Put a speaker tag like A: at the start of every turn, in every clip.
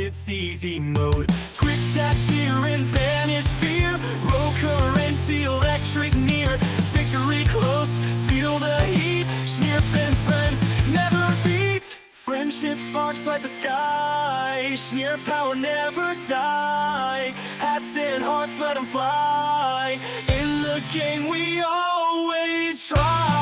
A: it's easy mode. Twitch chat, cheer and banish fear. Roll current, electric near. Victory close, feel the heat. Snirp and friends never beat. Friendship sparks like the sky. Sneer power never die. Hats and hearts, let them fly. In the game we always try.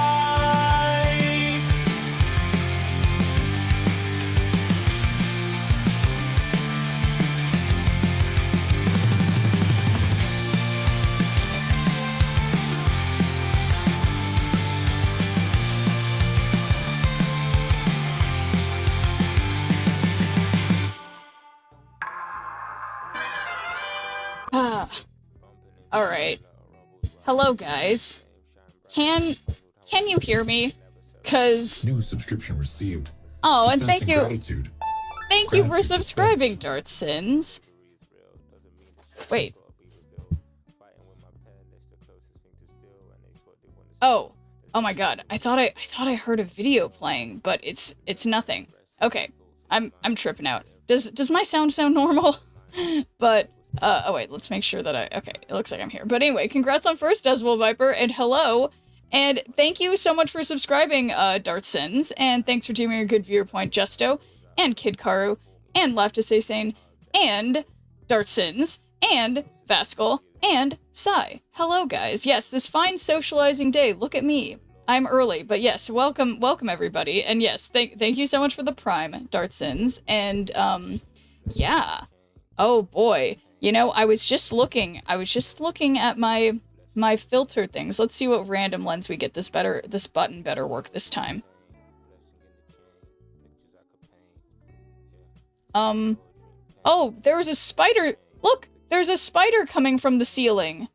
B: Alright. Hello, guys. Can you hear me? Cause...
C: New subscription received.
B: Oh, and thank you.
C: Gratitude.
B: Thank you for subscribing, Darth Sins. Wait. Oh. Oh my god. I thought I heard a video playing, but it's nothing. Okay. I'm tripping out. Does my sound normal? But oh wait, let's make sure that okay, it looks like I'm here. But anyway, congrats on first, Decibel Viper, and hello, and thank you so much for subscribing, Darth Sins, and thanks for giving me a good viewer point, Justo, and Kid Karu, and Laugh to Say Sane, and Darth Sins, and Vascal, and Sai. Hello, guys. Yes, this fine socializing day. Look at me. I'm early, but yes, welcome everybody, and yes, thank you so much for the Prime, Darth Sins, and yeah. Oh boy. You know, I was just looking at my filter things. Let's see what random lens we get this button better work this time. Oh, there was a spider. Look, there's a spider coming from the ceiling.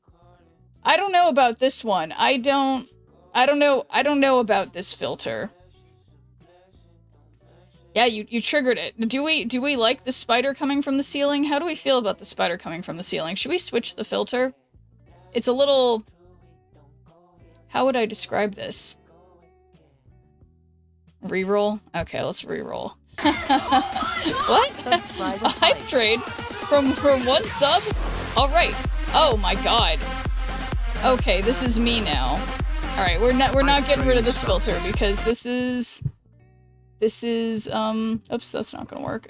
B: I don't know about this one. I don't know about this filter. Yeah, you triggered it. Do we like the spider coming from the ceiling? How do we feel about the spider coming from the ceiling? Should we switch the filter? It's a little... How would I describe this? Reroll? Okay, let's reroll. What?
D: Subscribe
B: A hype trade from one sub? Alright. Oh my god. Okay, this is me now. Alright, we're not getting rid of this filter because this is, oops, that's not gonna work.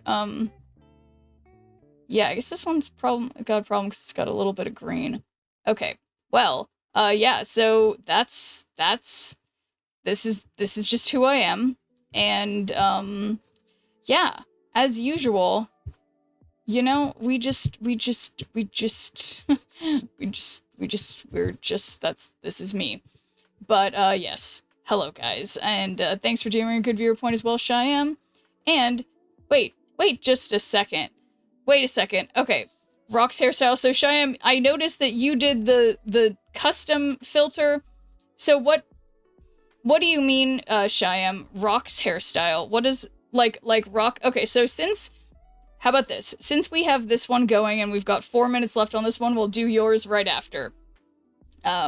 B: Yeah, I guess this one's got a problem because it's got a little bit of green. Okay, well, yeah, so this is just who I am, and, yeah, as usual, you know, we're just, this is me. But, yes. Hello, guys, and thanks for giving me a good viewer point as well, Shyam. And wait just a second. Wait a second. Okay, Rock's hairstyle. So Shyam, I noticed that you did the custom filter. So what do you mean, Shyam? Rock's hairstyle. What is like Rock? Okay, so how about this? Since we have this one going and we've got 4 minutes left on this one, we'll do yours right after.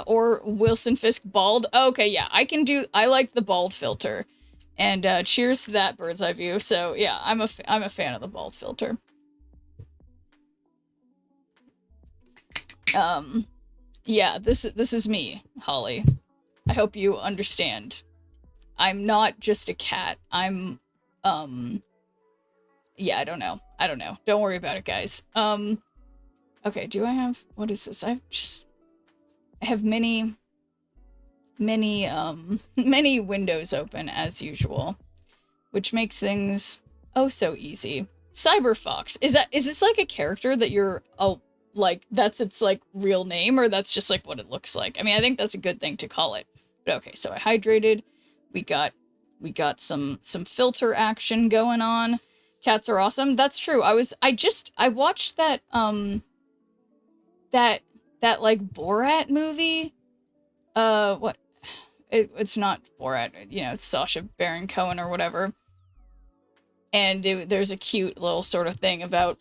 B: Or Wilson Fisk bald. Okay, yeah, I like the bald filter. And, cheers to that, bird's eye view. So, yeah, I'm a fan of the bald filter. Yeah, this is me, Holly. I hope you understand. I'm not just a cat. I'm, yeah, I don't know. Don't worry about it, guys. Okay, do I have, what is this? I have many windows open as usual, which makes things oh so easy. Cyberfox. Is this like a character that you're, like that's its like real name, or that's just like what it looks like? I mean, I think that's a good thing to call it. But okay, so I hydrated. We got some filter action going on. Cats are awesome. That's true. I watched that that like Borat movie. What? It's not Borat. You know, it's Sacha Baron Cohen or whatever. And there's a cute little sort of thing about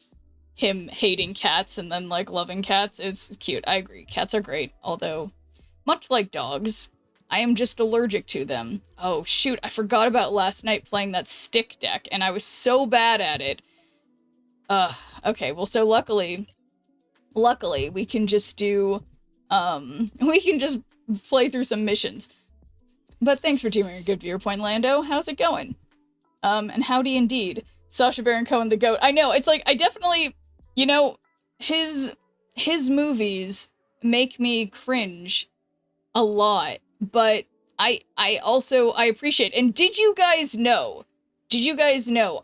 B: him hating cats and then like loving cats. It's cute. I agree. Cats are great. Although, much like dogs, I am just allergic to them. Oh shoot, I forgot about last night playing that stick deck and I was so bad at it. Okay, well, so luckily, we can just do, we can just play through some missions. But thanks for teaming a good viewer point, Lando. How's it going? And howdy indeed. Sacha Baron Cohen, the GOAT. I know, it's like, I definitely, you know, his movies make me cringe a lot, but I also appreciate, and did you guys know,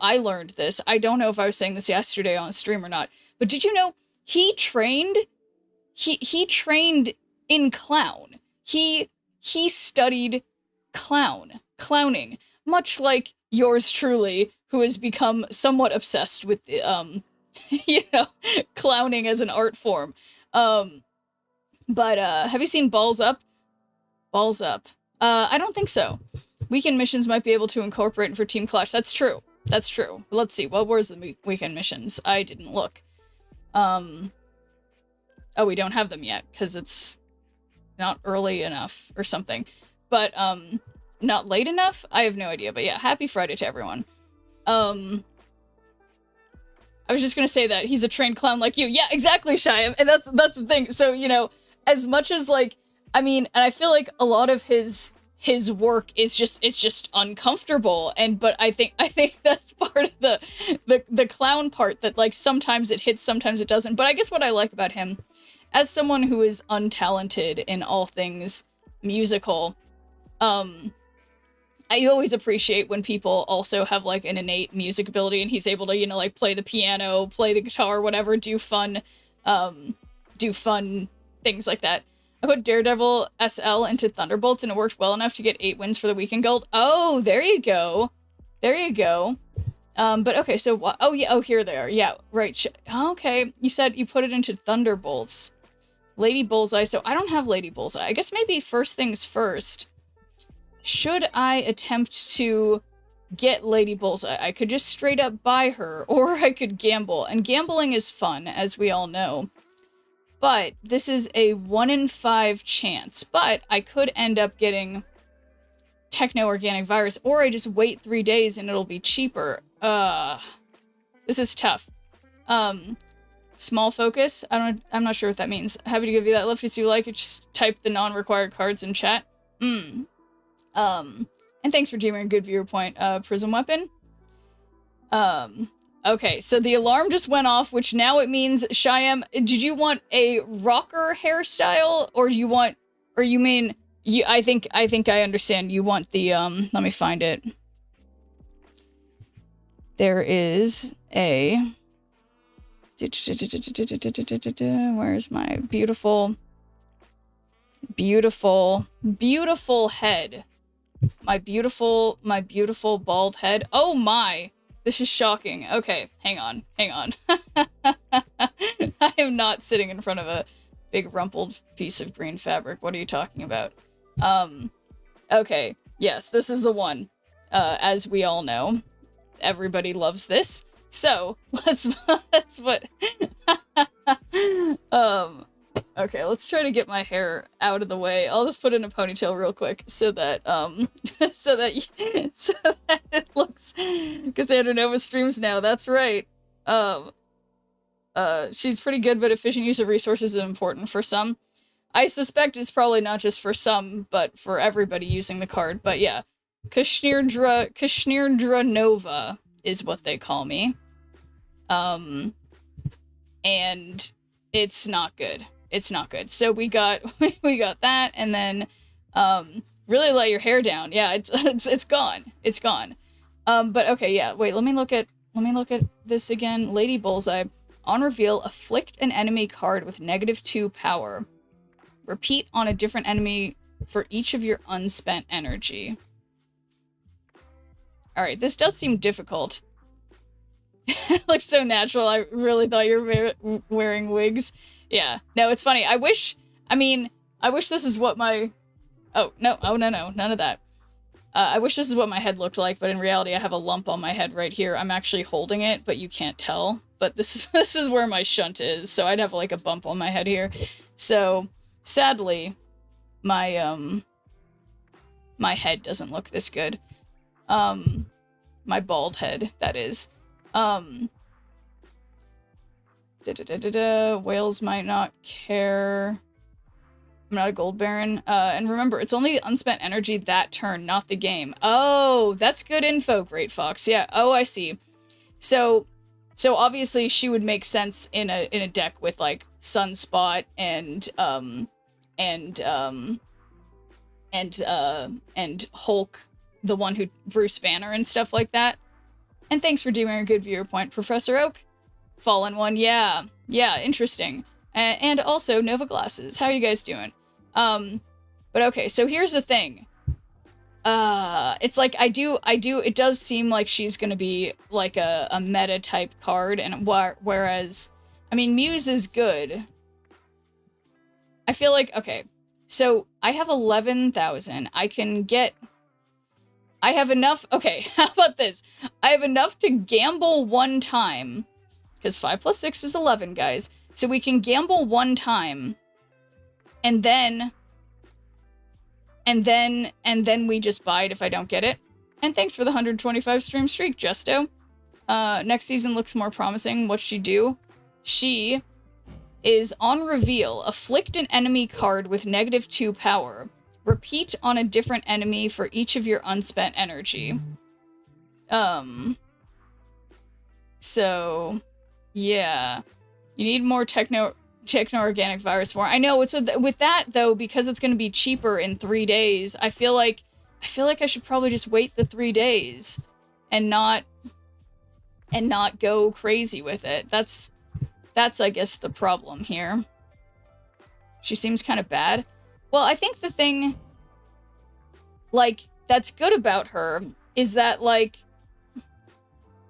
B: I learned this, I don't know if I was saying this yesterday on stream or not, but did you know he trained in clown. He studied clowning, much like yours truly, who has become somewhat obsessed with you know, clowning as an art form. But have you seen Balls Up? Balls Up. I don't think so. Weekend missions might be able to incorporate for Team Clash. That's true. That's true. Let's see. What were the weekend missions? I didn't look. Oh, we don't have them yet, because it's not early enough or something. But, not late enough? I have no idea. But yeah, happy Friday to everyone. I was just gonna say that he's a trained clown like you. Yeah, exactly, Shyam. And that's the thing. So, you know, as much as, like, I mean, and I feel like a lot of his work is just uncomfortable, but I think that's part of the clown part, that, like, sometimes it hits, sometimes it doesn't. But I guess what I like about him, as someone who is untalented in all things musical, I always appreciate when people also have, like, an innate music ability, and he's able to, you know, like, play the piano, play the guitar, whatever, do fun things like that. I put Daredevil SL into Thunderbolts, and it worked well enough to get 8 wins for the weekend gold. Oh, there you go. There you go. But okay, so what? Oh, yeah, oh, here they are. Yeah, right. Okay, you said you put it into Thunderbolts. Lady Bullseye, so I don't have Lady Bullseye. I guess maybe first things first. Should I attempt to get Lady Bullseye? I could just straight up buy her, or I could gamble. And gambling is fun, as we all know. But this is a 1 in 5 chance. But I could end up getting Techno-Organic Virus, or I just wait 3 days and it'll be cheaper. This is tough. Small focus? I'm not sure what that means. Happy to give you that lift if you like it. Just type the non-required cards in chat. And thanks for teaming a good viewer point. Prism Weapon. Okay, so the alarm just went off, which now it means, Shyam, did you want a rocker hairstyle, or you mean, I think I understand, you want the, let me find it. There is a, where's my beautiful head? My beautiful bald head. Oh my! This is shocking. Okay, hang on. I am not sitting in front of a big rumpled piece of green fabric. What are you talking about? Okay. Yes, this is the one. As we all know. Everybody loves this. So, let's put... Okay, let's try to get my hair out of the way. I'll just put in a ponytail real quick so that, so that it looks, Cassandra Nova streams now, that's right. She's pretty good, but efficient use of resources is important for some. I suspect it's probably not just for some, but for everybody using the card, but yeah. Kashnirdra Nova is what they call me. And it's not good. It's not good. So we got that, and then really let your hair down. Yeah, it's gone. It's gone. But okay, yeah. Wait, let me look at this again. Lady Bullseye. On reveal, afflict an enemy card with -2 power. Repeat on a different enemy for each of your unspent energy. All right, this does seem difficult. It looks so natural. I really thought you were wearing wigs. Yeah. No, it's funny. I wish this is what my... Oh, no. Oh, no. None of that. I wish this is what my head looked like, but in reality, I have a lump on my head right here. I'm actually holding it, but you can't tell. But this is where my shunt is, so I'd have, like, a bump on my head here. So, sadly, my head doesn't look this good. My bald head, that is. Whales might not care. I'm not a gold baron. And remember, it's only unspent energy that turn, not the game. Oh, that's good info, Great Fox. Yeah. Oh, I see. So obviously she would make sense in a deck with like Sunspot and Hulk, the one who Bruce Banner and stuff like that. And thanks for doing a good viewer point, Professor Oak. Fallen one, yeah, interesting. And also Nova Glasses. How are you guys doing? But okay, so here's the thing. It's like it does seem like she's gonna be like a meta type card, and whereas, I mean, Muse is good. I feel like, okay, so I have 11,000. I have enough, okay, how about this? I have enough to gamble one time, because 5 plus 6 is 11, guys. So we can gamble one time, and then we just buy it if I don't get it. And thanks for the 125 stream streak, Justo. Next season looks more promising. What's she do? She is on reveal, afflict an enemy card with -2 power. Repeat on a different enemy for each of your unspent energy. So, yeah. You need more techno-organic virus form. I know, so with that, though, because it's going to be cheaper in 3 days, I feel like I should probably just wait the 3 days and not go crazy with it. That's I guess the problem here. She seems kind of bad. Well, I think the thing, like, that's good about her is that, like,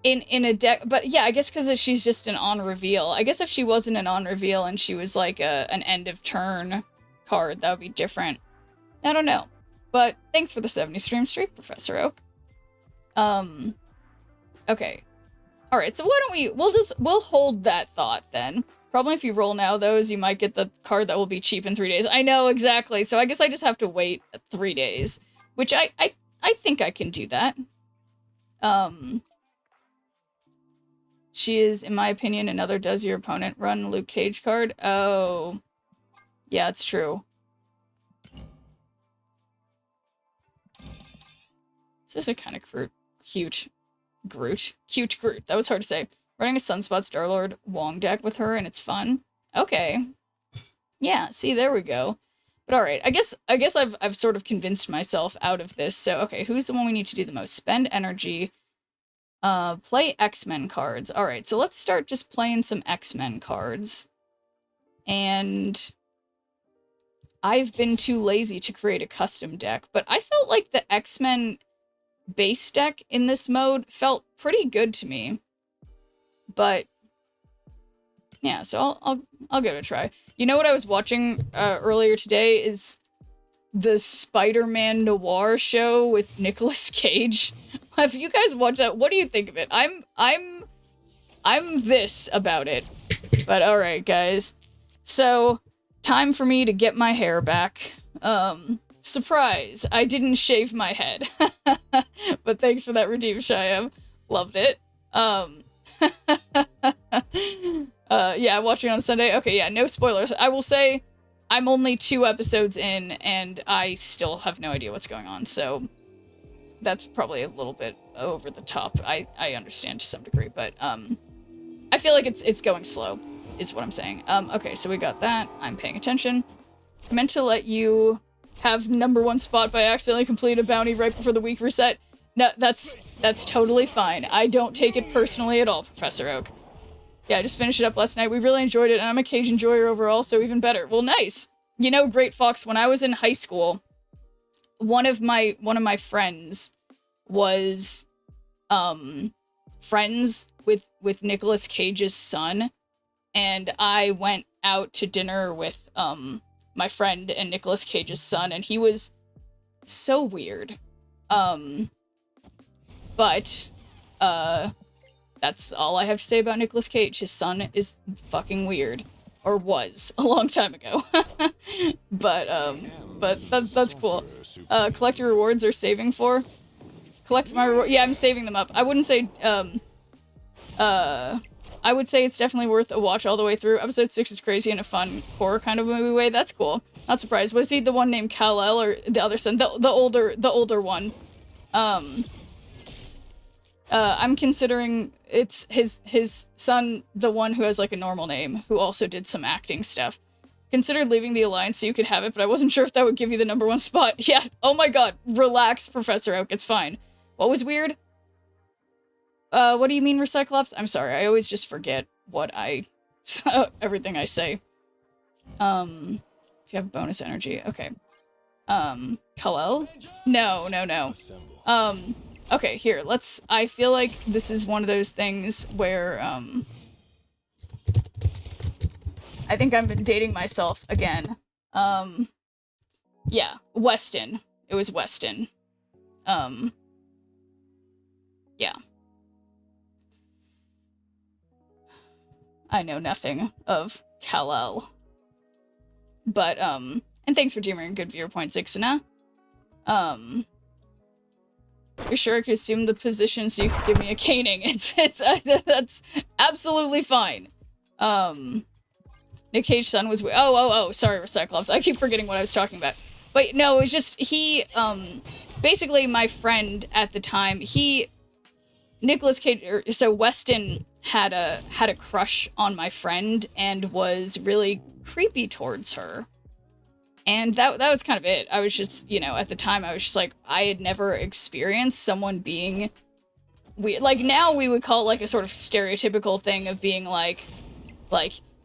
B: in a deck, but yeah, I guess because she's just an on reveal. I guess if she wasn't an on reveal and she was like an end of turn card, that would be different. I don't know. But thanks for the 70 stream streak, Professor Oak. Okay. Alright, so why don't we'll hold that thought then. Probably if you roll now, though, is you might get the card that will be cheap in 3 days. I know, exactly. So I guess I just have to wait 3 days. Which I think I can do that. She is, in my opinion, another does your opponent run Luke Cage card. Oh. Yeah, it's true. This is a kind of cute Groot. That was hard to say. Running a Sunspot Star-Lord Wong deck with her, and it's fun. Okay. Yeah, see, there we go. But alright, I guess I've sort of convinced myself out of this. So, okay, who's the one we need to do the most? Spend energy. Play X-Men cards. Alright, so let's start just playing some X-Men cards. And I've been too lazy to create a custom deck, but I felt like the X-Men base deck in this mode felt pretty good to me. But yeah, so I'll give it a try. You know what I was watching earlier today is the Spider-Man Noir show with Nicolas Cage. Have you guys watched that? What do you think of it? I'm this about it. But alright, guys. So, time for me to get my hair back. Surprise! I didn't shave my head. But thanks for that redeem, Shyam. Loved it. Yeah, watching on Sunday. Okay, yeah, no spoilers. I will say I'm only 2 episodes in, and I still have no idea what's going on, so that's probably a little bit over the top. I understand to some degree, but I feel like it's going slow, is what I'm saying. Okay, so we got that. I'm paying attention. I meant to let you have #1 spot by accidentally complete a bounty right before the week reset. No, that's totally fine. I don't take it personally at all, Professor Oak. Yeah, I just finished it up last night. We really enjoyed it, and I'm a Cage enjoyer overall, so even better. Well, nice. You know, Great Fox, when I was in high school, one of my friends was friends with Nicolas Cage's son, and I went out to dinner with my friend and Nicolas Cage's son, and he was so weird. But that's all I have to say about Nicolas Cage. His son is fucking weird. Or was, a long time ago. But that's cool. Collect your rewards or saving for? Collect my reward. Yeah, I'm saving them up. I wouldn't say, I I would say it's definitely worth a watch all the way through. Episode 6 is crazy in a fun horror kind of movie way. That's cool. Not surprised. Was he the one named Kal-El or the other son? The older one. I'm considering it's his son, the one who has like a normal name, who also did some acting stuff. Considered leaving the Alliance so you could have it, but I wasn't sure if that would give you the #1 spot. Yeah, oh my god, relax, Professor Oak, it's fine. What was weird? What do you mean, Recyclops? I'm sorry, I always just forget what everything I say. If you have bonus energy, okay. Kal-El? No. Okay, here, I feel like this is one of those things where, I think I've been dating myself again. Yeah, Weston. It was Weston. Yeah. I know nothing of Kal-El. But, and thanks for dreaming good viewpoint, Zixana. You're sure I could assume the position so you could give me a caning. That's absolutely fine. Nick Cage's son was sorry, Recyclops. I keep forgetting what I was talking about. But no, it was just, he, basically my friend at the time, Nicolas Cage, so Weston had a crush on my friend and was really creepy towards her. And that was kind of it. I was just, at the time, I was just like, I had never experienced someone being weird. Like, now we would call it, like, a sort of stereotypical thing of being like,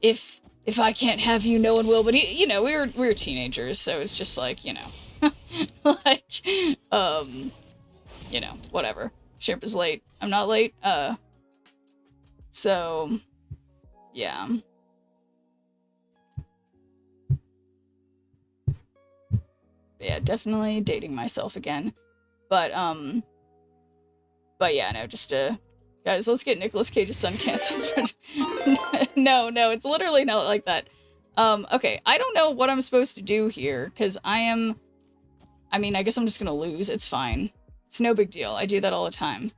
B: if I can't have you, no one will. But, we were teenagers, so it's just like, like, whatever. Ship is late. I'm not late. So, yeah. Yeah, definitely dating myself again. But yeah, no, just, guys, let's get Nicolas Cage's son canceled. No, it's literally not like that. Okay, I don't know what I'm supposed to do here, because I guess I'm just gonna lose. It's fine. It's no big deal. I do that all the time.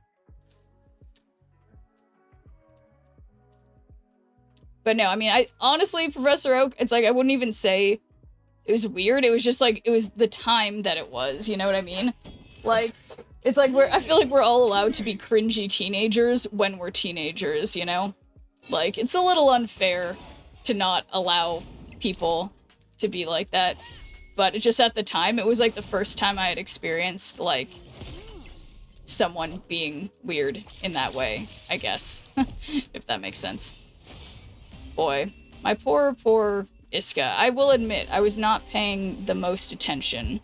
B: But no, honestly, Professor Oak, it's like, I wouldn't even say it was weird. It was just like, it was the time that it was, you know what I mean? Like, it's like I feel like we're all allowed to be cringy teenagers when we're teenagers, Like, it's a little unfair to not allow people to be like that. But it just, at the time, it was like the first time I had experienced, like, someone being weird in that way, I guess. If that makes sense. Boy, my poor Iska. I will admit, I was not paying the most attention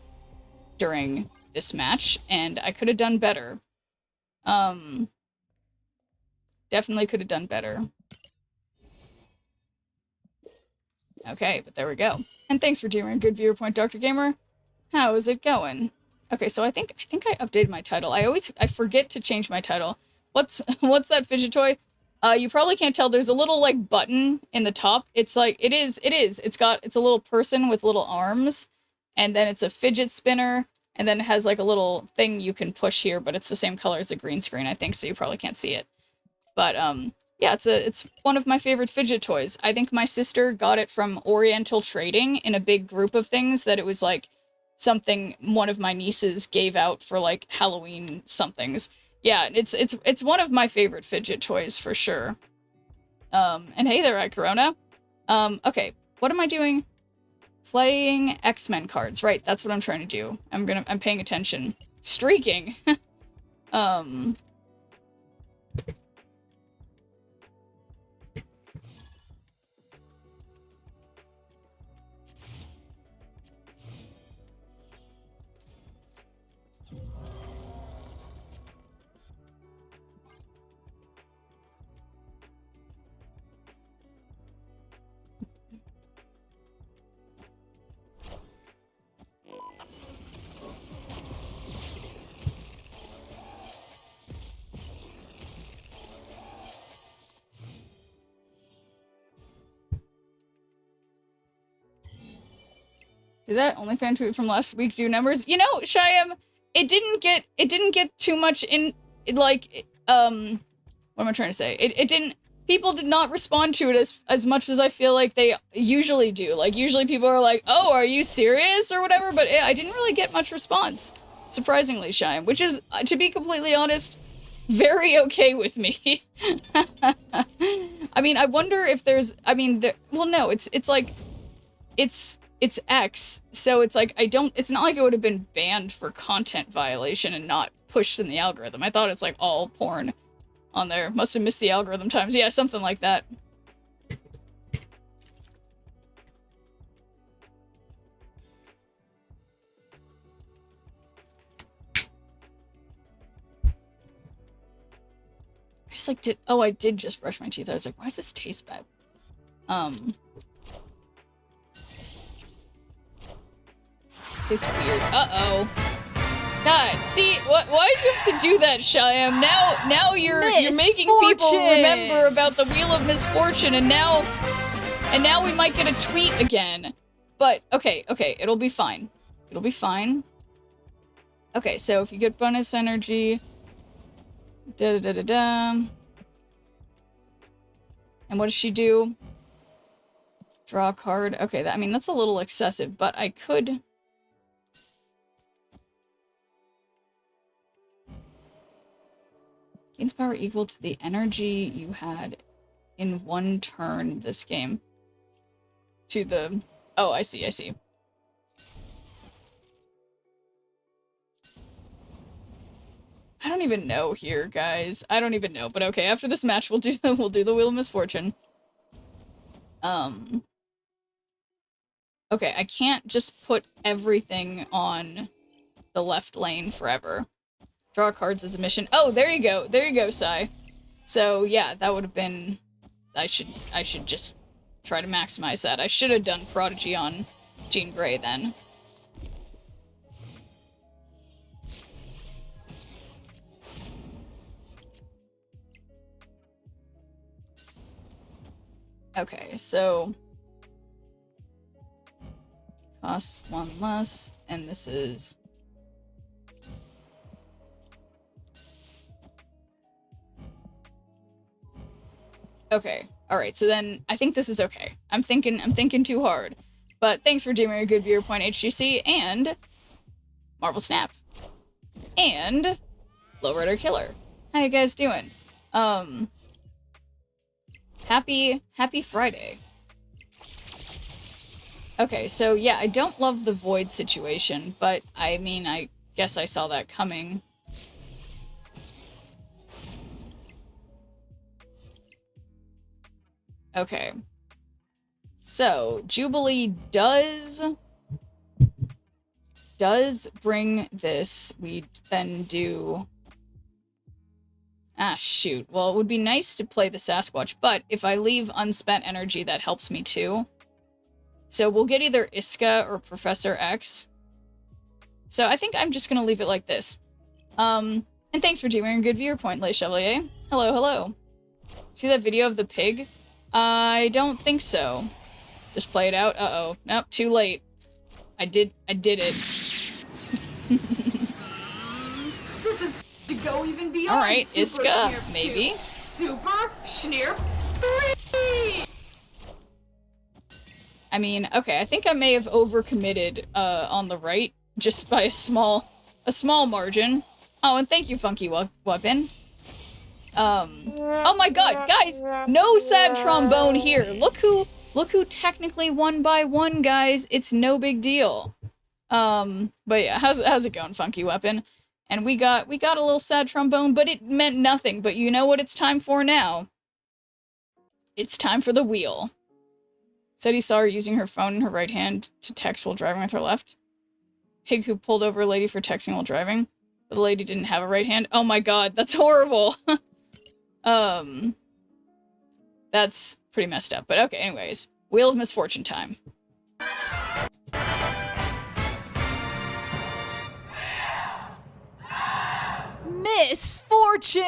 B: during this match, and I could have done better. Definitely could have done better. Okay, but there we go. And thanks for doing a good viewer point, Dr. Gamer. How is it going? Okay, so I think I updated my title. I forget to change my title. What's that fidget toy? You probably can't tell. There's a little, like, button in the top. It's like, it is. It's a little person with little arms, and then it's a fidget spinner, and then it has, like, a little thing you can push here, but it's the same color as the green screen, I think, so you probably can't see it. But, yeah, it's one of my favorite fidget toys. I think my sister got it from Oriental Trading in a big group of things that it was, like, something one of my nieces gave out for, like, Halloween somethings. Yeah, it's one of my favorite fidget toys for sure. And hey there, Corona. Okay, what am I doing? Playing X-Men cards, right? That's what I'm trying to do. I'm paying attention. Streaking. Did that OnlyFans tweet from last week do numbers? Shyam, it didn't get too much in, like, what am I trying to say? It didn't, people did not respond to it as much as I feel like they usually do. Like, usually people are like, oh, are you serious? Or whatever, but I didn't really get much response. Surprisingly, Shine, which is, to be completely honest, very okay with me. I mean, I wonder if there's, I mean, well, no, it's like, it's X, so it's like, it's not like it would have been banned for content violation and not pushed in the algorithm. I thought it's like all porn on there. Must have missed the algorithm times. Yeah, something like that. I just like I did just brush my teeth. I was like, why does this taste bad? Tastes weird. Uh-oh. God, see, why'd you have to do that, Shyam? Now you're making people remember about the Wheel of Misfortune, and now we might get a tweet again. But, okay, it'll be fine. It'll be fine. Okay, so if you get bonus energy... Da-da-da-da-da... And what does she do? Draw a card. Okay, I mean, that's a little excessive, but I could... Gains power equal to the energy you had in one turn this game. To the... Oh, I see. I don't even know here, guys. I don't even know. But okay, after this match, we'll do the Wheel of Misfortune. Okay, I can't just put everything on the left lane forever. Draw cards as a mission. Oh, there you go. There you go, Sai. So, yeah, that would have been... I should just try to maximize that. I should have done Prodigy on Jean Grey then. Okay, so... Costs one less, and this is... Okay, alright, so then I think this is okay. I'm thinking too hard. But thanks for doing a good viewer point, HGC, and... Marvel Snap. And... Lowrider Killer. How you guys doing? Happy Friday. Okay, so yeah, I don't love the void situation, but I mean, I guess I saw that coming. Okay. So, Jubilee does bring this. We then do... Ah, shoot. Well, it would be nice to play the Sasquatch, but if I leave unspent energy, that helps me too. So we'll get either Iska or Professor X. So I think I'm just gonna leave it like this. And thanks for doing a good viewer point, Le Chevalier. Hello. See that video of the pig? I don't think so. Just play it out. Uh-oh. Nope, too late. I did it.
A: This is to go even beyond.
B: Alright,
A: Super
B: Iska,
A: Schnirp
B: maybe.
A: 2. Super Schnirp 3!
B: I mean, okay, I think I may have overcommitted on the right, just by a small margin. Oh, and thank you, Funky Weapon. Oh my god, guys! No sad trombone here! Look who technically won by one, guys! It's no big deal. But yeah, how's it going, Funky Weapon? And we got a little sad trombone, but it meant nothing. But you know what it's time for now? It's time for the wheel. Said he saw her using her phone in her right hand to text while driving with her left. Pig who pulled over a lady for texting while driving. But the lady didn't have a right hand. Oh my god, that's horrible. That's pretty messed up. But okay, anyways. Wheel of Misfortune time. Misfortune!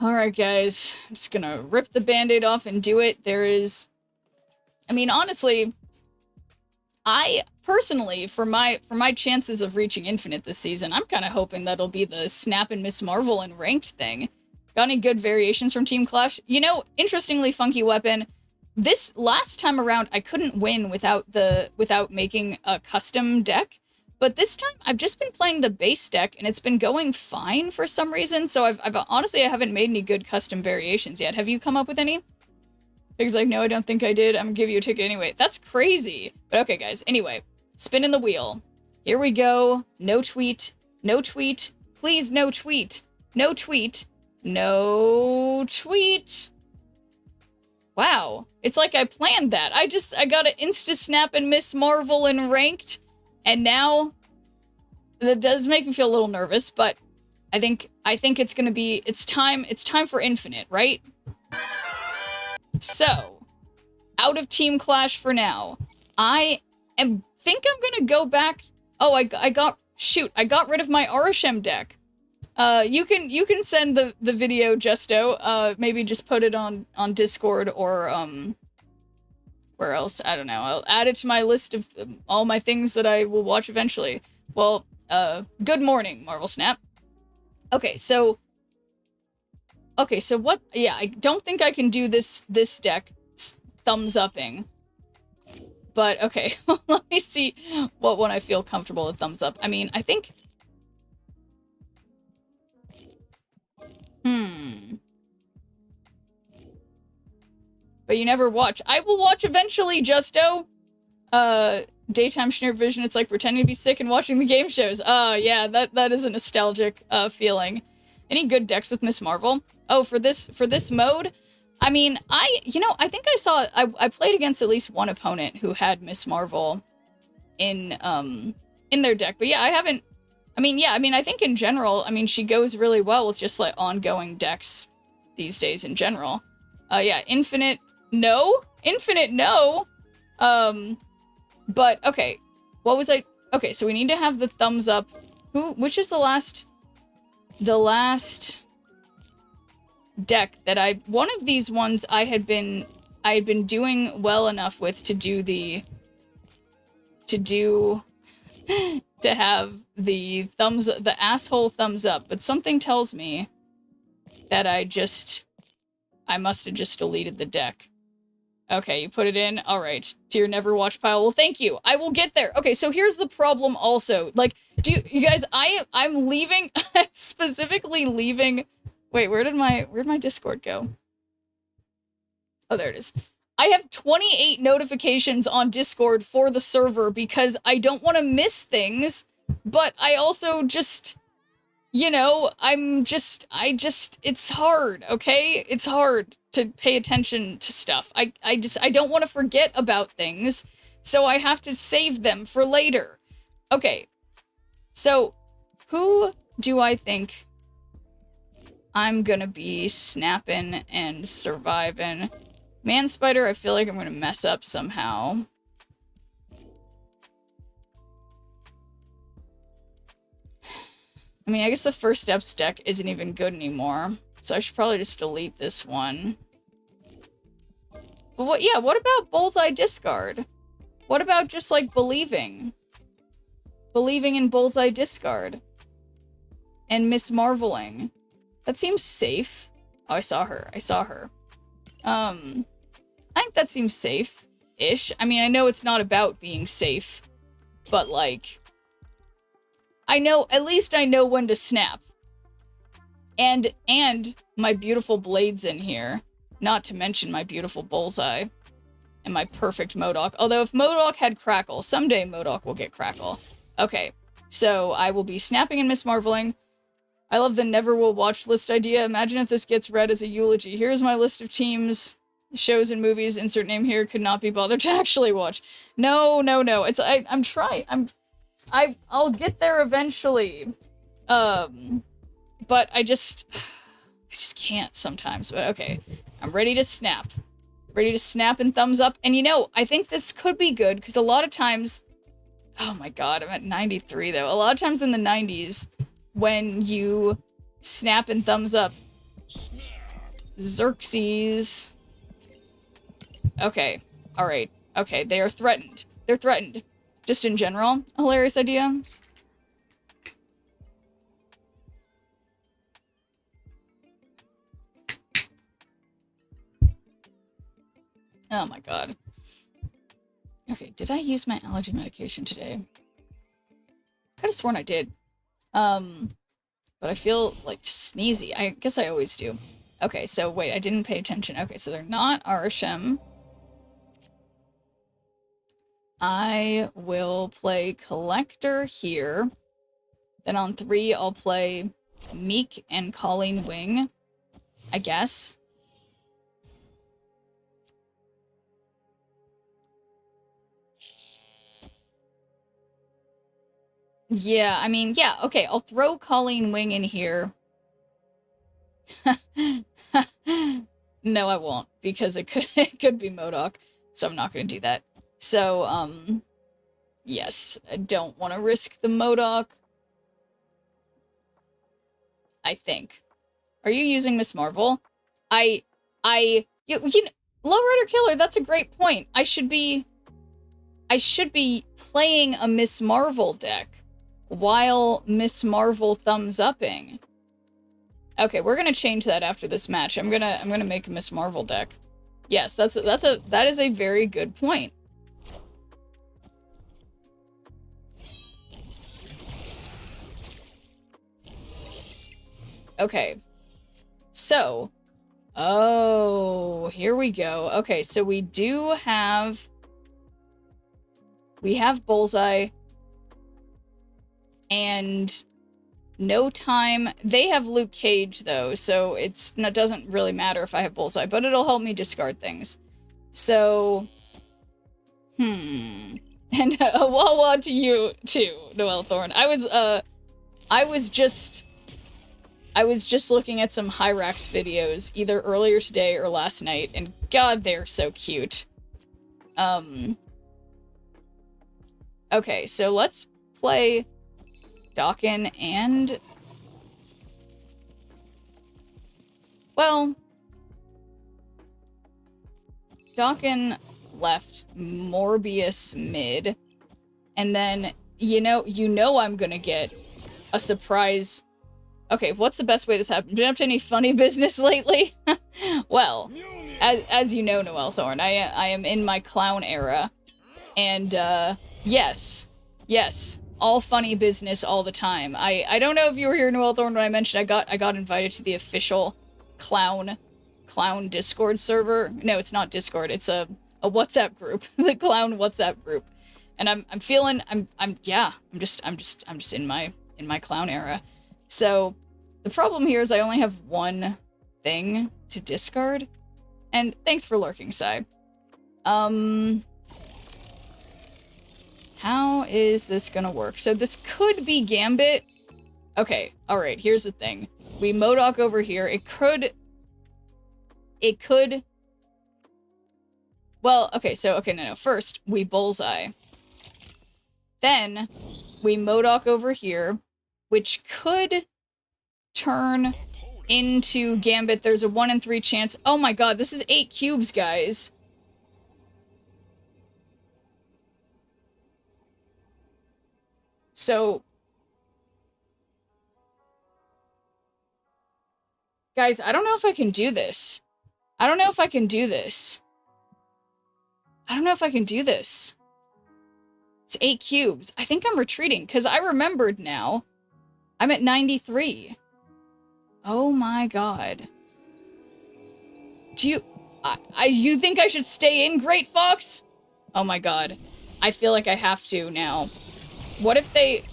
B: Alright, guys. I'm just gonna rip the band-aid off and do it. There is... I mean, honestly, I personally, for my chances of reaching infinite this season, I'm kind of hoping that'll be the Snap and Miss Marvel and ranked thing. Got any good variations from Team Clash? You know, interestingly, Funky Weapon, this last time around, I couldn't win without making a custom deck. But this time, I've just been playing the base deck, and it's been going fine for some reason. So I've honestly, I haven't made any good custom variations yet. Have you come up with any? Because like, no, I don't think I did. I'm gonna give you a ticket anyway. That's crazy. But okay, guys. Anyway, spinning the wheel. Here we go. No tweet. No tweet. Please, no tweet. No tweet. No tweet. Wow. It's like I planned that. I got an Insta Snap and Miss Marvel and ranked. And now, that does make me feel a little nervous, but I think it's gonna be, it's time for infinite, right? So, out of Team Clash for now. I think I'm gonna go back. Oh, I got rid of my Arishem deck. You can send the video, Justo. Maybe just put it on Discord or, where else? I don't know. I'll add it to my list of all my things that I will watch eventually. Well, good morning, Marvel Snap. Okay, so what? Yeah, I don't think I can do this deck thumbs upping. But okay, let me see what one I feel comfortable with thumbs up. I mean, I think. But you never watch. I will watch eventually, Justo. Daytime Schneer Vision, it's like pretending to be sick and watching the game shows. Oh, yeah, that is a nostalgic feeling. Any good decks with Miss Marvel? Oh, for this mode? I mean, I think I saw, I played against at least one opponent who had Miss Marvel in their deck. But yeah, I haven't, I think in general, I mean, she goes really well with just like ongoing decks these days in general. Yeah, Infinite, no. Infinite, no. But, okay. What was I... Okay, so we need to have the thumbs up. Which is the last deck that one of these ones I had been doing well enough with to have the asshole thumbs up, but something tells me that I must have just deleted the deck. Okay, you put it in? Alright. To your never watch pile. Well, thank you. I will get there. Okay, so here's the problem also. Like, you guys, I'm leaving, I'm specifically leaving. Wait, where'd my Discord go? Oh, there it is. I have 28 notifications on Discord for the server because I don't want to miss things, but I also just, it's hard, okay? It's hard to pay attention to stuff. I don't want to forget about things, so I have to save them for later. Okay, so who do I think I'm gonna be snapping and surviving? Man Spider, I feel like I'm gonna mess up somehow. I mean, I guess the First Steps deck isn't even good anymore, so I should probably just delete this one. But what about Bullseye Discard? What about just, like, believing? Believing in Bullseye Discard. And Miss Marveling. That seems safe. Oh, I saw her. I think that seems safe-ish. I mean, I know it's not about being safe, but, like, at least I know when to snap. And my beautiful blades in here. Not to mention my beautiful Bullseye. And my perfect MODOK. Although if MODOK had Crackle, someday MODOK will get Crackle. Okay, so I will be snapping and Miss Marveling. I love the never will watch list idea. Imagine if this gets read as a eulogy. Here's my list of teams, shows, and movies. Insert name here. Could not be bothered to actually watch. No. It's I'm trying. I'll get there eventually. But I just can't sometimes. But okay, I'm ready to snap. Ready to snap and thumbs up. And I think this could be good because a lot of times, oh my god, I'm at 93 though. A lot of times in the 90s, when you snap and thumbs up, Xerxes. Okay, alright. Okay, they are threatened. They're threatened. Just in general, a hilarious idea. Oh my god. Okay, did I use my allergy medication today? Could have sworn I did. But I feel like sneezy. I guess I always do. Okay, so wait, I didn't pay attention. Okay, so they're not Arsham. I will play Collector here. Then on 3, I'll play Meek and Colleen Wing, I guess. Yeah, I mean, yeah, okay, I'll throw Colleen Wing in here. No, I won't, because it could be MODOK, so I'm not gonna do that. So, yes, I don't want to risk the MODOK. I think. Are you using Miss Marvel? You know, Lowrider Killer, that's a great point. I should be playing a Miss Marvel deck while Miss Marvel thumbs upping. Okay, we're gonna change that after this match. I'm gonna make a Miss Marvel deck. Yes, that is a very good point. Okay. So, oh, here we go. Okay, so we have Bullseye and No Time. They have Luke Cage though, so it doesn't really matter if I have Bullseye, but it'll help me discard things. So, and a wah-wah to you too, Noelle Thorne. I was just looking at some Hyrax videos either earlier today or last night, and god, they're so cute. Okay, so let's play Dawkin and... Well... Dawkin left Morbius mid, and then, you know I'm gonna get a surprise... Okay, what's the best way this happened? Been up to any funny business lately? Well, as you know, Noelle Thorne, I am in my clown era, and yes, all funny business all the time. I don't know if you were here, Noelle Thorne, when I mentioned I got invited to the official clown Discord server. No, it's not Discord. It's a WhatsApp group, the clown WhatsApp group, and I'm just in my clown era. So, the problem here is I only have one thing to discard. And thanks for lurking, Sai. How is this gonna work? So this could be Gambit. Okay, alright, here's the thing. We MODOK over here. It could... Well, okay, no. First, we Bullseye. Then, we MODOK over here, which could turn into Gambit. There's a 1 in 3 chance. Oh my god, this is 8 cubes, guys. So... Guys, I don't know if I can do this. It's 8 cubes. I think I'm retreating, because I remembered now. I'm at 93. Oh my god. Do you... you think I should stay in, Great Fox? Oh my god. I feel like I have to now. What if they...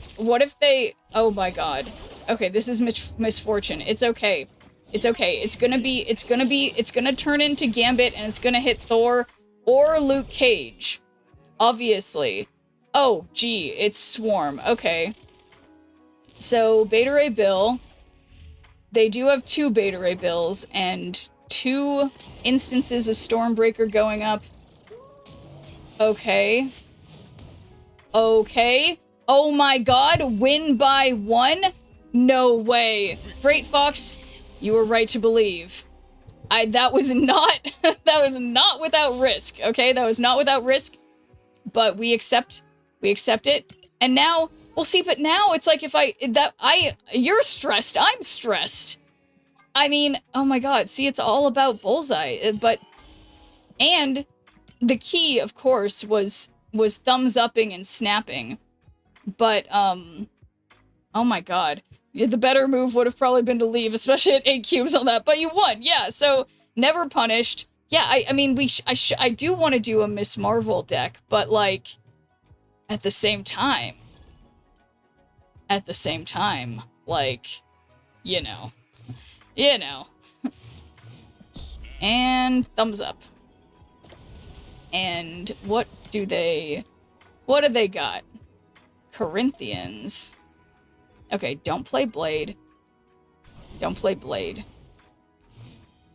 B: Oh my god. Okay, this is misfortune. It's okay. It's okay. It's gonna turn into Gambit, and it's gonna hit Thor or Luke Cage. Obviously. Oh, gee, it's Swarm. Okay. So, Beta Ray Bill. They do have 2 Beta Ray Bills, and 2 instances of Stormbreaker going up. Okay. Okay. Oh my god, win by 1? No way. Great Fox, you were right to believe. That was not without risk, okay? That was not without risk, but we accept We accept it. And now, well, see, but now it's like if you're stressed, I'm stressed. I mean, oh my god, see, it's all about bullseye, but, and the key, of course, was thumbs upping and snapping, but, oh my god. The better move would have probably been to leave, especially at 8 cubes on that, but you won, yeah, so, never punished. Yeah, I mean, I do want to do a Miss Marvel deck, but, like, at the same time, like, you know, and thumbs up. And what do they got? Corinthians. Okay, don't play Blade. Don't play Blade.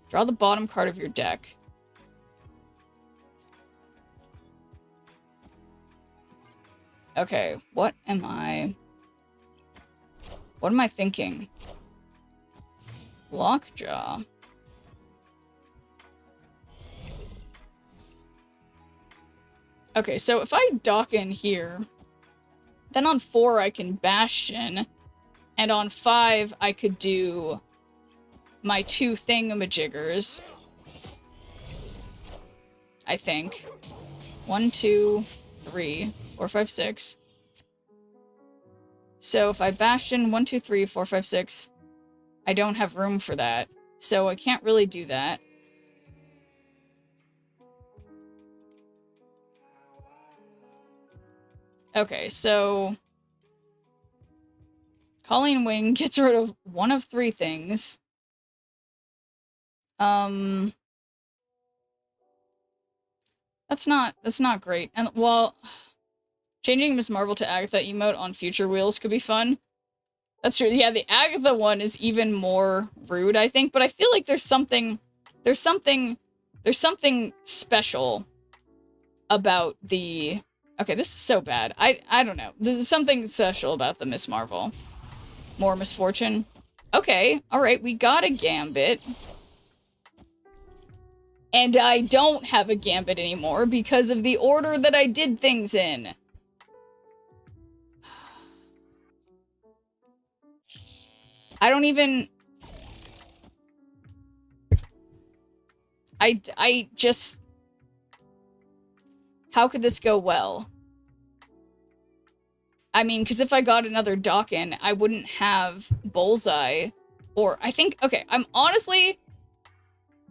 B: Draw the bottom card of your deck. Okay, what am I thinking? Lockjaw. Okay, so if I dock in here, then on 4 I can Bastion, and on 5 I could do my 2 thingamajiggers. I think. 1, 2, 3, 4, 5, 6. So if I Bastion 1, 2, 3, 4, 5, 6, I don't have room for that. So I can't really do that. Okay, so Colleen Wing gets rid of 1 of 3 things. That's not great. And, well, changing Miss Marvel to Agatha emote on future wheels could be fun. That's true. Yeah, the Agatha one is even more rude, I think, but I feel like there's something special about the... Okay, this is so bad. I don't know. There's something special about the Miss Marvel. More misfortune. Okay, alright, we got a Gambit. And I don't have a Gambit anymore because of the order that I did things in. I don't even... I just... How could this go well? I mean, because if I got another dock in, I wouldn't have Bullseye. Or, I think... Okay, I'm honestly...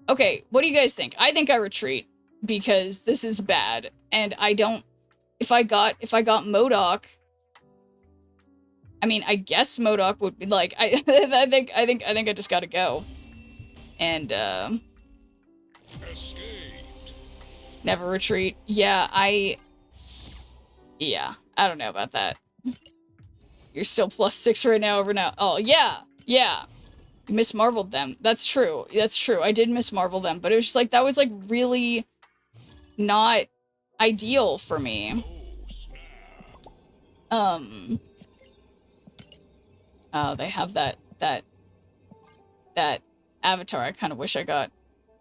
B: Okay, what do you guys think? I think I retreat. Because this is bad. And I don't... If I got MODOK... I mean, I guess MODOK would be like... I think I just gotta go. And, Escaped. Never retreat. Yeah, I don't know about that. You're still +6 right now over now. Oh, yeah. Yeah. You Miss Marveled them. That's true. That's true. I did Miss Marvel them, but it was just like, that was like really not ideal for me. Oh, they have that avatar. I kind of wish I got.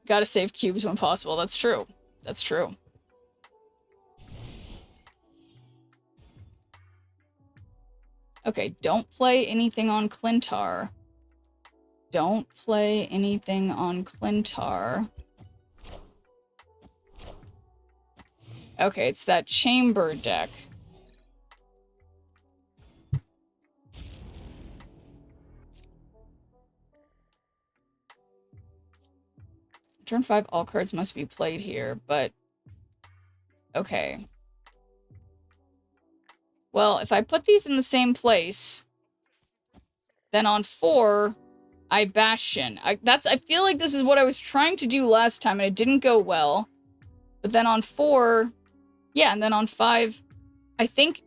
B: Gotta save cubes when possible. That's true. That's true. Okay, don't play anything on Clintar. Don't play anything on Clintar. Okay, it's that chamber deck. Turn 5, all cards must be played here, but... Okay. Well, if I put these in the same place, then on 4, I Bastion. I feel like this is what I was trying to do last time, and it didn't go well. But then on 4... Yeah, and then on 5... I think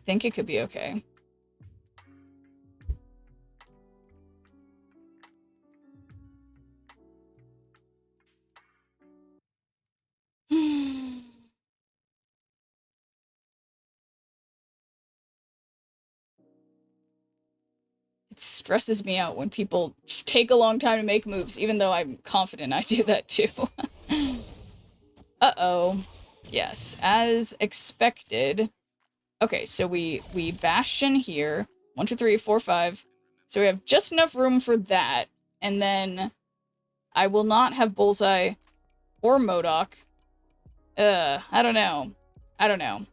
B: it could be okay. it stresses me out when people just take a long time to make moves, even though I'm confident I do that too. Uh-oh. Yes, as expected. Okay, so we Bastion here. 1, 2, 3, 4, 5. So we have just enough room for that. And then I will not have Bullseye or MODOK. I don't know. I don't know.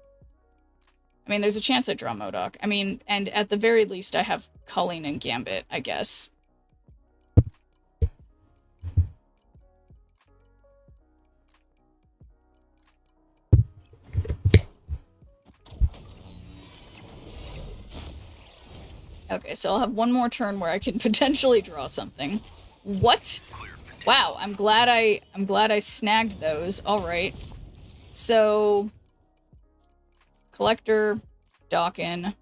B: I mean, there's a chance I draw MODOK. I mean, and at the very least, I have Colleen and Gambit, I guess. Okay, so I'll have one more turn where I can potentially draw something. What? Wow, I'm glad I snagged those. All right. So Collector, Dawkin.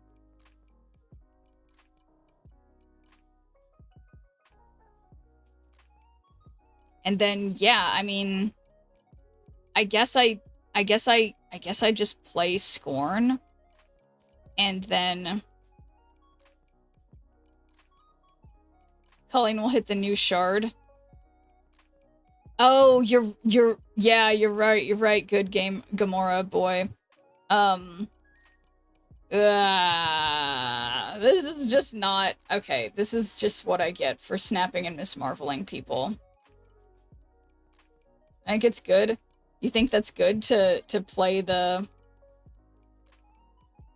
B: And then yeah, I mean, I guess I just play Scorn and then Colleen will hit the new shard. Oh, yeah, you're right. Good game, Gamora boy. This is just not okay. This is just what I get for snapping and mismarveling people. I think it's good. You think that's good to play the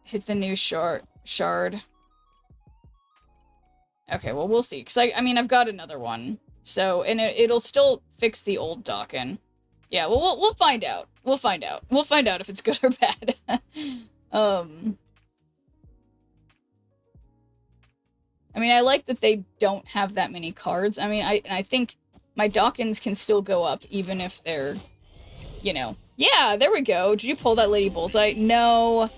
B: hit the new shard? Okay, well we'll see. Cause I mean I've got another one. So and it'll still fix the old Dawkin. Yeah, well we'll find out. We'll find out. We'll find out if it's good or bad. I mean I like that they don't have that many cards. I mean I think my Dawkins can still go up even if they're, you know. Yeah, there we go. Did you pull that Lady Bullseye? No.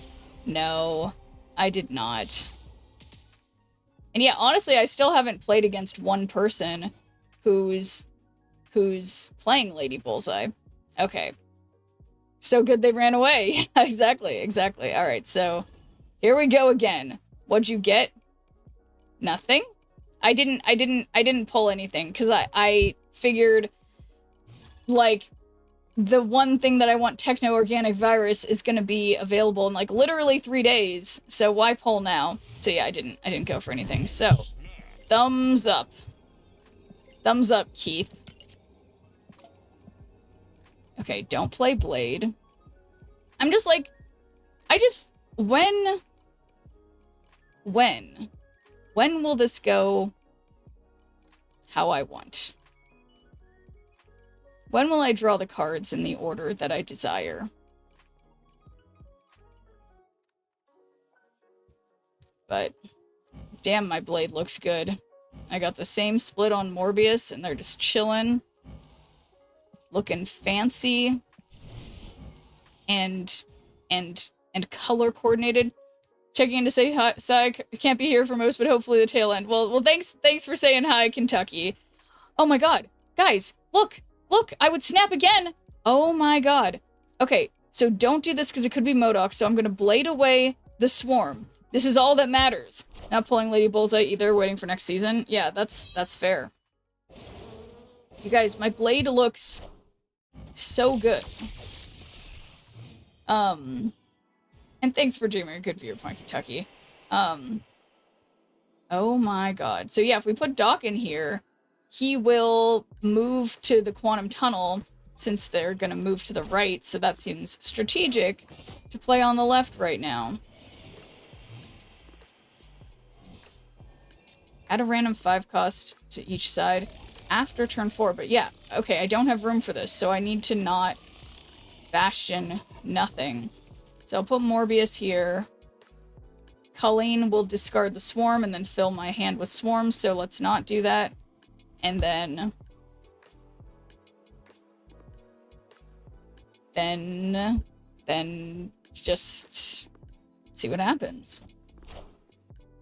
B: No, I did not. And yeah, honestly, I still haven't played against one person who's playing Lady Bullseye. Okay. So good they ran away. Exactly. All right, so here we go again. What'd you get? Nothing? I didn't pull anything because I figured like the one thing that I want, Techno Organic Virus, is going to be available in like literally 3 days. So why pull now? So yeah, I didn't go for anything. So thumbs up. Thumbs up, Keith. Okay, don't play Blade. I'm just like, when will this go how I want? When will I draw the cards in the order that I desire? But, damn, my Blade looks good. I got the same split on Morbius, and they're just chilling. Looking fancy. And color coordinated. Checking in to say hi. I can't be here for most, but hopefully the tail end. Well, thanks for saying hi, Kentucky. Oh my god. Guys, look! Look, I would snap again! Oh my god. Okay, so don't do this because it could be MODOK, so I'm gonna Blade away the Swarm. This is all that matters. Not pulling Lady Bullseye either, waiting for next season. Yeah, that's fair. You guys, my Blade looks so good. And thanks for dreaming a good viewpoint, Kentucky. Oh my god. So yeah, if we put Doc in here, he will move to the Quantum Tunnel since they're gonna move to the right, so that seems strategic to play on the left right now. Add a random 5 cost to each side after turn 4, but yeah, okay, I don't have room for this, so I need to not Bastion nothing. So I'll put Morbius here. Colleen will discard the Swarm and then fill my hand with Swarms, so let's not do that. And then just see what happens.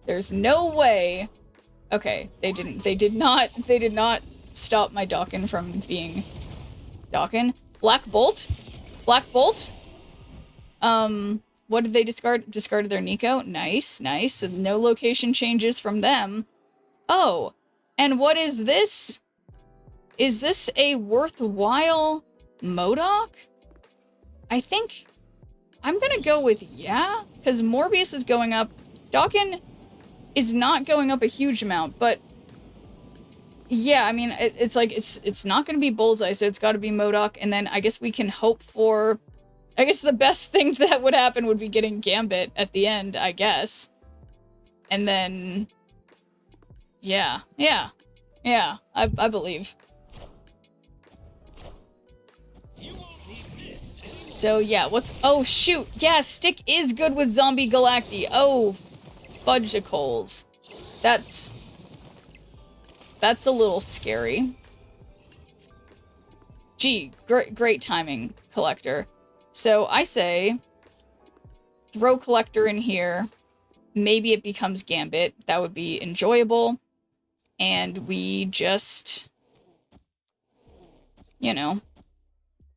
B: There's no way. Okay, they did not stop my Dawkin from being Dawkin. Black Bolt? What did they discard? Discarded their Nico. Nice. So no location changes from them. Oh, and what is this? Is this a worthwhile MODOK? I think I'm gonna go with yeah, because Morbius is going up. Dawkin is not going up a huge amount, but yeah, I mean, it's like, it's not gonna be Bullseye, so it's gotta be MODOK, and then I guess we can hope for... I guess the best thing that would happen would be getting Gambit at the end, I guess. And then... Yeah, I believe. So yeah, what's... Oh shoot, yeah, Stick is good with Zombie Galacti. Oh, fudgicles. That's a little scary. Gee, great timing, Collector. So I say, throw Collector in here. Maybe it becomes Gambit. That would be enjoyable. And we just, you know,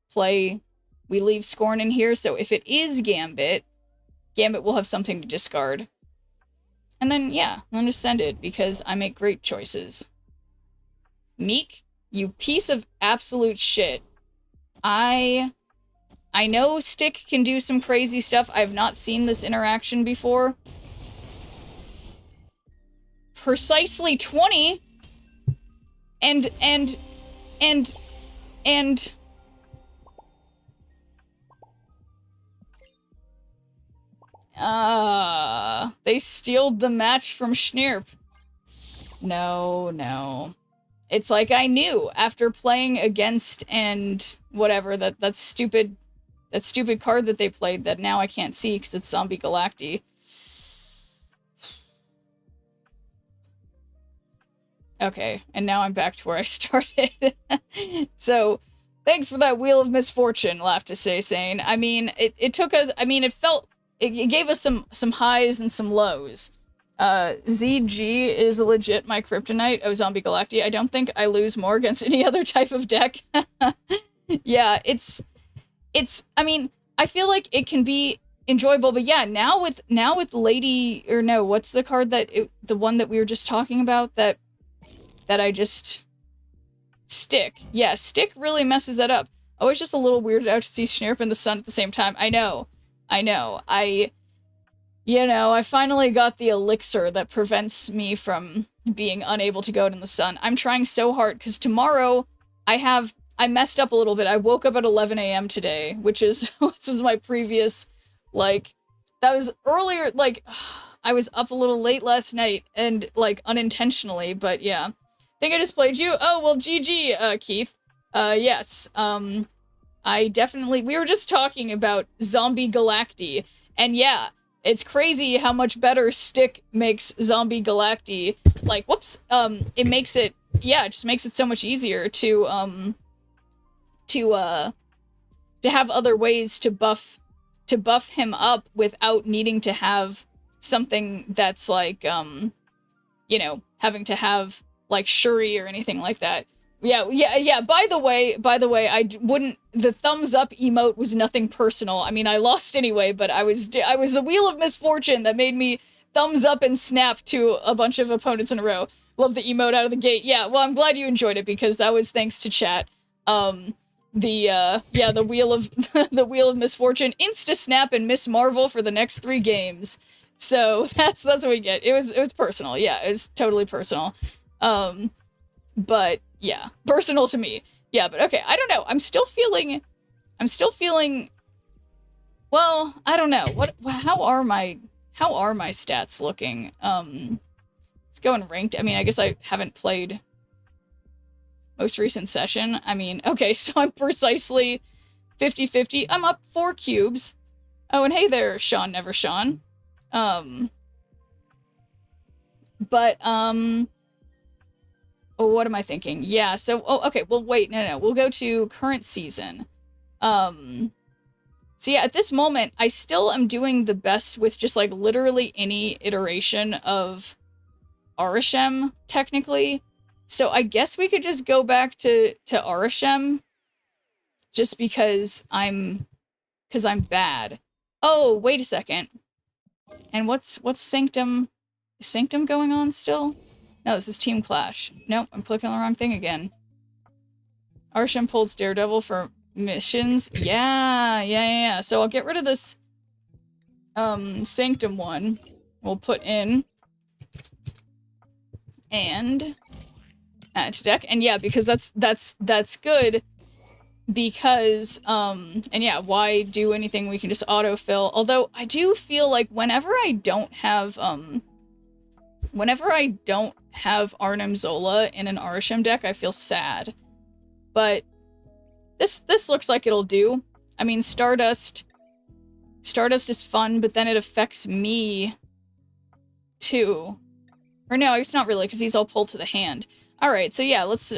B: play... We leave Scorn in here, so if it is Gambit, Gambit will have something to discard. And then, yeah, I'm gonna send it, because I make great choices. Meek, you piece of absolute shit. I know Stick can do some crazy stuff. I've not seen this interaction before. Precisely 20! And... They stealed the match from Schnirp. No. It's like I knew after playing against and whatever, that stupid card that they played that now I can't see because it's Zombie Galacti. Okay, and now I'm back to where I started. So, thanks for that Wheel of Misfortune, I'll have to say, Sane. I mean, it took us, I mean, it gave us some highs and some lows. ZG is legit my kryptonite of Zombie Galacti. I don't think I lose more against any other type of deck. Yeah, it's, I mean, I feel like it can be enjoyable, but yeah, now with Lady, or no, what's the card the one that we were just talking about that I just... Stick. Yeah, Stick really messes that up. I was just a little weirded out to see Schnirp and the Sun at the same time. I know. I finally got the elixir that prevents me from being unable to go out in the sun. I'm trying so hard, because tomorrow I messed up a little bit. I woke up at 11 a.m. today, which is, this is my previous, like, that was earlier, like, I was up a little late last night, and, like, unintentionally, but yeah. Think I just played you? Oh, well, GG, Keith. Yes, I definitely... We were just talking about Zombie Galacti, and yeah, it's crazy how much better Stick makes Zombie Galacti. Like, whoops, it makes it... Yeah, it just makes it so much easier to have other ways to buff him up without needing to have something that's like, you know, having to have, like, Shuri or anything like that. Yeah. By the way, the thumbs up emote was nothing personal. I mean, I lost anyway, but I was the Wheel of Misfortune that made me thumbs up and snap to a bunch of opponents in a row. Love the emote out of the gate. Yeah, well, I'm glad you enjoyed it, because that was thanks to chat. The Wheel of the Wheel of Misfortune, Insta Snap and Miss Marvel for the next 3 games. So that's what we get. It was personal. Yeah, it was totally personal. But yeah, personal to me. Yeah, but okay, I don't know. I'm still feeling, well, I don't know. How are my stats looking? Let's go in ranked. I mean, I guess I haven't played most recent session. I mean, okay, so I'm precisely 50-50. I'm up 4 cubes. Oh, and hey there, Sean Never Sean. Oh, what am I thinking? Yeah, so, oh, okay, well, wait, no, we'll go to current season. So yeah, at this moment, I still am doing the best with just, like, literally any iteration of Arishem, technically. So I guess we could just go back to Arishem, just because I'm bad. Oh, wait a second. And what's Sanctum? Is Sanctum going on still? No, this is Team Clash. Nope, I'm clicking the wrong thing again. Arshem pulls Daredevil for missions. Yeah. So I'll get rid of this Sanctum one. We'll put in and add to deck. And yeah, because that's good. Because and yeah, why do anything? We can just autofill. Although I do feel like whenever I don't have Arnim Zola in an Arshem deck, I feel sad. But this looks like it'll do. I mean, Stardust is fun, but then it affects me too. Or no, it's not really, because he's all pulled to the hand. Alright, so yeah, let's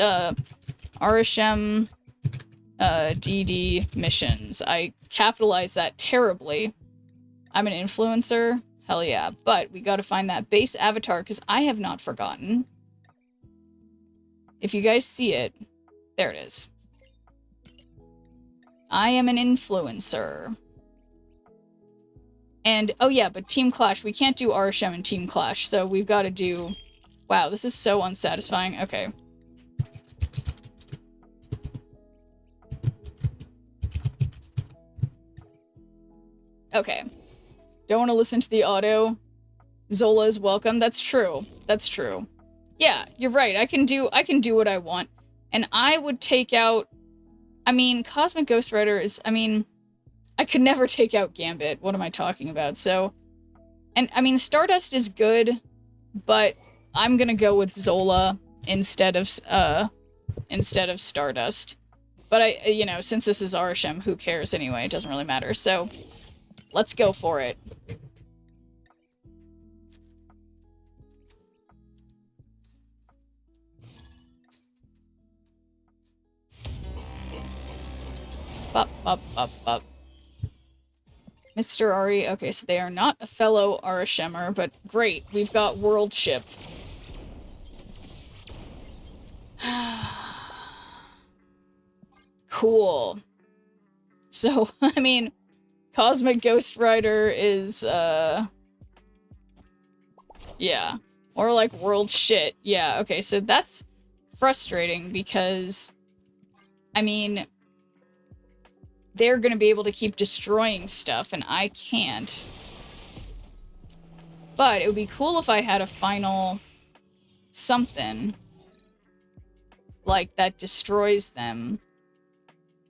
B: Arshem DD missions. I capitalized that terribly. I'm an influencer. Hell yeah. But we gotta find that base avatar, because I have not forgotten. If you guys see it, there it is. I am an influencer. And, oh yeah, but Team Clash. We can't do Arshem and Team Clash, so we've got to do... Wow, this is so unsatisfying. Okay. Okay. Don't want to listen to the auto. Zola is welcome. That's true. That's true. Yeah, you're right. I can do what I want. And I would take out... I mean, Cosmic Ghost Rider is... I mean, I could never take out Gambit. What am I talking about? So... And, I mean, Stardust is good, but I'm gonna go with Zola instead of Stardust. But you know, since this is Arshem, who cares anyway? It doesn't really matter. So, let's go for it. Up. Mr. Ari, okay, so they are not a fellow Arashemmer, but great, we've got World Ship. Cool. So, I mean, Cosmic Ghost Rider is, yeah. Or like World Shit. Yeah, okay, so that's frustrating because, I mean... They're gonna be able to keep destroying stuff, and I can't. But it would be cool if I had a final something like that destroys them.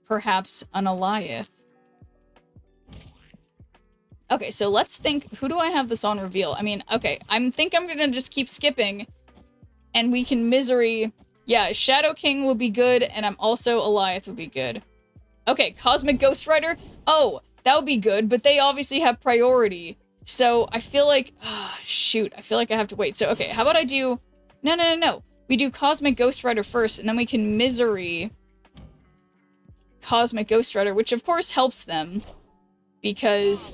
B: Perhaps an Alioth. Okay, so let's think, who do I have this on reveal? I mean, okay, I'm gonna just keep skipping, and we can Misery. Yeah, Shadow King would be good, and I'm also Alioth would be good. Okay, Cosmic Ghost Rider. Oh, that would be good, but they obviously have priority. So I feel like... shoot, I feel like I have to wait. So, okay, how about I do... No. We do Cosmic Ghost Rider first, and then we can Misery Cosmic Ghost Rider, which of course helps them. Because...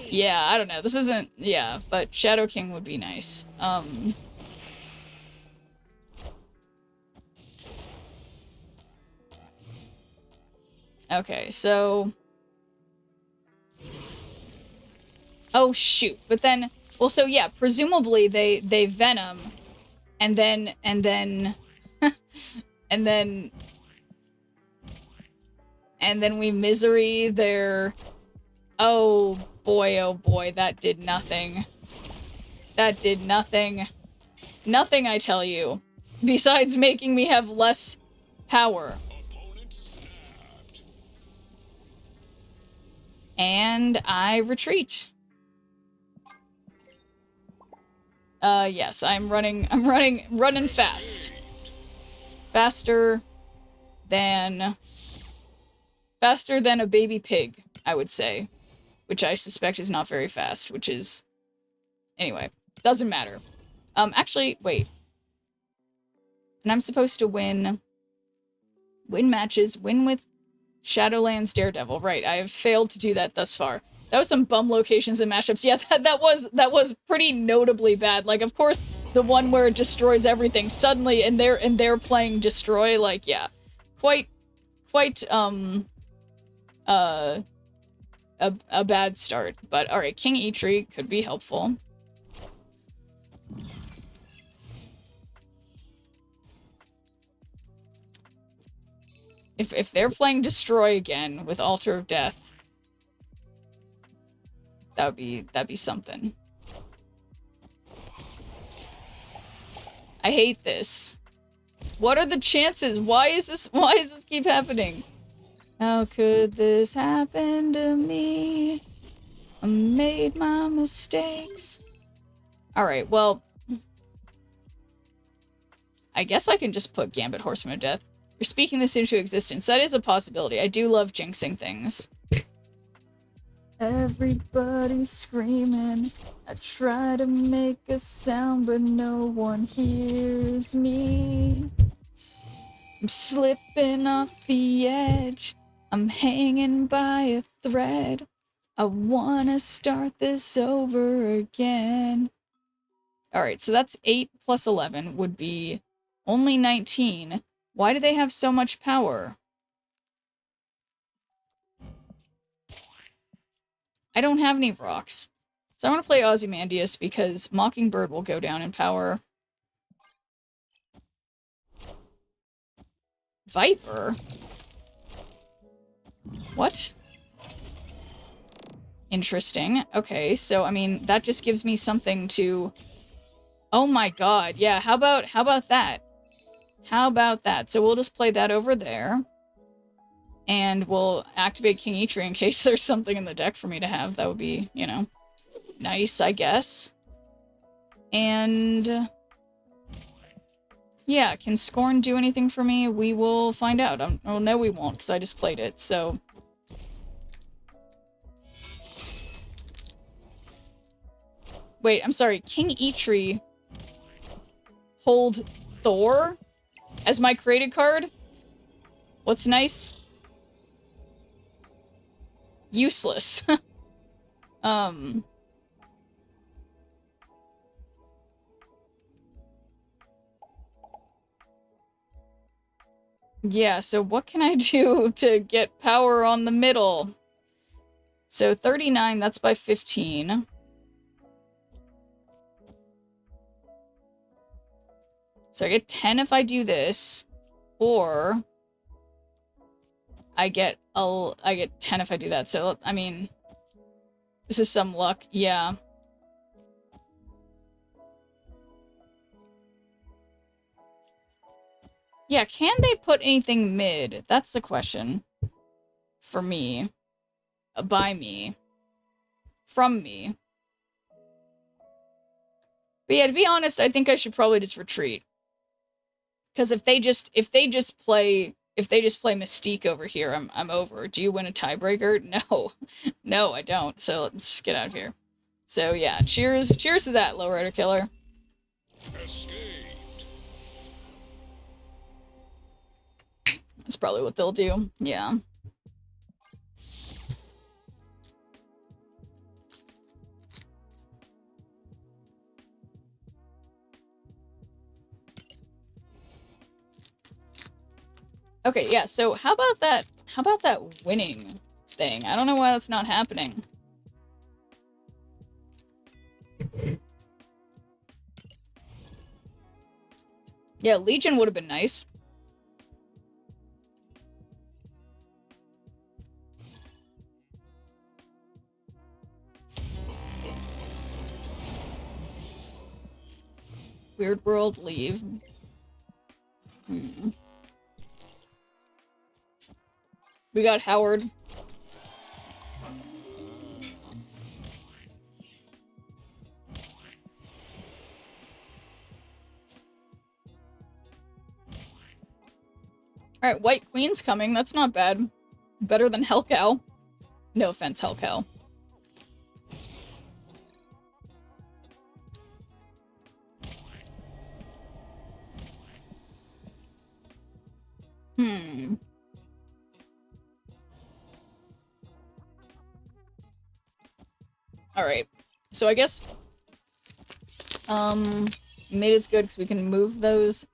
B: yeah, I don't know. This isn't... Yeah, but Shadow King would be nice. Okay, so... Oh, shoot. But then... Well, so yeah, presumably they Venom. And then... and then we Misery their... Oh boy, that did nothing. That did nothing. Nothing, I tell you. Besides making me have less power. And I retreat. Yes, I'm running fast. Faster than a baby pig, I would say. Which I suspect is not very fast, which is... Anyway, doesn't matter. Actually, wait. And I'm supposed to win matches, win with Shadowlands Daredevil. Right, I have failed to do that thus far. That was some bum locations and mashups. Yeah, that was pretty notably bad. Like, of course, the one where it destroys everything suddenly, and they're playing Destroy, like, yeah. Quite, a bad start. But, alright, King Eitri could be helpful. If they're playing Destroy again with Altar of Death, that'd be something. I hate this. What are the chances? Why is this keep happening? How could this happen to me? I made my mistakes. Alright, well, I guess I can just put Gambit Horseman of Death. You're speaking this into existence. That is a possibility. I do love jinxing things. Everybody's screaming. I try to make a sound, but no one hears me. I'm slipping off the edge. I'm hanging by a thread. I wanna start this over again. Alright, so that's 8 plus 11 would be only 19. Why do they have so much power? I don't have any rocks. So I want to play Ozymandias because Mockingbird will go down in power. Viper? What? Interesting. Okay, so I mean, that just gives me something to... Oh my god, yeah, how about that? How about that? So we'll just play that over there. And we'll activate King Eitri in case there's something in the deck for me to have. That would be, you know, nice, I guess. And... yeah, can Scorn do anything for me? We will find out. Well, no we won't, because I just played it, so... Wait, I'm sorry. King Eitri hold Thor as my created card? What's nice? Useless. Yeah, so what can I do to get power on the middle? So 39, that's by 15. So I get 10 if I do this, or I get 10 if I do that. So, I mean, this is some luck. Yeah. Yeah, can they put anything mid? That's the question. For me. By me. From me. But yeah, to be honest, I think I should probably just retreat. Because if they just play Mystique over here, I'm over. Do you win a tiebreaker? No. No, I don't. So let's get out of here. So yeah, cheers to that, Lowrider Killer.
C: Escaped.
B: That's probably what they'll do. Yeah. Okay, yeah, so how about that winning thing? I don't know why that's not happening. Yeah, Legion would have been nice. Weird World, leave. We got Howard. Alright, White Queen's coming. That's not bad. Better than Hellcow. No offense, Hellcow. Alright. So I guess... mid is good because we can move those.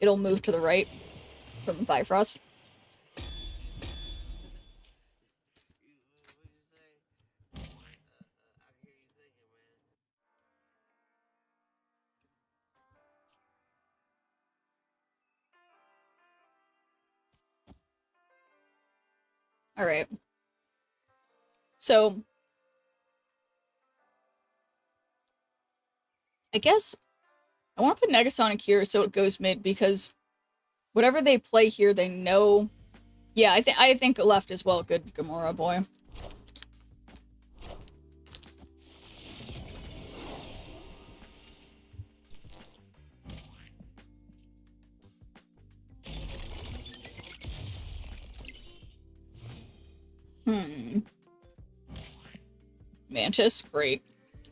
B: It'll move to the right from the Bifrost. Alright. So, I guess I want to put Negasonic here so it goes mid, because whatever they play here, they know... Yeah, I think left as well. Good Gamora boy. Mantis, great.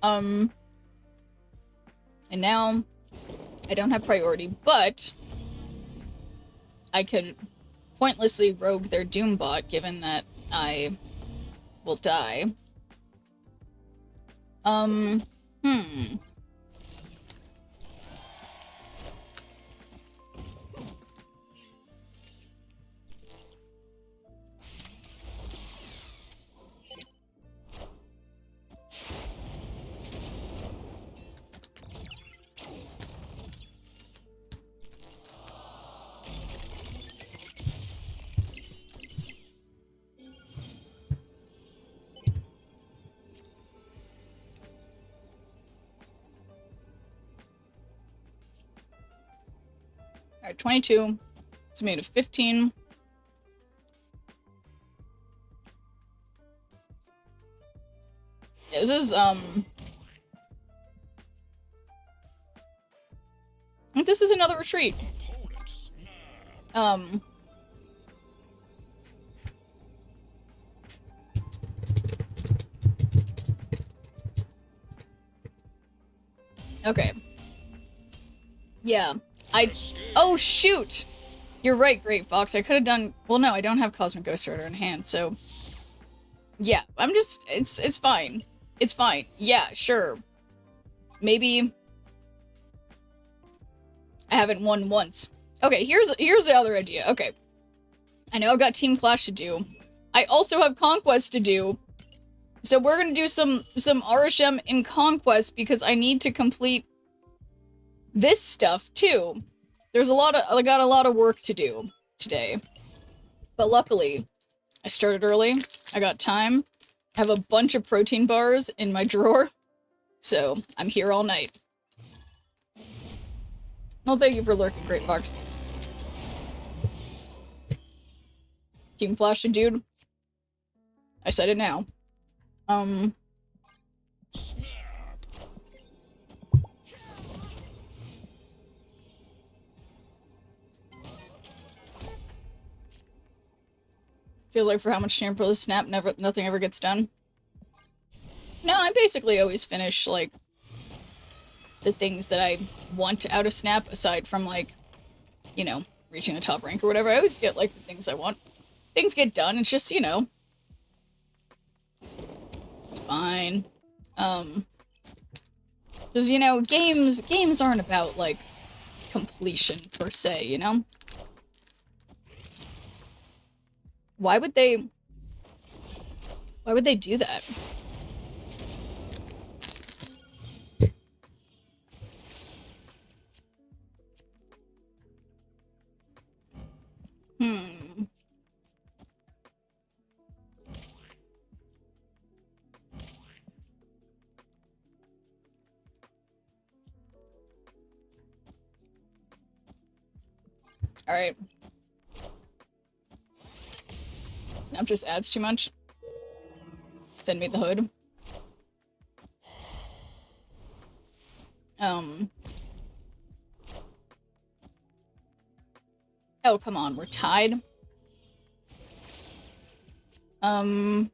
B: And now I don't have priority, but I could pointlessly rogue their Doombot, given that I will die. Alright, 22. It's made of 15. This is, I think this is another retreat. Okay. Yeah. Oh, shoot! You're right, Great Fox. I could have done... Well, no, I don't have Cosmic Ghost Rider in hand, so... Yeah, I'm just... It's fine. It's fine. Yeah, sure. Maybe... I haven't won once. Okay, here's the other idea. Okay. I know I've got Team Flash to do. I also have Conquest to do. So we're gonna do some RSM in Conquest, because I need to complete this stuff too. I got a lot of work to do today. But luckily, I started early. I got time. I have a bunch of protein bars in my drawer. So I'm here all night. Well, thank you for lurking, Great Fox. Team Flash and dude. I said it now. Feels like for how much shampoo snap, nothing ever gets done. No, I basically always finish, like, the things that I want out of Snap, aside from, like, you know, reaching the top rank or whatever. I always get, like, the things I want. Things get done, it's just, you know. It's fine. Because, you know, games aren't about, like, completion, per se, you know? Why would they do that? Alright. Snap just adds too much. Send me the hood. Oh, come on, we're tied.
A: Opponent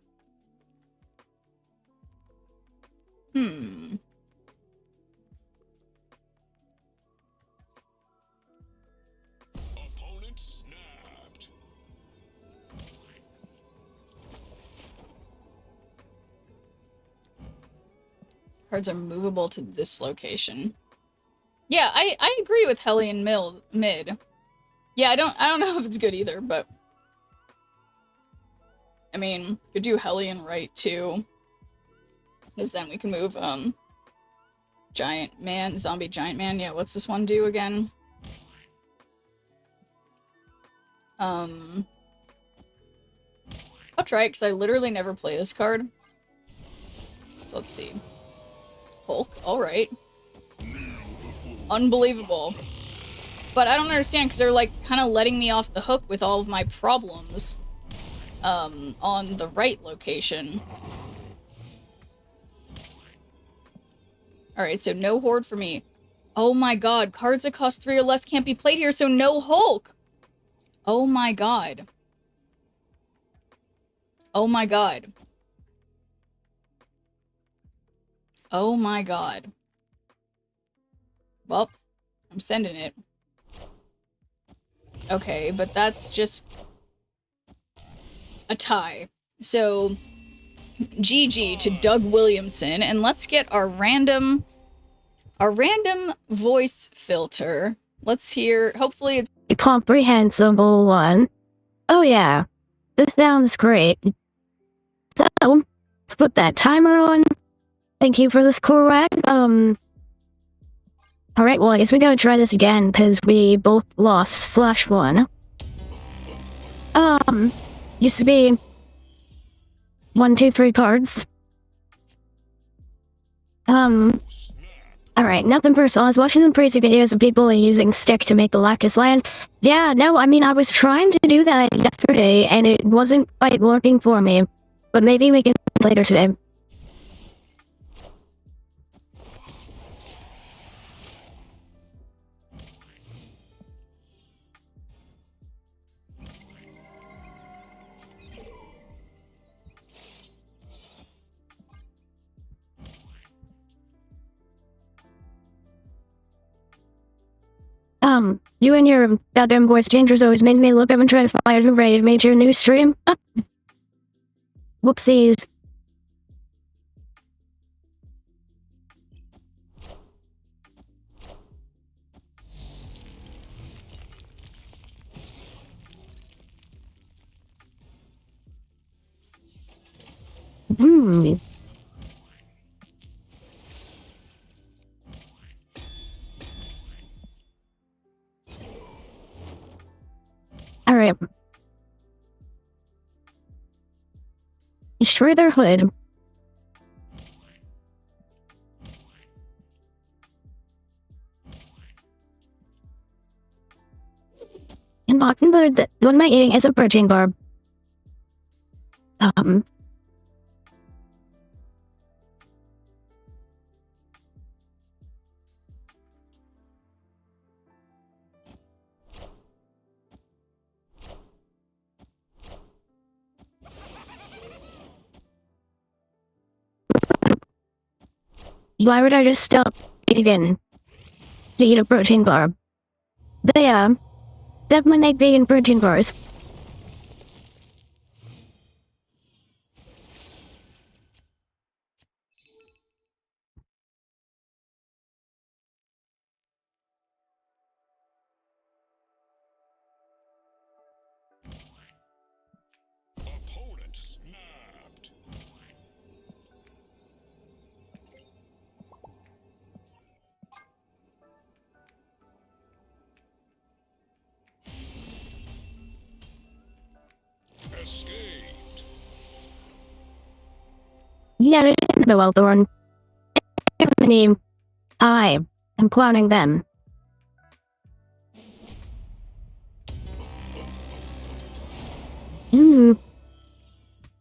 A: snapped.
B: Cards are movable to this location. Yeah, I agree with Hellion mid. Yeah, I don't know if it's good either, but I mean, could do Hellion right too. Because then we can move Giant Man, Zombie Giant Man. Yeah, what's this one do again? I'll try it, because I literally never play this card. So let's see. Hulk, alright. Unbelievable. But I don't understand, because they're, like, kind of letting me off the hook with all of my problems. On the right location. Alright, so no Horde for me. Oh my god, cards that cost 3 or less can't be played here, so no Hulk! Oh my god. Oh my god. Oh my god. Well, I'm sending it. Okay, but that's just a tie. So, GG to Doug Williamson, and let's get our random voice filter. Let's hear, hopefully it's
C: a comprehensible one. Oh yeah, this sounds great. So, let's put that timer on. Thank you for this correct. Alright, well, I guess we gotta try this again, because we both lost /1. Used to be 1, 2, 3 cards. Alright, nothing personal. I was watching some crazy videos of people using stick to make the Lacus land. Yeah, no, I mean, I was trying to do that yesterday, and it wasn't quite working for me. But maybe we can do it later today. You and your goddamn voice changers always made me look up and try to find a raid made your new stream. Whoopsies. Alright. Destroy their hood. And Mockingbird, the one I'm eating is a protein bar. Why would I just stop eating to eat a protein bar? They, definitely make vegan protein bars.
A: Opponent snapped. Escaped.
C: Yeah, it didn't go well, Thorn. I am clowning them.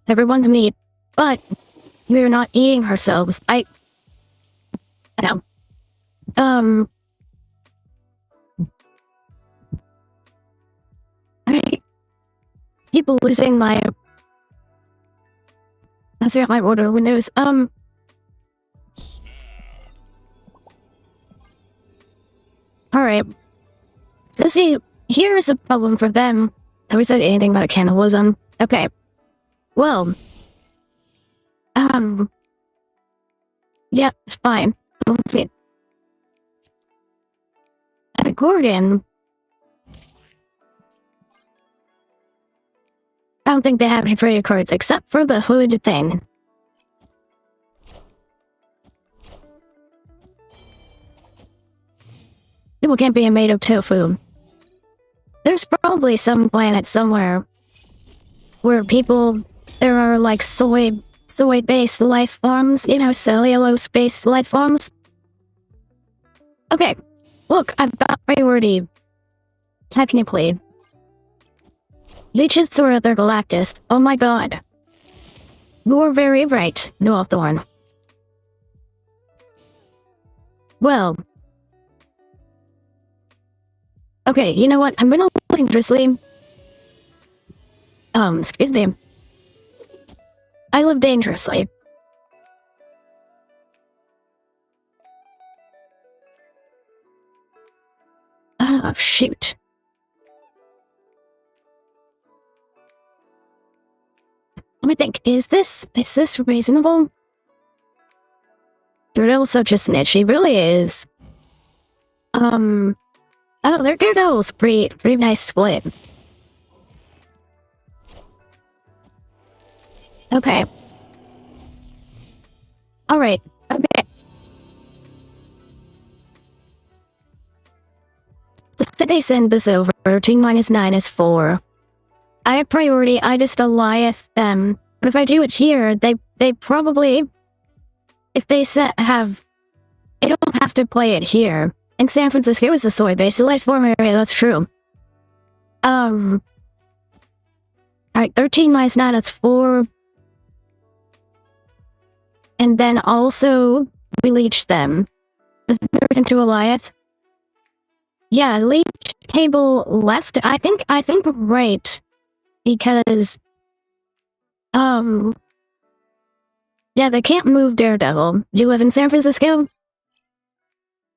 C: Everyone's meat, but we're not eating ourselves. I know. I keep losing my. That's not my order windows. Alright. So see, here's a problem for them. Have we said anything about cannibalism? Okay. Well. Yeah, it's fine. Sweet. Gordon. I don't think they have any trade cards except for the hood thing. People can't be made of tofu. There's probably some planet somewhere where people there are like soy-based life forms, you know, cellulose-based life forms. Okay, look, I've got priority. Technically. Leeches or other Galactus. Oh my god. You're very right, Northorn. Well. Okay, you know what? I'm gonna look dangerously. Excuse me. I live dangerously. Oh, shoot. Let me think, is this reasonable? Gyarados such a snitch, he really is. Oh, their Gyarados, pretty nice split. Okay. Alright, okay. So they send this over, T minus 9 is 4. I have priority, I just Goliath them. But if I do it here, they probably... If they they don't have to play it here. In San Francisco is a soy-based life form area, that's true. Alright, 13 minus 9, that's 4. And then also, we leech them. Is there everything to Goliath? Yeah, leech table left, I think right. Because, yeah, they can't move Daredevil. You live in San Francisco?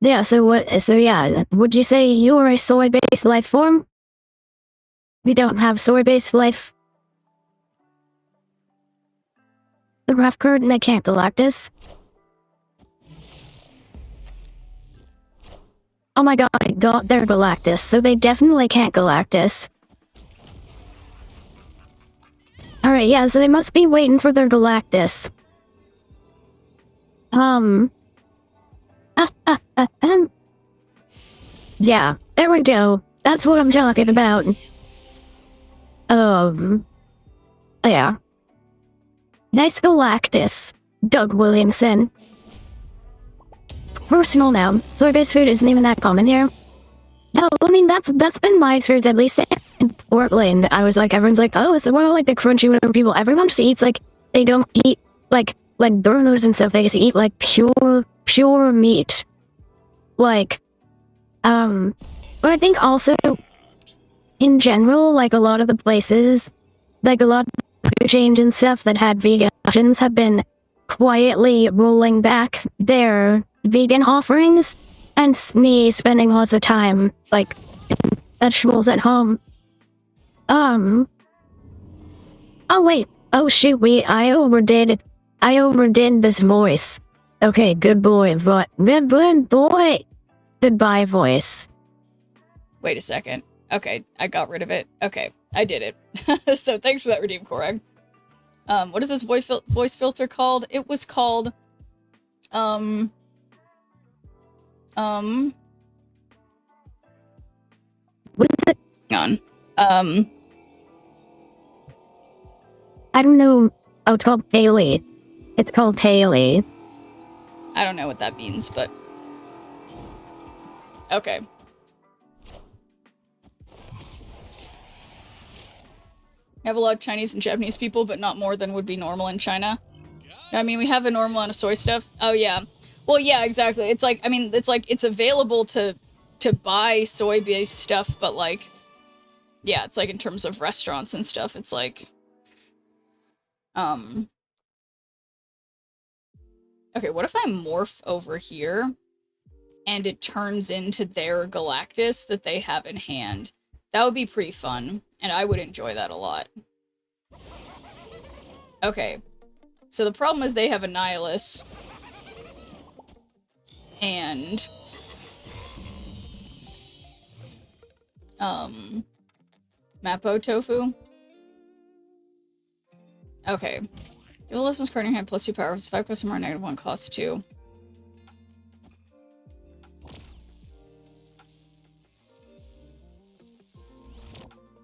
C: Yeah, so yeah, would you say you are a soy-based life form? We don't have soy-based life. The rough curtain, they can't Galactus. Oh my god, they're Galactus, so they definitely can't Galactus. Alright, yeah, so they must be waiting for their Galactus. Yeah, there we go. That's what I'm talking about. Yeah. Nice Galactus, Doug Williamson. Personal now. Soy-based food isn't even that common here. No, I mean, that's been my experience, at least in Portland. I was like, everyone's like, oh, it's one of like the crunchy whatever people. Everyone just eats like, they don't eat like burgers and stuff. They just eat like pure meat. Like, but I think also, in general, like a lot of the places, like a lot of food chains and stuff that had vegan options have been quietly rolling back their vegan offerings, and me spending lots of time, like, vegetables at home. Oh wait, oh shoot, I overdid this voice. Okay, good boy, good boy. Goodbye, voice.
B: Wait a second. Okay, I got rid of it. Okay, I did it. So thanks for that, Redeem Korag. What is this voice filter called? It was called, what
C: is it?
B: Hang on.
C: I don't know. Oh, it's called Haley. It's called Haley.
B: I don't know what that means, but... Okay. We have a lot of Chinese and Japanese people, but not more than would be normal in China. I mean, we have a normal amount of soy stuff. Oh, yeah. Well, yeah, exactly. It's like, I mean, it's like, it's available to buy soy-based stuff, but like, yeah, it's like in terms of restaurants and stuff, it's like, okay, what if I morph over here and it turns into their Galactus that they have in hand? That would be pretty fun, and I would enjoy that a lot. Okay, so the problem is they have a Nihilus, and Mapo Tofu. Okay. Your lessons card in your hand plus 2 power. It's 5 plus more negative 1 cost 2.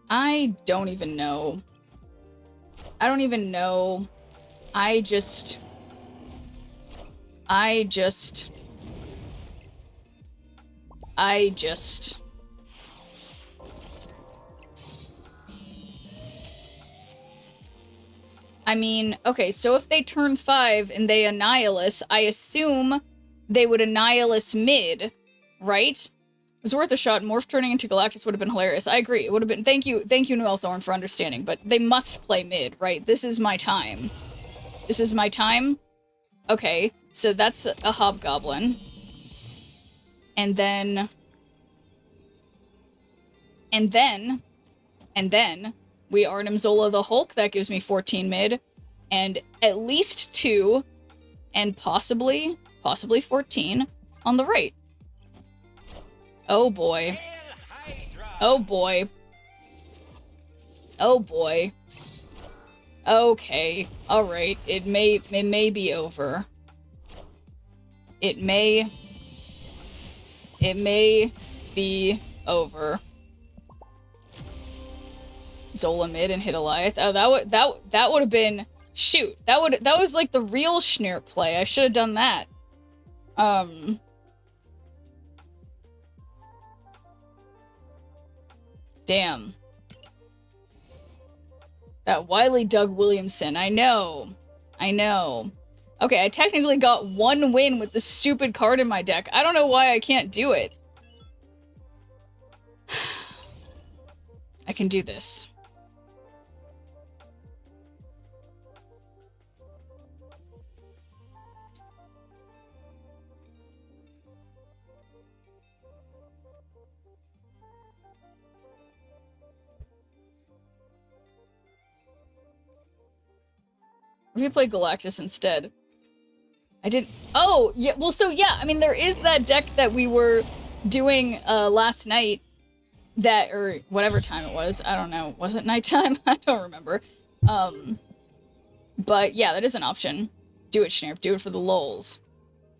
B: I don't even know. I don't even know. I mean, okay, so if they turn 5 and they Annihilus, I assume they would Annihilus mid, right? It was worth a shot. Morph turning into Galactus would have been hilarious. I agree. It would have been. Thank you, Noel Thorne, for understanding. But they must play mid, right? This is my time. This is my time. Okay, so that's a Hobgoblin. And then we Arnim Zola the Hulk. That gives me 14 mid. And at least 2, and possibly 14 on the right. Oh boy. Oh boy. Oh boy. Okay. Alright. It may be over. It may be over. Zola mid and hit Eliath. Oh, that would have been, shoot. That was like the real Schnirp play. I should have done that. Damn. That wily Doug Williamson. I know. Okay, I technically got 1 win with the stupid card in my deck. I don't know why I can't do it. I can do this. What if you play Galactus instead? I didn't. Oh, yeah. Well, so yeah. I mean, there is that deck that we were doing last night. That, or whatever time it was. I don't know. Was it nighttime? I don't remember. But yeah, that is an option. Do it, Schnirp. Do it for the lulz.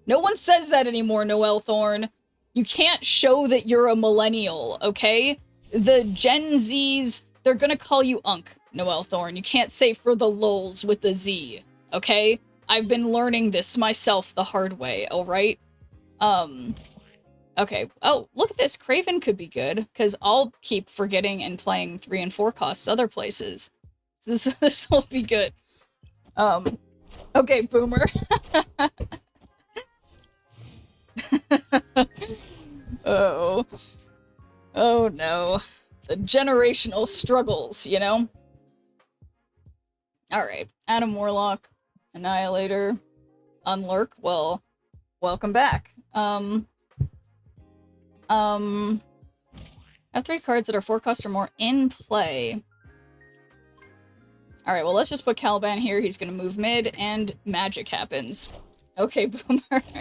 B: No one says that anymore, Noel Thorne. You can't show that you're a millennial, okay? The Gen Zs, they're gonna call you Unk, Noel Thorne. You can't say for the lulz with the Z, okay? I've been learning this myself the hard way, alright? Okay. Oh, look at this. Craven could be good, because I'll keep forgetting and playing 3 and 4 costs other places. So this will be good. Okay, Boomer. Oh. Oh no. The generational struggles, you know? Alright. Adam Warlock. Annihilator. Unlurk. Well, welcome back. I have 3 cards that are 4 cost or more in play. Alright, well, let's just put Caliban here. He's gonna move mid, and magic happens. Okay, Boomer.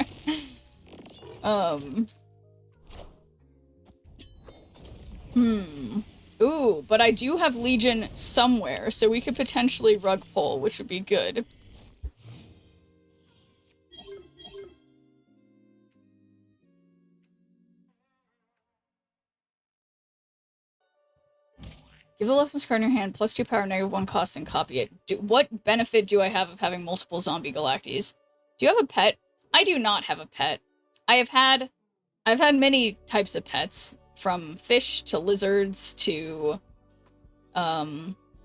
B: Ooh, but I do have Legion somewhere, so we could potentially rug pull, which would be good. Give the leftmost card in your hand, +2 power, -1 cost, and copy it. What benefit do I have of having multiple zombie Galactes? Do you have a pet? I do not have a pet. I've had many types of pets, from fish to lizards to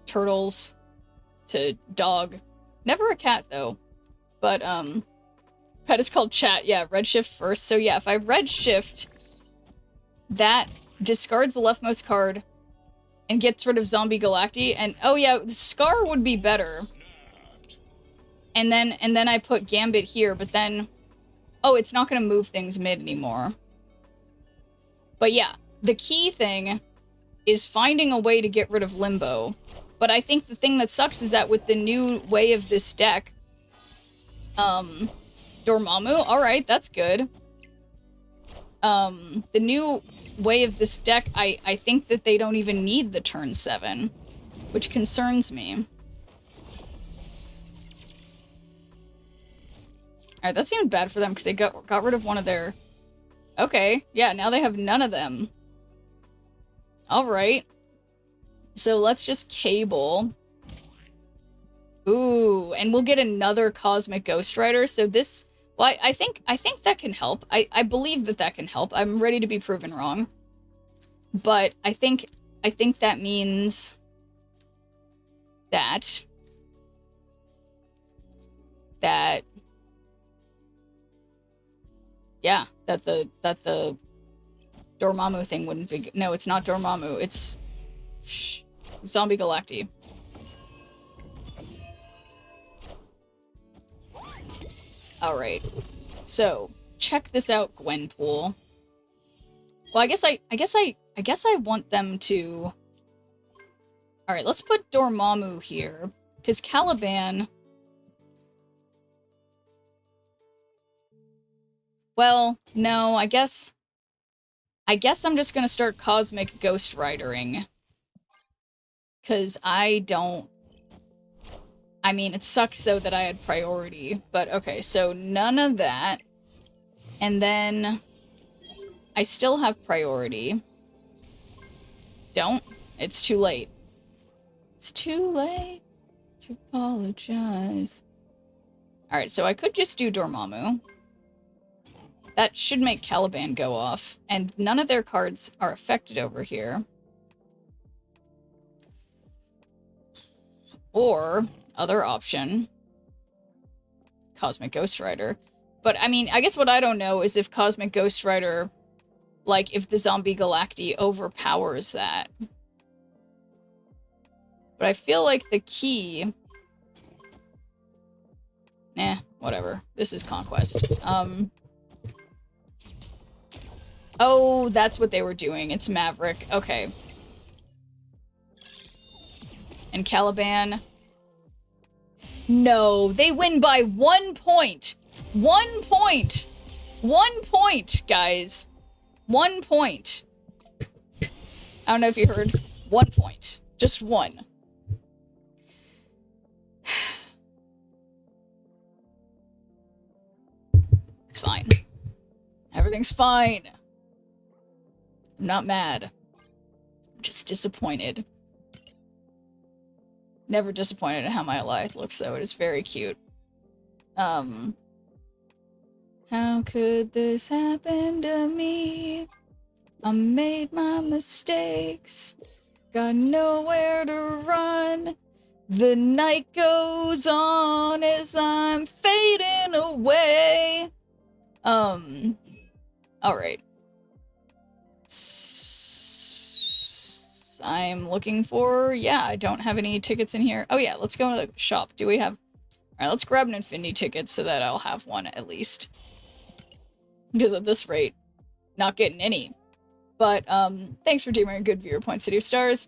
B: turtles to dog. Never a cat though. But pet is called Chat. Yeah, redshift first. So yeah, if I redshift, that discards the leftmost card and gets rid of Zombie Galacti, and oh yeah, Scar would be better. And then I put Gambit here, but then oh, it's not gonna move things mid anymore. But yeah, the key thing is finding a way to get rid of Limbo. But I think the thing that sucks is that with the new way of this deck, Dormammu, alright, that's good. The new way of this deck, I think that they don't even need the turn 7, which concerns me. Alright, that seemed bad for them because they got rid of one of their... Okay, yeah, now they have none of them. Alright. So let's just cable. Ooh, and we'll get another Cosmic Ghost Rider. So this, well, I think that can help. I believe that can help. I'm ready to be proven wrong. But I think that means that yeah, that the Dormammu thing wouldn't be. No, it's not Dormammu. It's Zombie Galacti. All right. So check this out, Gwenpool. Well, I guess I want them to. All right, let's put Dormammu here because Caliban. Well, no, I guess I'm just gonna start Cosmic Ghost Ridering. Cause I mean, it sucks though that I had priority, but okay, so none of that. And then I still have priority. Don't. It's too late. It's too late to apologize. Alright, so I could just do Dormammu. That should make Caliban go off, and none of their cards are affected over here. Or, other option, Cosmic Ghost Rider. But, I mean, I guess what I don't know is if Cosmic Ghost Rider, like, if the Zombie Galacti overpowers that. But I feel like the key... whatever. This is Conquest. Oh, that's what they were doing. It's Maverick. Okay. And Caliban. No, they win by 1 point. 1 point. 1 point, guys. 1 point. I don't know if you heard. 1 point. Just one. It's fine. Everything's fine. I'm not mad. I'm just disappointed. Never disappointed in how my life looks, though. It is very cute. How could this happen to me? I made my mistakes. Got nowhere to run. The night goes on as I'm fading away. Alright. I'm looking for... Yeah, I don't have any tickets in here. Oh yeah, let's go to the shop. Do we have... Alright, let's grab an Infinity ticket so that I'll have one at least. Because at this rate, not getting any. But, thanks for doing a good viewer point, City of Stars.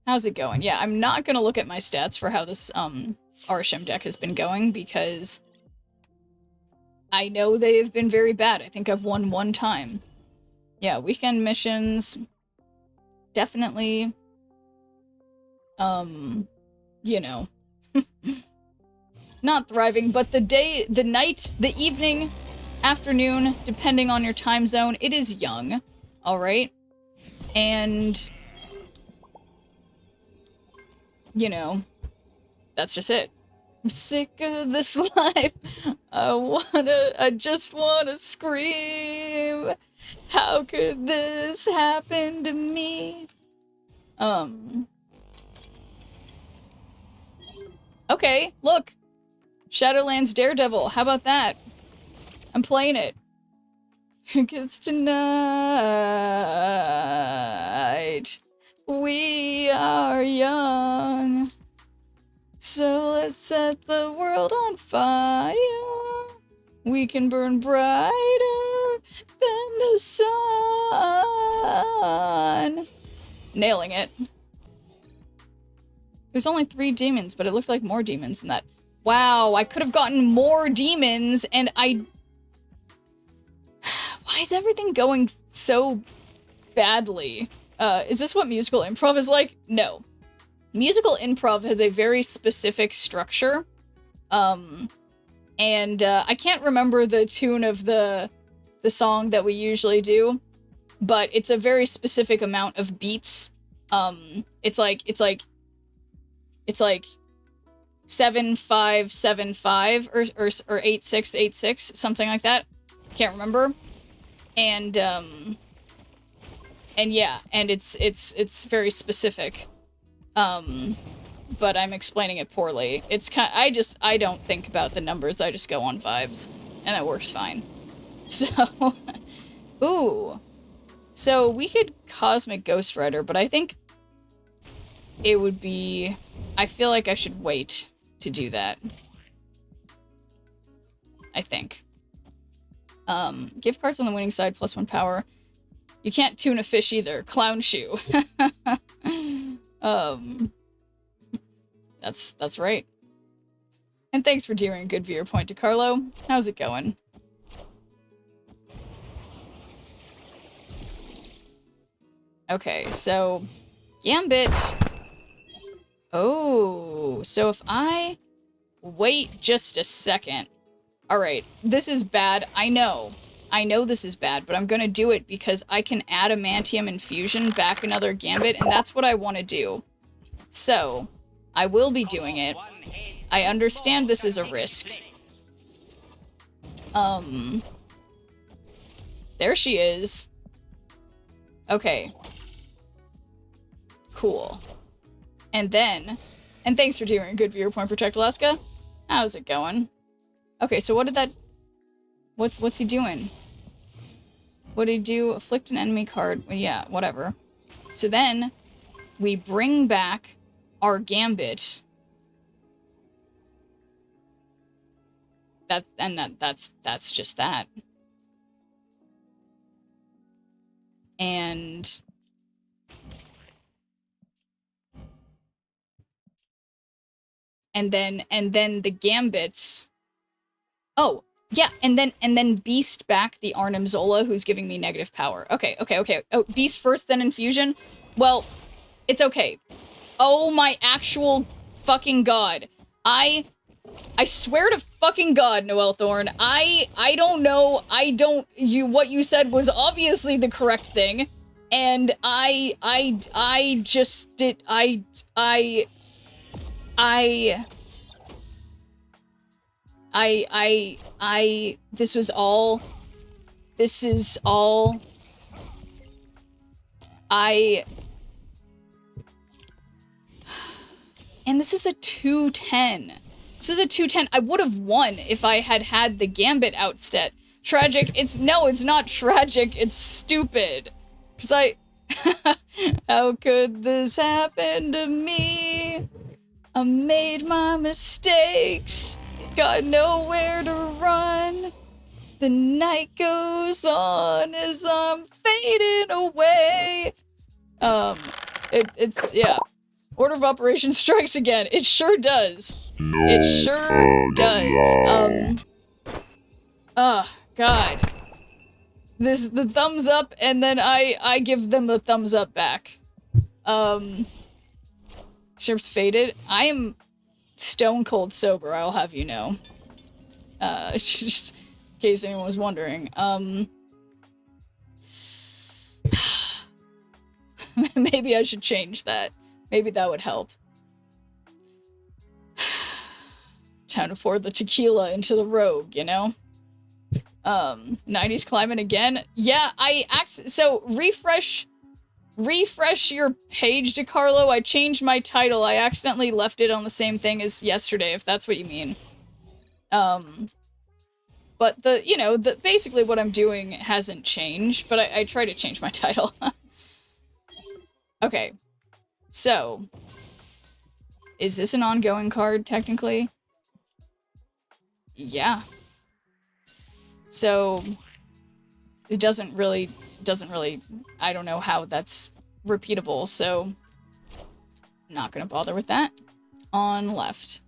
B: How's it going? Yeah, I'm not gonna look at my stats for how this, Arshem deck has been going, because I know they've been very bad. I think I've won 1 time. Yeah, weekend missions. Definitely. You know. Not thriving, but the day, the night, the evening, afternoon, depending on your time zone, it is young. Alright? And... you know, that's just it. I'm sick of this life. I just wanna scream. How could this happen to me? Okay, look. Shadowlands Daredevil, how about that? I'm playing it. Because tonight we are young. So let's set the world on fire. We can burn brighter than the sun. Nailing it. There's only 3 demons, but it looks like more demons than that. Wow, I could have gotten more demons, and I... Why is everything going so badly? Is this what musical improv is like? No. Musical improv has a very specific structure. And I can't remember the tune of the song that we usually do, but it's a very specific amount of beats. It's like 7575 or 8686, something like that. Can't remember. And yeah, and it's very specific. But I'm explaining it poorly. It's I don't think about the numbers, I just go on vibes, and it works fine. So, ooh. So we could Cosmic Ghost Rider, but I think it would be, I feel like I should wait to do that. I think. Gift cards on the winning side, +1 power. You can't tune a fish either. Clown shoe. That's right. And thanks for doing a good viewer point to Carlo. How's it going? Okay, so Gambit. Oh, so if I wait just a second. All right, this is bad. I know this is bad, but I'm gonna do it because I can Adamantium Infusion back another Gambit, and that's what I want to do. So, I will be doing it. I understand this is a risk. There she is. Okay. Cool. And thanks for doing a good viewer point, Protect Alaska. How's it going? Okay, so what did that... What's he doing? What did he do? Afflict an enemy card. Well, yeah, whatever. So then, we bring back our Gambit. That's just that. And... And then the Gambits... Oh, yeah, and then Beast back the Arnim Zola, who's giving me negative power. Okay. Oh, Beast first, then Infusion? Well, it's okay. Oh my actual fucking god. I swear to fucking god, Noel Thorne, I don't know, what you said was obviously the correct thing, and I just did, this is all, and this is a 210. This is a 210. I would have won if I had the Gambit outset. Tragic. It's not tragic. It's stupid. Because how could this happen to me? I made my mistakes. Got nowhere to run. The night goes on as I'm fading away. Yeah. Order of Operations strikes again. It sure does. It sure does. God. The thumbs up, and then I give them the thumbs up back. Sheriff's faded. I am stone cold sober, I'll have you know. Just in case anyone was wondering. Maybe I should change that. Maybe that would help. Trying to pour the tequila into the rogue, you know? 90s climbing again? Yeah, so refresh your page, DeCarlo. I changed my title. I accidentally left it on the same thing as yesterday, if that's what you mean. But basically what I'm doing hasn't changed, but I try to change my title. Okay. So, is this an ongoing card, technically? Yeah. So, it doesn't really, I don't know how that's repeatable, so not gonna bother with that. On left.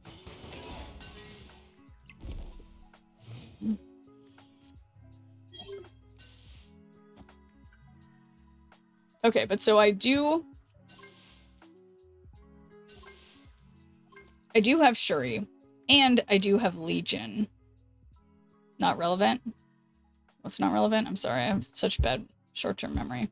B: Okay, but so I do have Shuri, and I do have Legion. Not relevant? What's not relevant? I'm sorry, I have such bad short-term memory.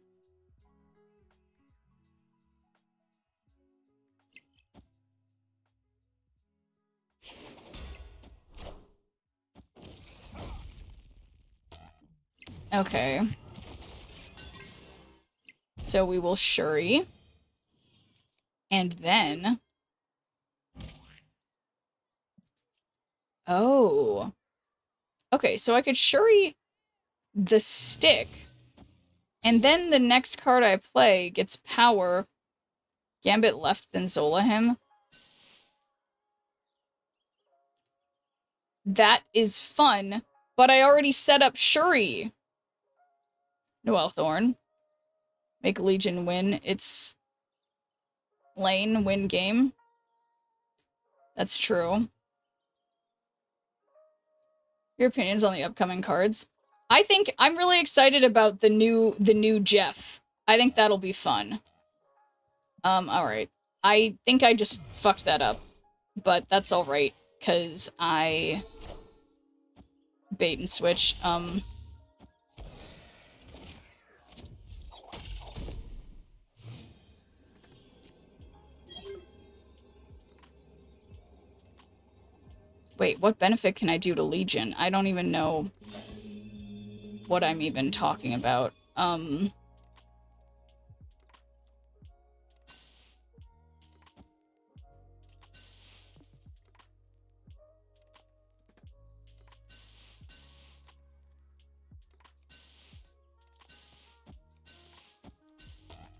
B: Okay. So we will Shuri. And then... Oh. Okay, so I could Shuri the stick. And then the next card I play gets power. Gambit left, then Zola him. That is fun, but I already set up Shuri. Noelle Thorn. Make Legion win its lane, win game. That's true. Your opinions on the upcoming cards? I think I'm really excited about the new Jeff. I think that'll be fun. Alright. I think I just fucked that up. But that's alright, because I bait and switch. Wait, what benefit can I do to Legion? I don't even know what I'm even talking about.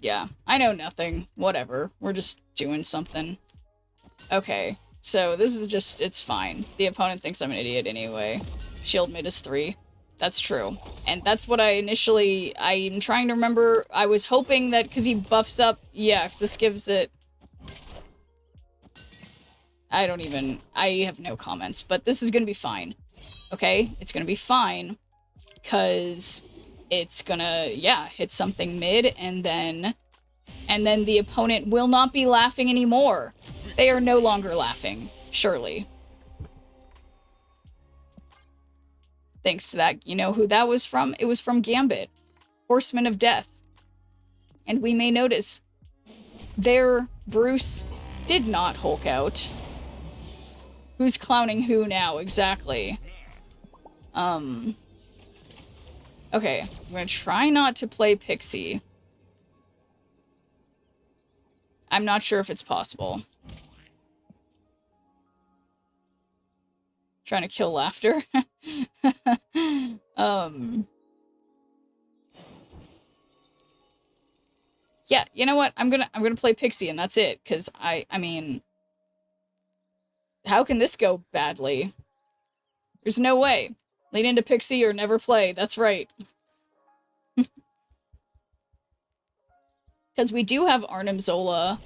B: Yeah, I know nothing. Whatever. We're just doing something. Okay, so this is just, it's fine. The opponent thinks I'm an idiot anyway. Shield mid is 3. That's true. And that's what I'm trying to remember. I was hoping that because he buffs up, yeah, because this gives it... I have no comments, but this is gonna be fine. Okay? It's gonna be fine. Because it's gonna, yeah, hit something mid, and then the opponent will not be laughing anymore. They are no longer laughing, surely. Thanks to that, you know who that was from? It was from Gambit, Horseman of Death. And we may notice there Bruce did not Hulk out. Who's clowning who now, exactly? Okay, I'm gonna try not to play Pixie. I'm not sure if it's possible. Trying to kill laughter. Yeah, you know what? I'm gonna play Pixie and that's it, because I mean, how can this go badly? There's no way. Lean into Pixie or never play. That's right. Because we do have Arnim Zola.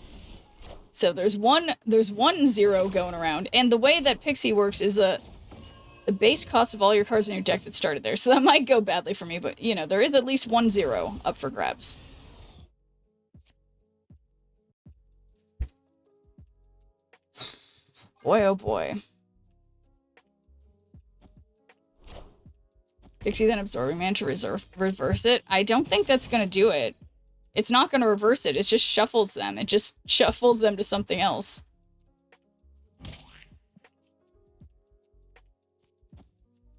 B: So there's one 0 going around. And the way that Pixie works is the base cost of all your cards in your deck that started there. So that might go badly for me, but you know, there is at least 1 0 up for grabs. Boy, oh boy. Pixie then Absorbing Man to reverse it. I don't think that's gonna do it. It's not gonna reverse it. It just shuffles them. It just shuffles them to something else.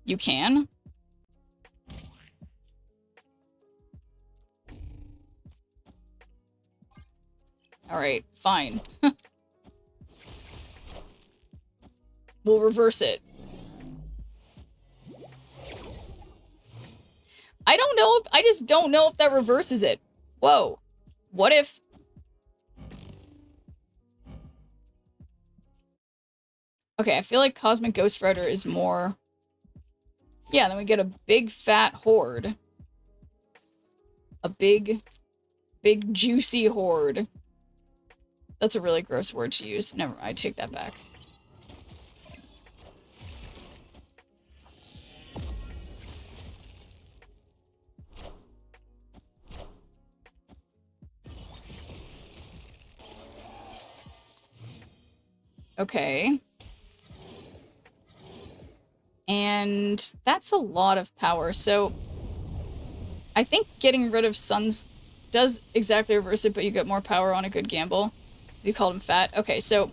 B: You can? Alright, fine. We'll reverse it. I just don't know if that reverses it. Whoa. What if... Okay, I feel like Cosmic Ghost Rider is more... Yeah, then we get a big fat horde. A big juicy horde. That's a really gross word to use. Never, I take that back. Okay. And that's a lot of power, so I think getting rid of Suns does exactly reverse it, but you get more power on a good gamble. You called him fat. Okay, so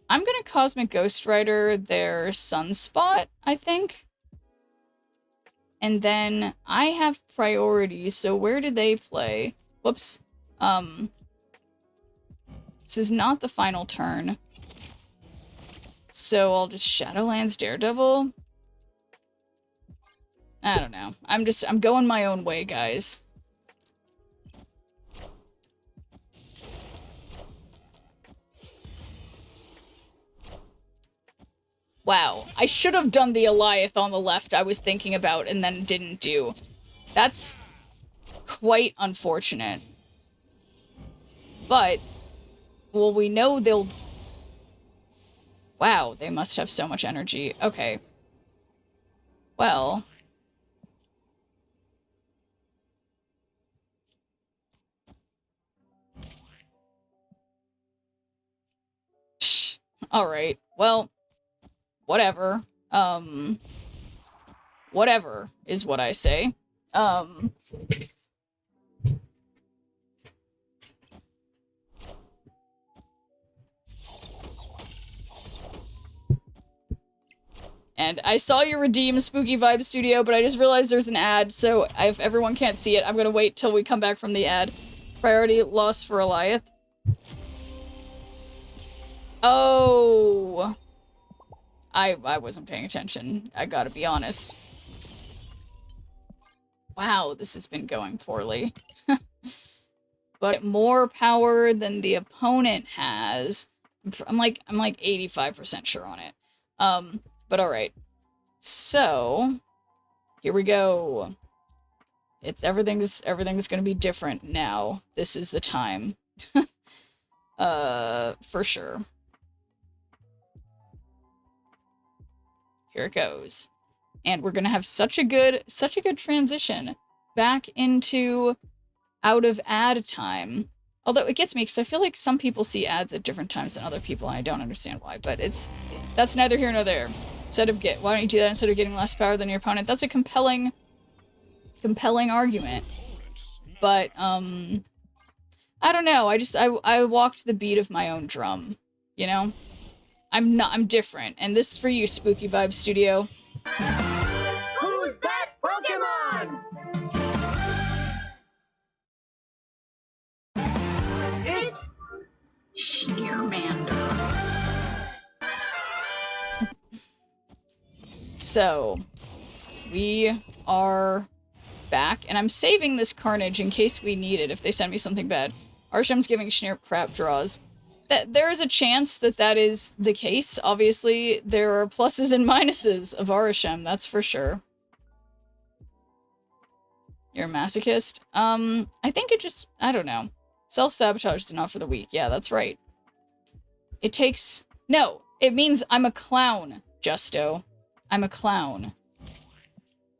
B: I'm gonna Cosmic Ghost Rider their Sunspot, I think. And then I have priorities, so where did they play? Whoops. This is not the final turn. So I'll just Shadowlands Daredevil. I don't know. I'm going my own way, guys. Wow, I should have done the Eliath on the left I was thinking about and then didn't do. That's quite unfortunate. But, well, we know they'll... Wow, they must have so much energy. Okay. Well... Alright, well... Whatever. Whatever is what I say. And I saw you redeem Spooky Vibe Studio, but I just realized there's an ad, so if everyone can't see it, I'm gonna wait till we come back from the ad. Priority lost for Eliath. Oh... I wasn't paying attention. I gotta be honest. Wow, this has been going poorly. But more power than the opponent has. I'm like 85% sure on it. But alright. So here we go. Everything's gonna be different now. This is the time. For sure. Here it goes. And we're gonna have such a good transition back into out of ad time. Although it gets me, because I feel like some people see ads at different times than other people, and I don't understand why, but that's neither here nor there. Why don't you do that instead of getting less power than your opponent? That's a compelling argument. But, I don't know, I walked the beat of my own drum, you know? I'm different, and this is for you, Spooky Vibe Studio.
D: Who's that Pokemon? It's
B: Charmander. So, we are back, and I'm saving this Carnage in case we need it if they send me something bad. Arshem's giving Schneer crap draws. There is a chance that is the case. Obviously, there are pluses and minuses of Arishem, that's for sure. You're a masochist? I think it just... I don't know. Self-sabotage is not for the weak. Yeah, that's right. It takes... No, it means I'm a clown, Justo. I'm a clown.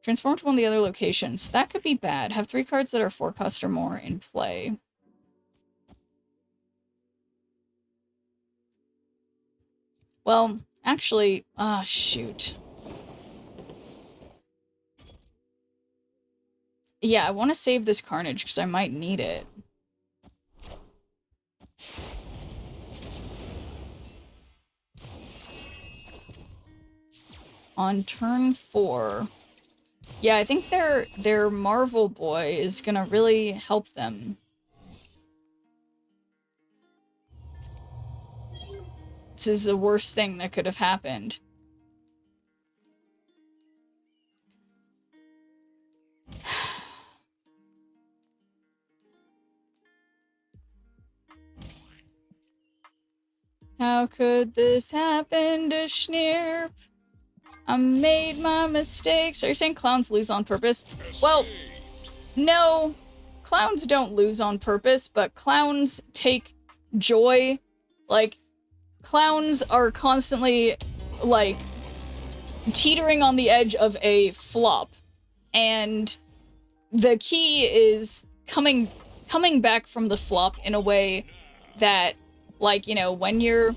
B: Transform to one of the other locations. That could be bad. Have 3 cards that are 4 cost or more in play. Well, actually, shoot. Yeah, I want to save this Carnage because I might need it. On turn 4. Yeah, I think their Marvel Boy is gonna really help them. This is the worst thing that could have happened. How could this happen to Schneer? I made my mistakes. Are you saying clowns lose on purpose? Well, no. Clowns don't lose on purpose, but clowns take joy. Like, clowns are constantly, like, teetering on the edge of a flop. And the key is coming back from the flop in a way that, like, you know, when you're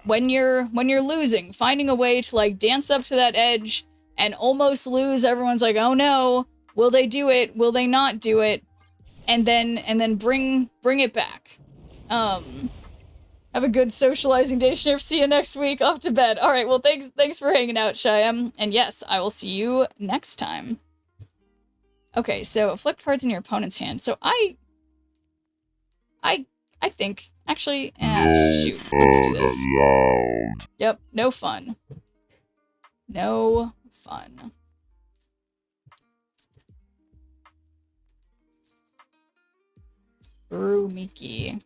B: losing, finding a way to, like, dance up to that edge and almost lose. Everyone's like, oh no, will they do it? Will they not do it? And then bring it back. Have a good socializing day, Schniff. See you next week. Off to bed. All right, well, thanks for hanging out, Shyam. And yes, I will see you next time. Okay, so flip cards in your opponent's hand. So I think, actually, shoot, let's do this. Yep, no fun. No fun. Miki.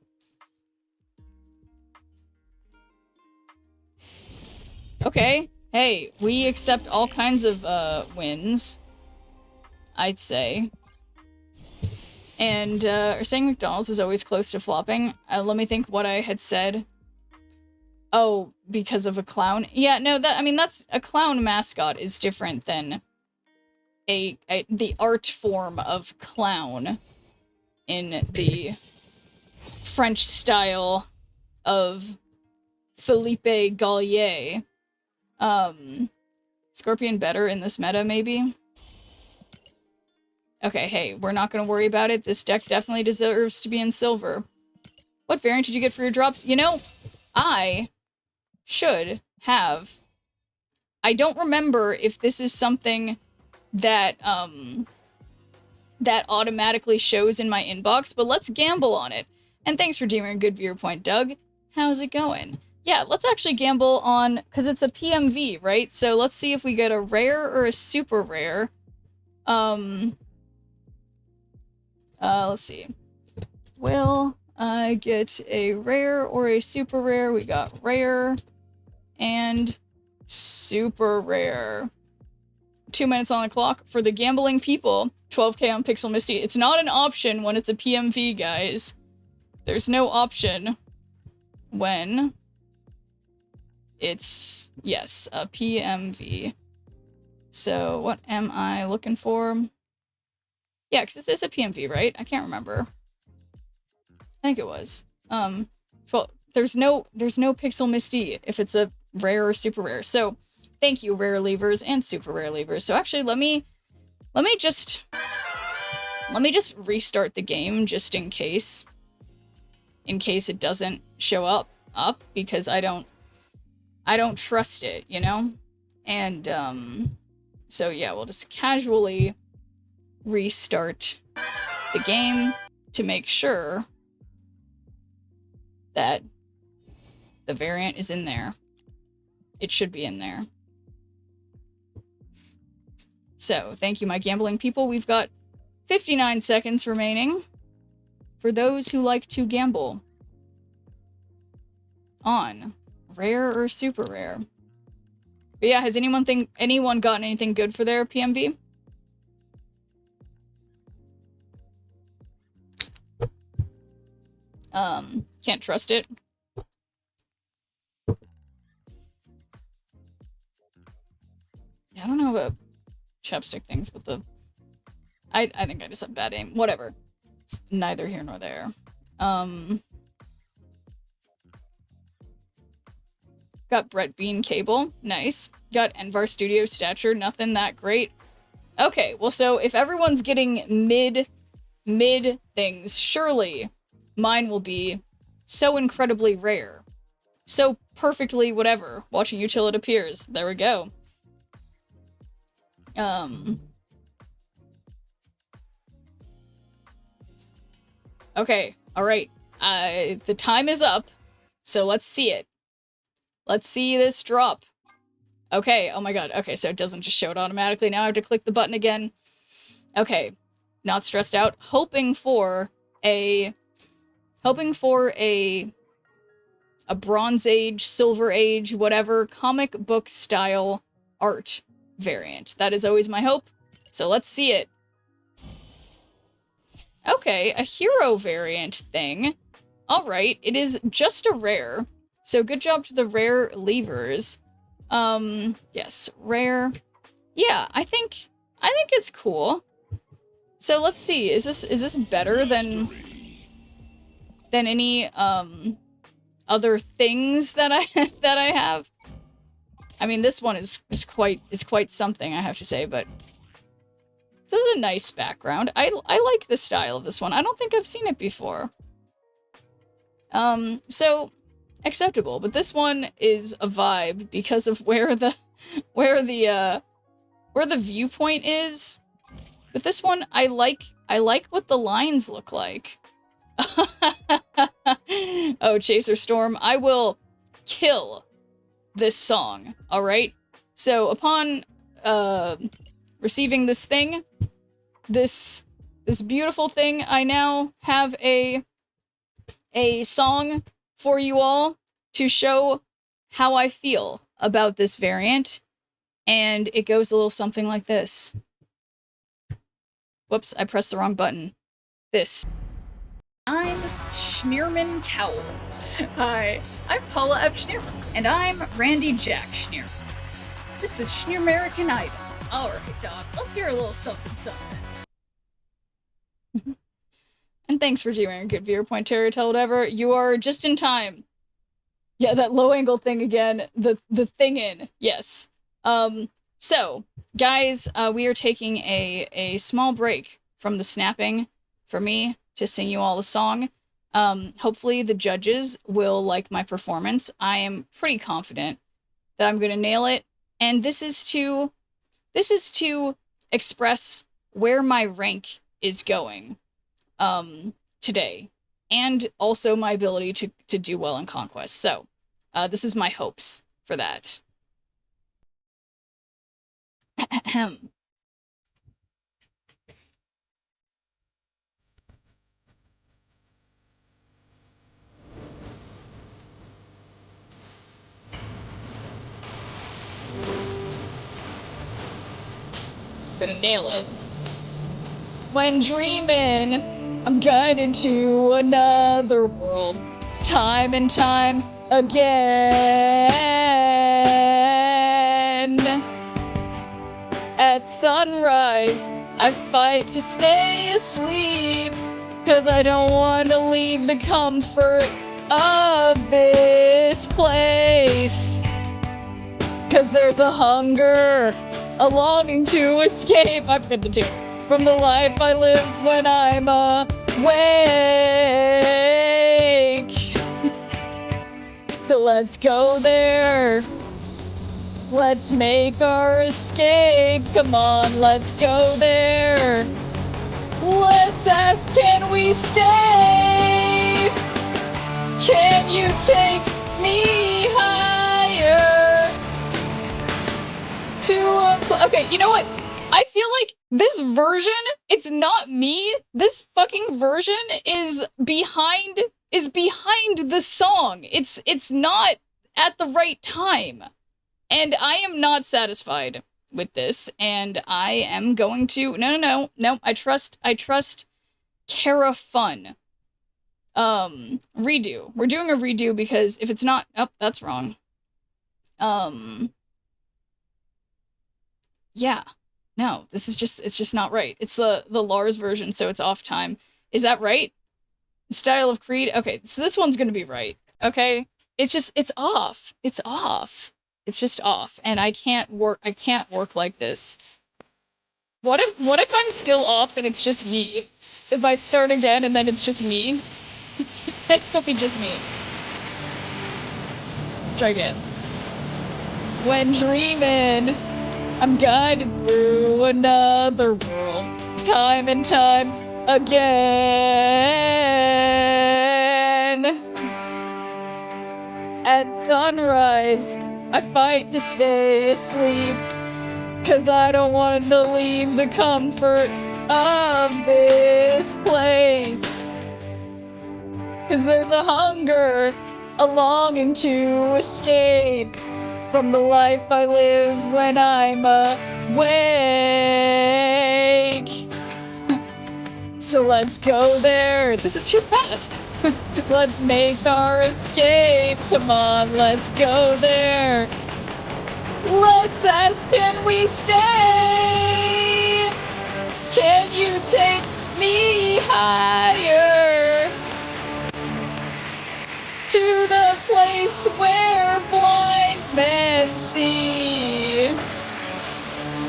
B: Okay, hey, we accept all kinds of wins, I'd say. And saying McDonald's is always close to flopping. Let me think what I had said. Oh, because of a clown? Yeah, no, that's a clown mascot is different than the art form of clown in the French style of Philippe Gallier. Scorpion better in this meta, maybe? Okay, hey, we're not gonna worry about it. This deck definitely deserves to be in silver. What variant did you get for your drops? You know, I should have... I don't remember if this is something that, that automatically shows in my inbox, but let's gamble on it. And thanks for doing a good viewpoint, Doug. How's it going? Yeah, let's actually gamble on... because it's a PMV, right? So let's see if we get a rare or a super rare. Let's see. Will I get a rare or a super rare? We got rare and super rare. 2 minutes on the clock for the gambling people. 12k on Pixel Misty. It's not an option when it's a PMV, guys. There's no option when it's, yes, a PMV. So what am I looking for? Yeah, because this is a PMV, right? I can't remember. I think it was. Well, there's no Pixel Misty if it's a rare or super rare. So thank you, rare levers and super rare levers. So actually, let me just restart the game just in case it doesn't show up because I don't trust it, you know? And so yeah, we'll just casually restart the game to make sure that the variant is in there. It should be in there. So, thank you, my gambling people. We've got 59 seconds remaining for those who like to gamble on rare or super rare. But yeah, has anyone gotten anything good for their PMV? Can't trust it. Yeah, I don't know about chapstick things, but I think I just have bad aim. Whatever. It's neither here nor there. Got Brett Bean Cable. Nice. Got Envar Studio Stature. Nothing that great. Okay, well, so if everyone's getting mid things, surely mine will be so incredibly rare. So perfectly whatever. Watching you till it appears. There we go. Okay, alright. The time is up, so let's see it. Let's see this drop. Okay, oh my god. Okay, so it doesn't just show it automatically. Now I have to click the button again. Okay, not stressed out. Hoping for a Bronze Age, Silver Age, whatever, comic book style art variant. That is always my hope. So let's see it. Okay, a hero variant thing. Alright, it is just a rare. So good job to the rare levers. Yes, rare. Yeah, I think it's cool. So let's see, is this better than any other things that I have? I mean, this one is quite something, I have to say, but this is a nice background. I like the style of this one. I don't think I've seen it before. So acceptable, but this one is a vibe because of where the viewpoint is. But this one, I like what the lines look like. Oh, Chaser Storm, I will kill this song, alright? So, upon, receiving this thing, this beautiful thing, I now have a song for you all to show how I feel about this variant, and it goes a little something like this. Whoops, I pressed the wrong button. This. I'm Schneerman Cowell. Hi, I'm Paula F. Schneerman. And I'm Randy Jack Schneerman. This is Schneermerican Idol. Alright, Doc, let's hear a little something something. And thanks for doing a good viewer point, Terry, tell whatever. You are just in time. Yeah, that low angle thing again. The thing in. Yes. So, guys, we are taking a small break from the snapping for me to sing you all a song. Hopefully the judges will like my performance. I am pretty confident that I'm gonna nail it. And this is to express where my rank is going today, and also my ability to do well in Conquest. So, this is my hopes for that. Ahem. Gonna nail it. When dreaming, I'm guided to another world, time and time again. At sunrise, I fight to stay asleep, 'cause I don't want to leave the comfort of this place. 'Cause there's a hunger, a longing to escape. I've been the two. From the life I live when I'm awake. So let's go there. Let's make our escape. Come on, let's go there. Let's ask, can we stay? Can you take me higher? Okay, you know what? I feel like this version, it's not me. This fucking version is behind the song. It's not at the right time. And I am not satisfied with this, and I am going to no, I trust Kara Fun. Redo. We're doing a redo because if it's not, oh, that's wrong. Yeah. No, it's just not right. It's the Lars version, so it's off time. Is that right? Style of Creed? Okay, so this one's gonna be right. Okay? It's off. It's off. It's just off, and I can't work like this. What if I'm still off and it's just me? If I start again and then it's just me? It could be just me. Try again. When dreaming, I'm guided through another world, time and time again. At sunrise, I fight to stay asleep, 'cause I don't want to leave the comfort of this place. 'Cause there's a hunger, a longing to escape from the life I live when I'm awake. So let's go there. This is too fast. Let's make our escape. Come on, let's go there. Let's ask, can we stay? Can you take me higher? To the place where blind men see.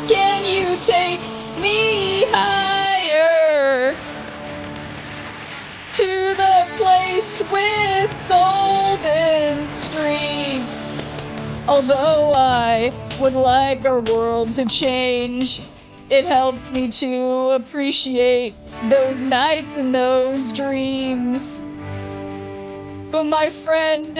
B: Can you take me higher? To the place with golden streams. Although I would like our world to change, It helps me to appreciate those nights and those dreams. But my friend,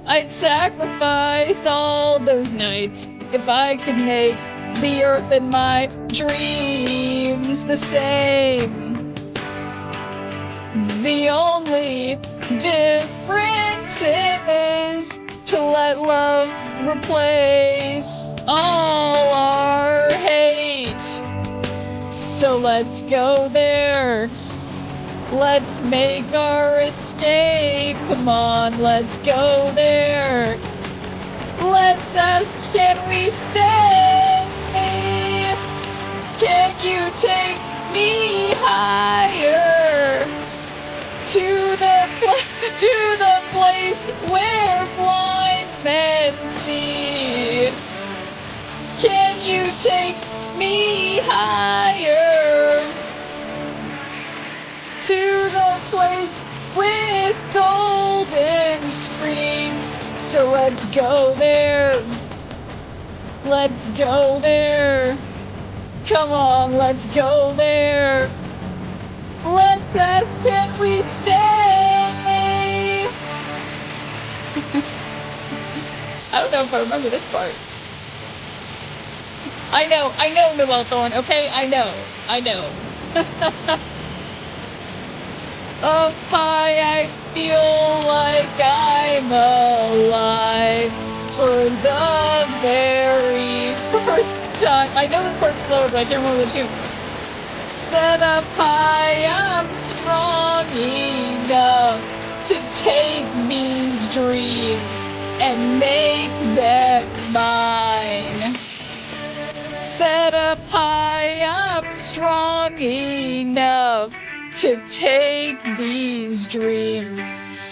B: I'd sacrifice all those nights if I could make the earth and my dreams the same. The only difference is to let love replace all our hate. So let's go there. Let's make our escape. Come on, let's go there. Let's ask, can we stay? Can you take me higher? To the place where blind men see. Can you take me higher? To the place with golden screens. So let's go there. Let's go there. Come on, let's go there. Let's ask, can we stay? I don't know if I remember this part. I know Noel Thorne, okay? I know. Up high, I feel like I'm alive for the very first time. I know this part's slower, but I can't remember the tune. Set up high, I'm strong enough to take these dreams and make them mine. Set up high, I'm strong enough to take these dreams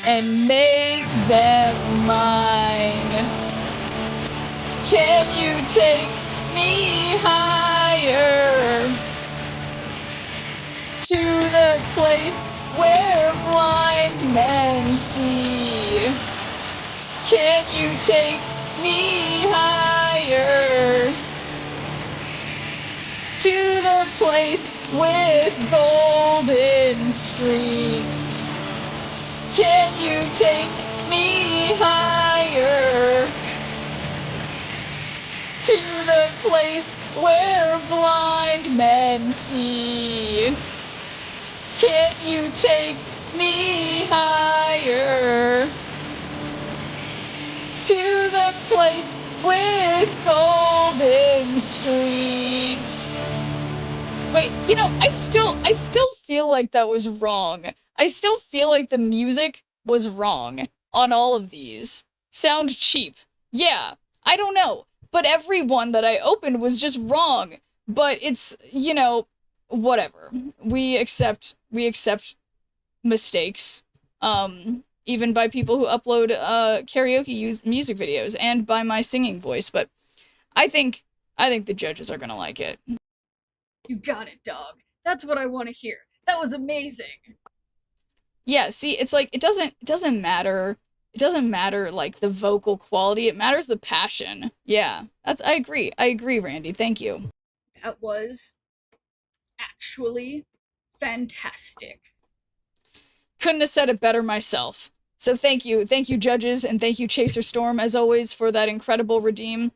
B: and make them mine. Can you take me higher? To the place where blind men see. Can you take me higher? To the place with golden streets. Can you take me higher? To the place where blind men see. Can you take me higher? To the place with golden streets. Wait, you know, I still feel like that was wrong. I still feel like the music was wrong on all of these. Sound cheap. Yeah, I don't know. But every one that I opened was just wrong. But it's, you know, whatever. We accept mistakes. Even by people who upload karaoke music videos and by my singing voice, but I think the judges are gonna like it. You got it, dog. That's what I want to hear. That was amazing. Yeah, see, it's like it doesn't matter. It doesn't matter like the vocal quality. It matters the passion. Yeah, I agree. I agree, Randy. Thank you. That was actually fantastic. Couldn't have said it better myself. So thank you, judges, and thank you, Chaser Storm, as always, for that incredible redeem.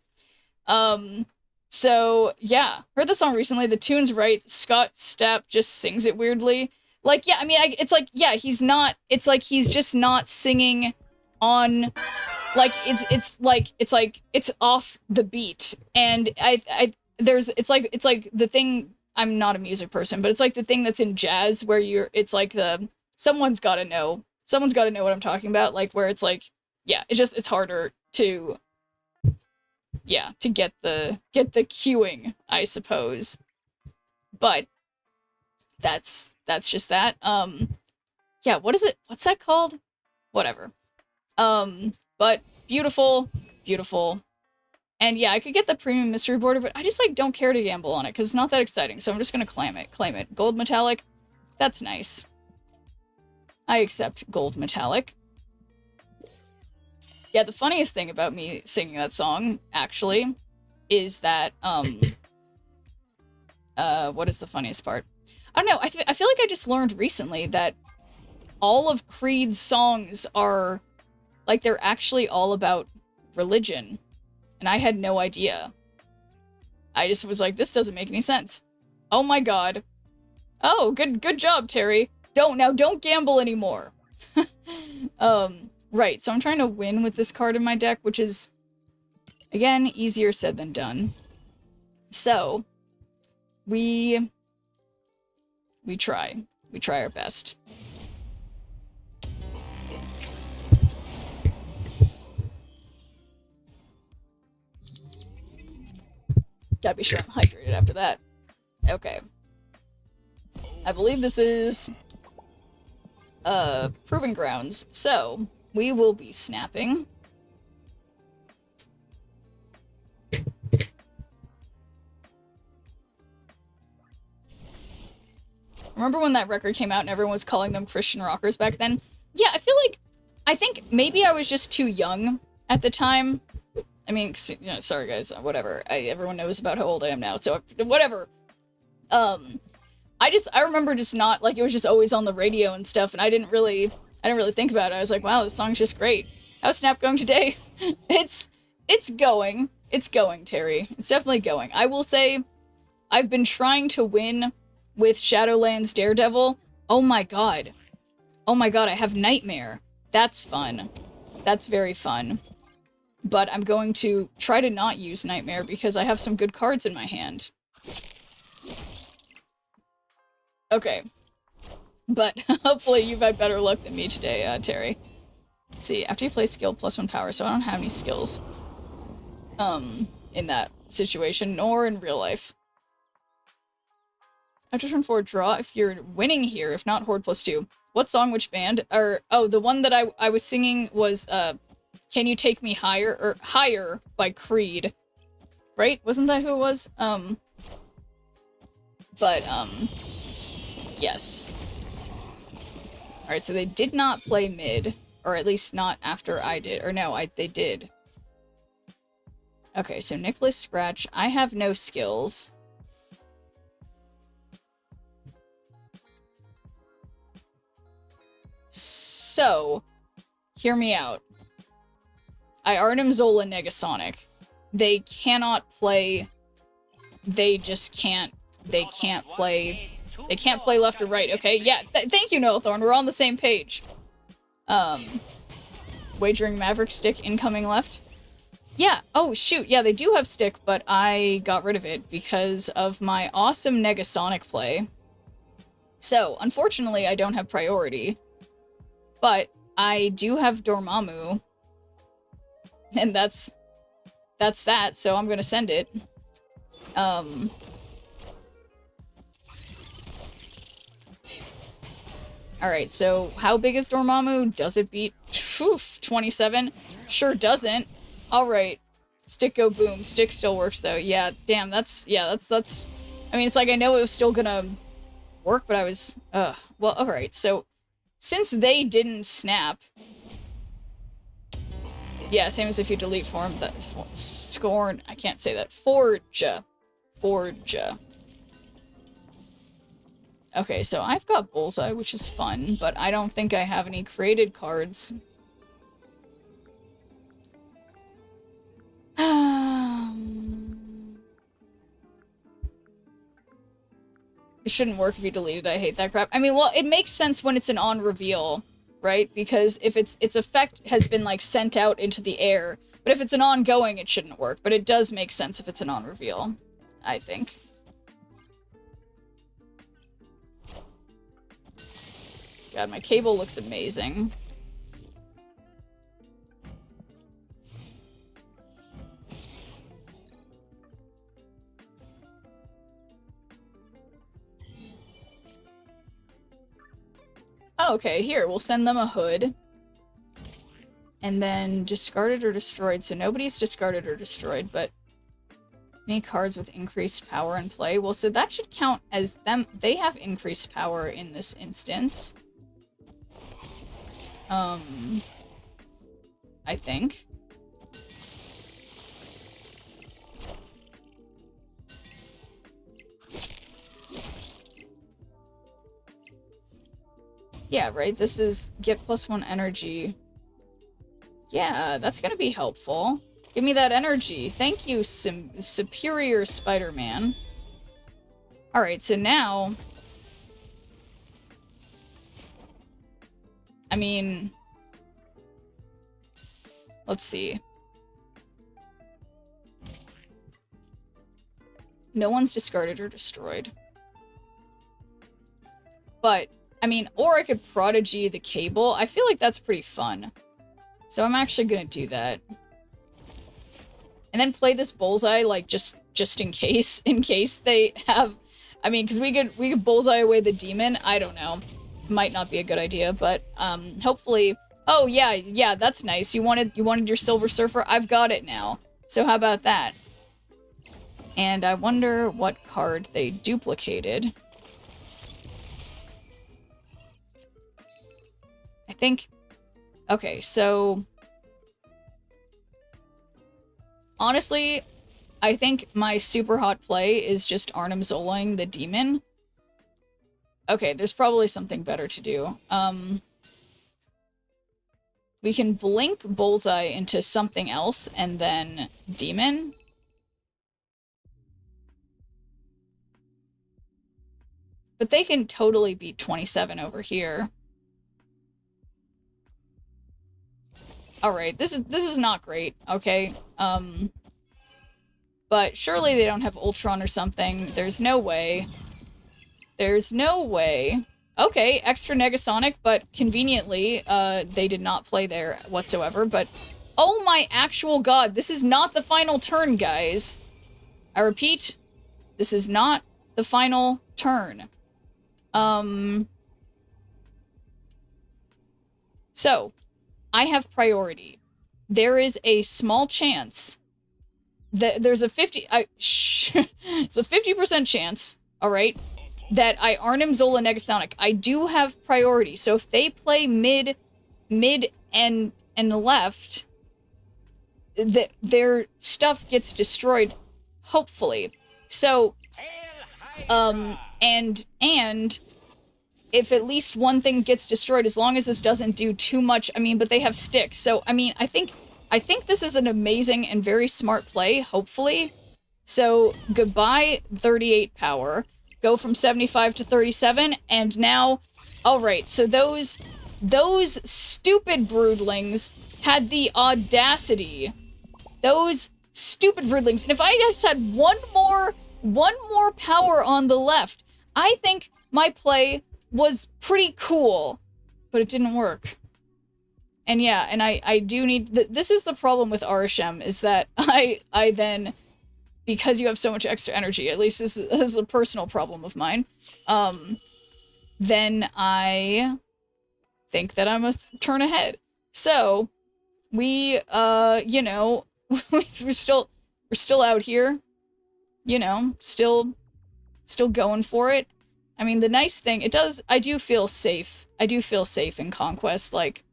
B: So yeah, heard the song recently. The tune's right. Scott Stapp just sings it weirdly. Like, yeah, I mean, it's like, yeah, he's not. It's like he's just not singing on. Like it's off the beat, and it's like the thing. I'm not a music person, but it's like the thing that's in jazz where it's like someone's got to know what I'm talking about, like where it's like, yeah, it's harder to, yeah, to get the cueing, I suppose. But that's just that. Yeah, what's that called? Whatever. But beautiful. And yeah, I could get the premium mystery border, but I just like don't care to gamble on it because it's not that exciting. So I'm just gonna claim it. Gold metallic. That's nice. I accept gold metallic. Yeah, the funniest thing about me singing that song, actually, is that, What is the funniest part? I don't know, I feel like I just learned recently that all of Creed's songs are, like, they're actually all about religion. And I had no idea. I just was like, this doesn't make any sense. Oh my god. Oh, good job, Terry. Don't gamble anymore. Right, so I'm trying to win with this card in my deck, which is, again, easier said than done. So, we try. We try our best. Gotta be sure I'm hydrated after that. Okay. I believe this is Proving Grounds. So, we will be snapping. Remember when that record came out and everyone was calling them Christian rockers back then? Yeah, I think maybe I was just too young at the time. I mean, you know, sorry guys, whatever. Everyone knows about how old I am now, so whatever. I remember just not, like, it was just always on the radio and stuff, and I didn't really think about it. I was like, wow, this song's just great. How's Snap going today? It's going. It's going, Terry. It's definitely going. I will say, I've been trying to win with Shadowlands Daredevil. Oh my god. Oh my god, I have Nightmare. That's fun. That's very fun. But I'm going to try to not use Nightmare because I have some good cards in my hand. Okay. But hopefully you've had better luck than me today, Terry. Let's see, after you play skill +1 power, so I don't have any skills. In that situation, nor in real life. After turn 4, draw if you're winning here, if not Horde +2. What song, which band? Oh, the one that I was singing was, Can You Take Me Higher? Or Higher by Creed. Right? Wasn't that who it was? Yes. Alright, so they did not play mid. Or at least not after I did. Or no, they did. Okay, so Nicholas Scratch. I have no skills. So, hear me out. I Arnim, Zola, Negasonic. They cannot play... They just can't... They can't play... They can't play left or right, okay? Yeah, thank you, Nothorn. We're on the same page. Wagering Maverick Stick incoming left. Yeah, oh shoot, yeah, they do have Stick, but I got rid of it because of my awesome Negasonic play. So, unfortunately, I don't have priority. But I do have Dormammu. And that's that, so I'm gonna send it. Alright, so how big is Dormammu? Does it beat 27? Sure doesn't. Alright. Stick go boom. Stick still works though. Yeah, damn, that's I mean, it's like I know it was still gonna work, but I was well, alright, so since they didn't snap, yeah, same as if you delete form, that Scorn, I can't say that. Forge. Okay, so I've got Bullseye, which is fun, but I don't think I have any created cards. It shouldn't work if you deleted. I hate that crap. I mean, well, it makes sense when it's an on reveal, right? Because if its effect has been, like, sent out into the air. But if it's an ongoing, it shouldn't work. But it does make sense if it's an on reveal, I think. God, my cable looks amazing. Oh, okay, here, we'll send them a hood. And then discarded or destroyed. So nobody's discarded or destroyed, but any cards with increased power in play. Well, so that should count as them. They have increased power in this instance. I think. Yeah, right? This is get +1 energy. Yeah, that's gonna be helpful. Give me that energy. Thank you, Superior Spider-Man. Alright, so now... I mean... Let's see. No one's discarded or destroyed. But, I mean, or I could Prodigy the Cable. I feel like that's pretty fun. So I'm actually gonna do that. And then play this Bullseye, like, just in case they have... I mean, because we could Bullseye away the demon. I don't know. Might not be a good idea, but, hopefully... Oh, yeah, that's nice. You wanted your Silver Surfer? I've got it now. So how about that? And I wonder what card they duplicated. I think... Okay, so... Honestly, I think my super hot play is just Arnim Zolaing the demon. Okay, there's probably something better to do. We can blink Bullseye into something else and then demon. But they can totally beat 27 over here. Alright, this is not great, okay? But surely they don't have Ultron or something. There's no way. There's no way. Okay, extra Negasonic, but conveniently, they did not play there whatsoever, but... Oh my actual god, this is not the final turn, guys. I repeat, this is not the final turn. So, I have priority. There is a small chance that there's a 50% chance, alright, that I Arnim Zola Negasonic. I do have priority, so if they play mid and left, their stuff gets destroyed, hopefully. So, and if at least one thing gets destroyed, as long as this doesn't do too much, I mean, but they have sticks, so, I mean, I think this is an amazing and very smart play, hopefully. So, goodbye 38 power. Go from 75 to 37, and now... Alright, so those stupid broodlings had the audacity. Those stupid broodlings. And if I just had one more power on the left, I think my play was pretty cool. But it didn't work. And yeah, and I do need... This is the problem with Arishem, is that I then... Because you have so much extra energy, at least this is a personal problem of mine, then I think that I must turn ahead. So, we, you know, we're still out here, you know, still going for it. I mean, the nice thing, I do feel safe. I do feel safe in Conquest, like,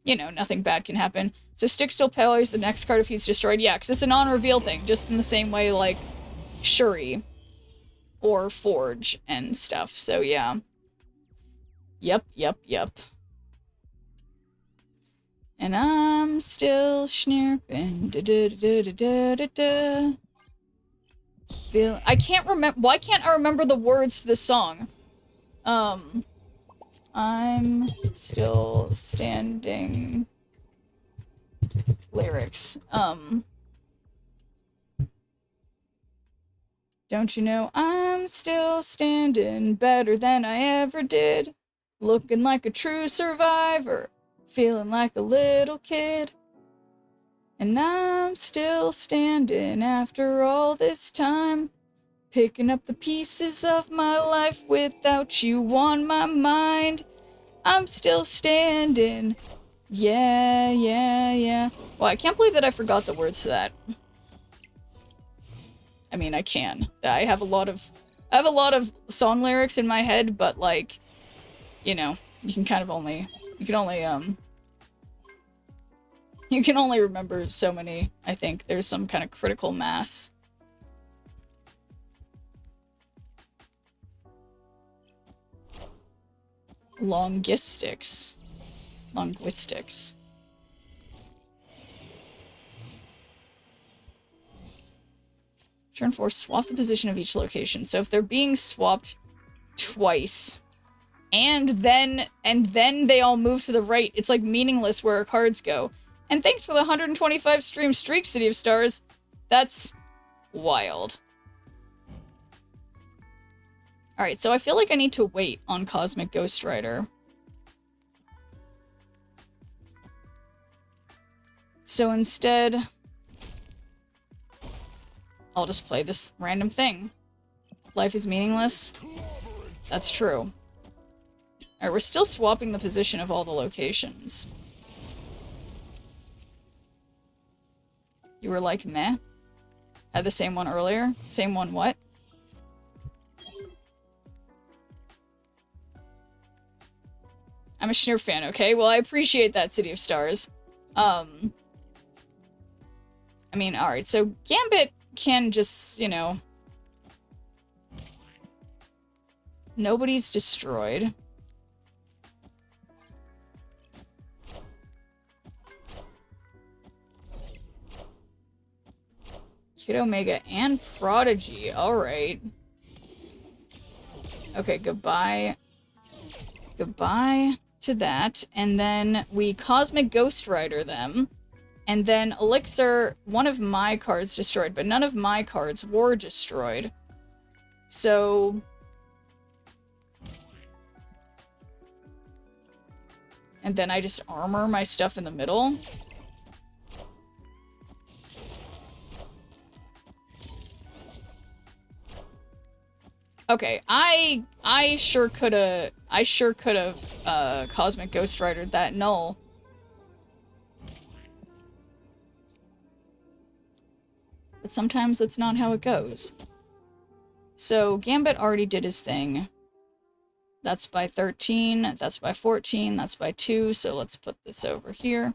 B: you know, nothing bad can happen. So Stick Still Parries the next card if he's destroyed. Yeah, because it's a non-reveal thing, just in the same way like Shuri or Forge and stuff. So yeah. Yep. And I'm still snurping. I can't remember. Why can't I remember the words to this song? I'm still standing. Lyrics. Don't you know I'm still standing better than I ever did? Looking like a true survivor, feeling like a little kid. And I'm still standing after all this time, picking up the pieces of my life without you on my mind. I'm still standing. Yeah. Well, I can't believe that I forgot the words to that. I mean, I can. I have a lot of song lyrics in my head, but like, you know, you can only remember so many. I think there's some kind of critical mass. Linguistics. Turn 4, swap the position of each location. So if they're being swapped twice, and then they all move to the right, it's like meaningless where our cards go. And thanks for the 125 stream streak, City of Stars. That's wild. Alright, so I feel like I need to wait on Cosmic Ghost Rider. So instead, I'll just play this random thing. Life is meaningless. That's true. Alright, we're still swapping the position of all the locations. You were like, meh? Had the same one earlier? Same one what? I'm a Schneer fan, okay? Well, I appreciate that, City of Stars. I mean, alright, so Gambit can just, you know... Nobody's destroyed. Kid Omega and Prodigy, alright. Okay, goodbye. Goodbye to that. And then we Cosmic Ghost Rider them. And then Elixir, one of my cards destroyed, but none of my cards were destroyed. So... And then I just armor my stuff in the middle. Okay, I sure coulda Cosmic Ghost Ridered that null. But sometimes that's not how it goes. So Gambit already did his thing. That's by 13, that's by 14, that's by 2, so let's put this over here.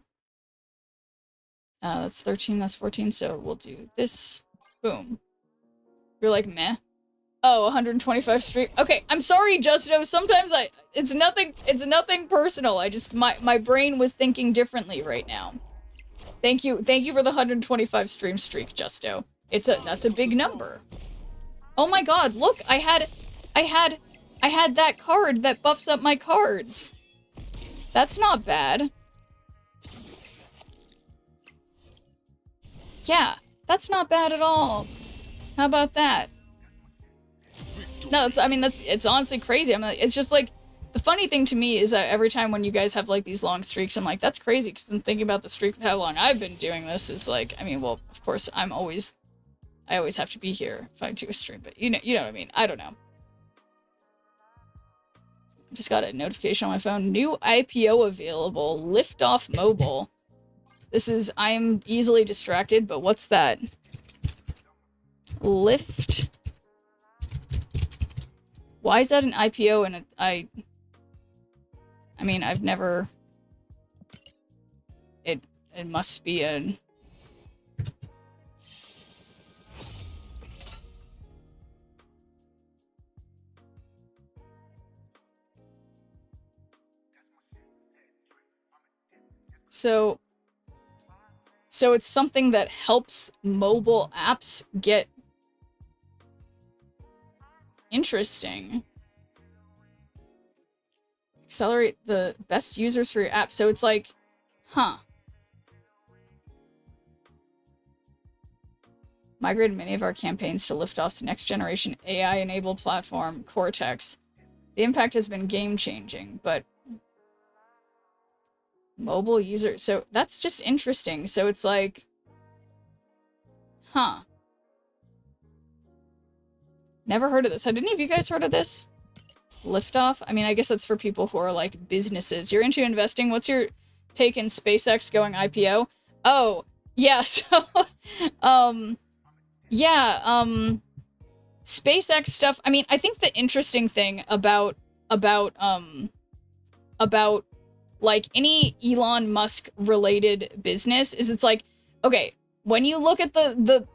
B: That's 13, that's 14, so we'll do this. Boom. You're like, meh? Oh, 125 stream. Okay, I'm sorry, Justo. Sometimes it's nothing personal. I just, my brain was thinking differently right now. Thank you for the 125 stream streak, Justo. That's a big number. Oh my god, look, I had that card that buffs up my cards. That's not bad. Yeah, that's not bad at all. How about that? No, it's honestly crazy. It's just like, the funny thing to me is that every time when you guys have like these long streaks, I'm like, that's crazy, because I'm thinking about the streak of how long I've been doing this is like, I mean, well, of course, I always have to be here if I do a stream, but you know what I mean. I don't know. Just got a notification on my phone. New IPO available. Liftoff Mobile. I'm easily distracted, but what's that? Lift. Why is that an IPO and I mean, I've never... It must be a... So it's something that helps mobile apps get interesting. Accelerate the best users for your app. So it's like, huh. Migrated many of our campaigns to Liftoff's next generation AI-enabled platform, Cortex. The impact has been game-changing, but mobile user, so that's just interesting. So it's like, huh. Never heard of this. Had any of you guys heard of this? Liftoff? I mean, I guess that's for people who are like businesses. You're into investing. What's your take in SpaceX going IPO? Oh, yeah, so, SpaceX stuff. I mean, I think the interesting thing about like any Elon Musk related business is it's like, okay, when you look at the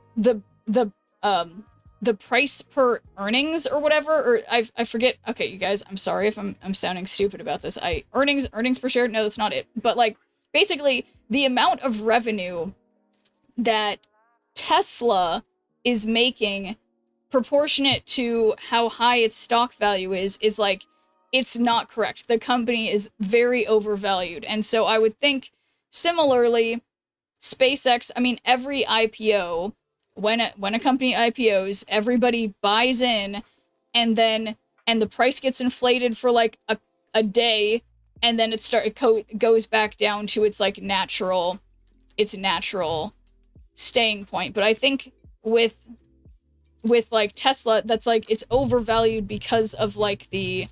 B: the price per earnings or whatever, or I forget. Okay, you guys, I'm sorry if I'm sounding stupid about this. Earnings per share, no, that's not it. But like basically the amount of revenue that Tesla is making proportionate to how high its stock value is like, it's not correct. The company is very overvalued. And so I would think similarly, SpaceX, I mean, every IPO, when a company IPOs, everybody buys in, and the price gets inflated for like a day, and then it goes back down to its like natural staying point. But I think with like Tesla, that's like, it's overvalued because of like the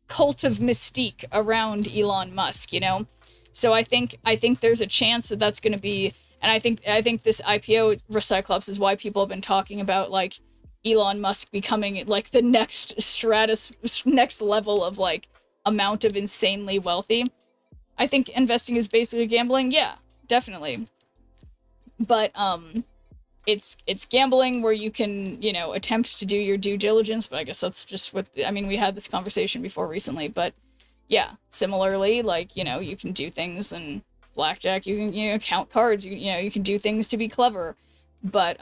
B: cult of mystique around Elon Musk, you know? So I think there's a chance that that's going to be, and I think this IPO Recyclops is why people have been talking about like Elon Musk becoming like the next next level of like amount of insanely wealthy. I think investing is basically gambling. Yeah, definitely. But it's gambling where you can, you know, attempt to do your due diligence, but I guess that's just what, I mean, we had this conversation before recently, but yeah, similarly, like, you know, you can do things in blackjack, you can, you know, count cards, you know, you can do things to be clever, but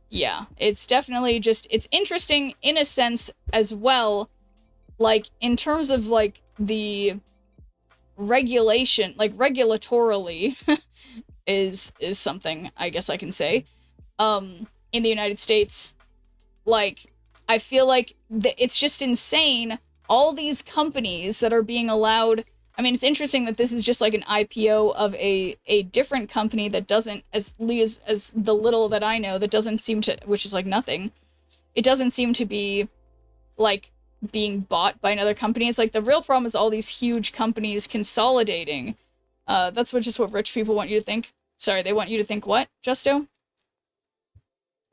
B: yeah, it's definitely just, it's interesting in a sense as well, like in terms of like the regulation, like regulatorily is something I guess I can say. In the United States, like, I feel like it's just insane. All these companies that are being allowed. I mean, it's interesting that this is just like an IPO of a different company that doesn't, as the little that I know, that doesn't seem to, which is like nothing. It doesn't seem to be like being bought by another company. It's like the real problem is all these huge companies consolidating. That's just what rich people want you to think. Sorry, they want you to think what, Justo?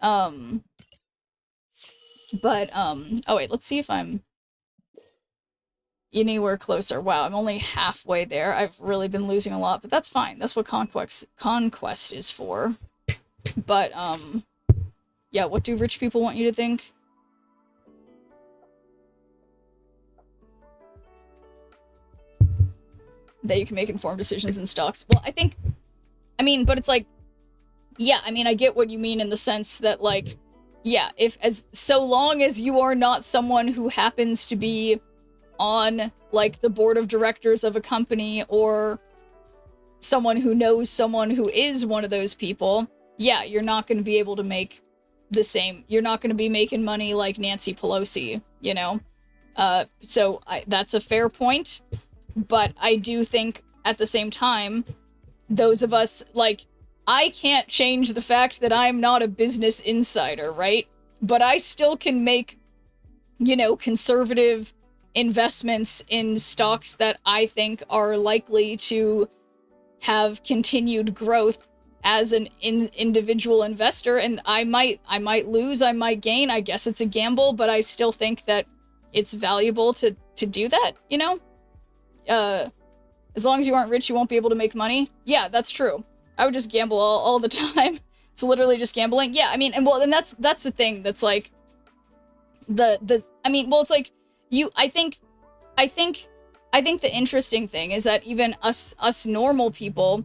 B: Oh wait, let's see if I'm anywhere closer. Wow, I'm only halfway there. I've really been losing a lot, but that's fine. That's what Conquest is for. But, yeah, what do rich people want you to think? That you can make informed decisions in stocks. Well, I mean, but it's like, yeah, I mean, I get what you mean in the sense that, like, yeah, so long as you are not someone who happens to be on, like, the board of directors of a company, or someone who knows someone who is one of those people, yeah, you're not going to be able to make the same, you're not going to be making money like Nancy Pelosi, you know? So that's a fair point, but I do think, at the same time, those of us, like, I can't change the fact that I'm not a business insider, right? But I still can make, you know, conservative investments in stocks that I think are likely to have continued growth as an individual investor, and I might lose, I might gain. I guess it's a gamble, but I still think that it's valuable to do that, you know? As long as you aren't rich, you won't be able to make money. Yeah, that's true. I would just gamble all the time. It's literally just gambling. Yeah, I mean, and that's the thing that's like I mean, well, it's like I think the interesting thing is that even us normal people,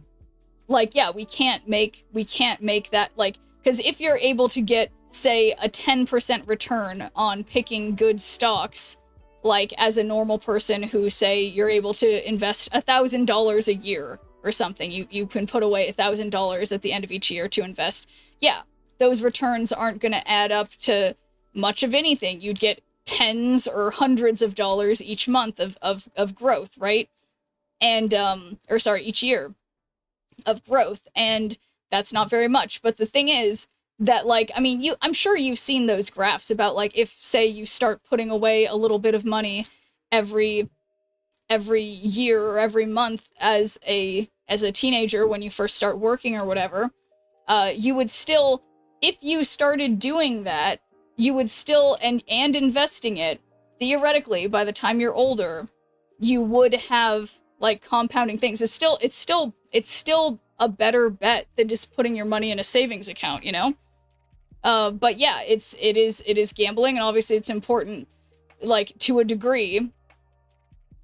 B: like, yeah, we can't make that, like, because if you're able to get, say, a 10% return on picking good stocks, like, as a normal person who, say, you're able to invest $1,000 a year or something, you can put away $1,000 at the end of each year to invest. Yeah, those returns aren't going to add up to much of anything. You'd get tens or hundreds of dollars each month of growth, right? And each year of growth, and that's not very much. But the thing is that, like, I mean, I'm sure you've seen those graphs about, like, if, say, you start putting away a little bit of money every year or every month as a teenager when you first start working or whatever, you would still, if you started doing that, you would still, and investing it, theoretically, by the time you're older, you would have, like, compounding things. It's still a better bet than just putting your money in a savings account, you know? But yeah, it is gambling, and obviously it's important, like, to a degree.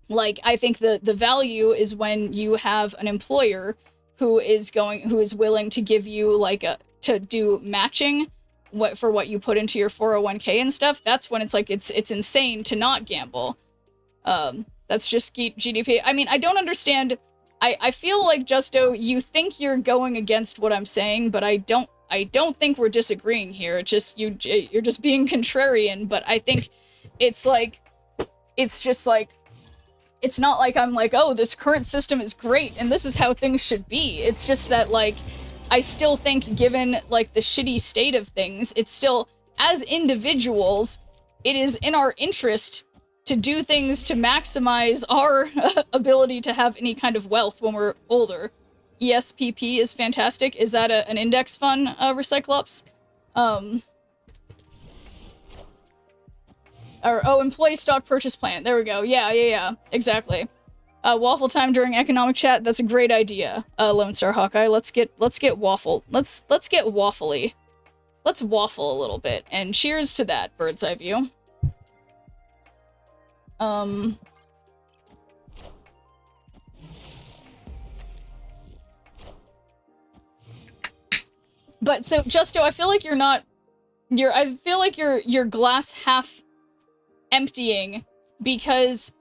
B: Like, I think the value is when you have an employer who is willing to give you, like, to do matching for what you put into your 401k and stuff. That's when it's like, it's insane to not gamble. That's just GDP. I mean, I don't understand. I feel like, Justo, you think you're going against what I'm saying, but I don't think we're disagreeing here. It's just, you're just being contrarian, but I think it's like, it's just like, it's not like I'm like, oh, this current system is great and this is how things should be. It's just that, like, I still think, given, like, the shitty state of things, it's still, as individuals, it is in our interest to do things to maximize our ability to have any kind of wealth when we're older. ESPP is fantastic. Is that an index fund, Recyclops? Employee stock purchase plan. There we go. Yeah, exactly. Waffle time during economic chat. That's a great idea. Lone Star Hawkeye. Let's get waffle. Let's get waffly. Let's waffle a little bit. And cheers to that, bird's eye view. But so, Justo, I feel like I feel like you're glass half emptying, because,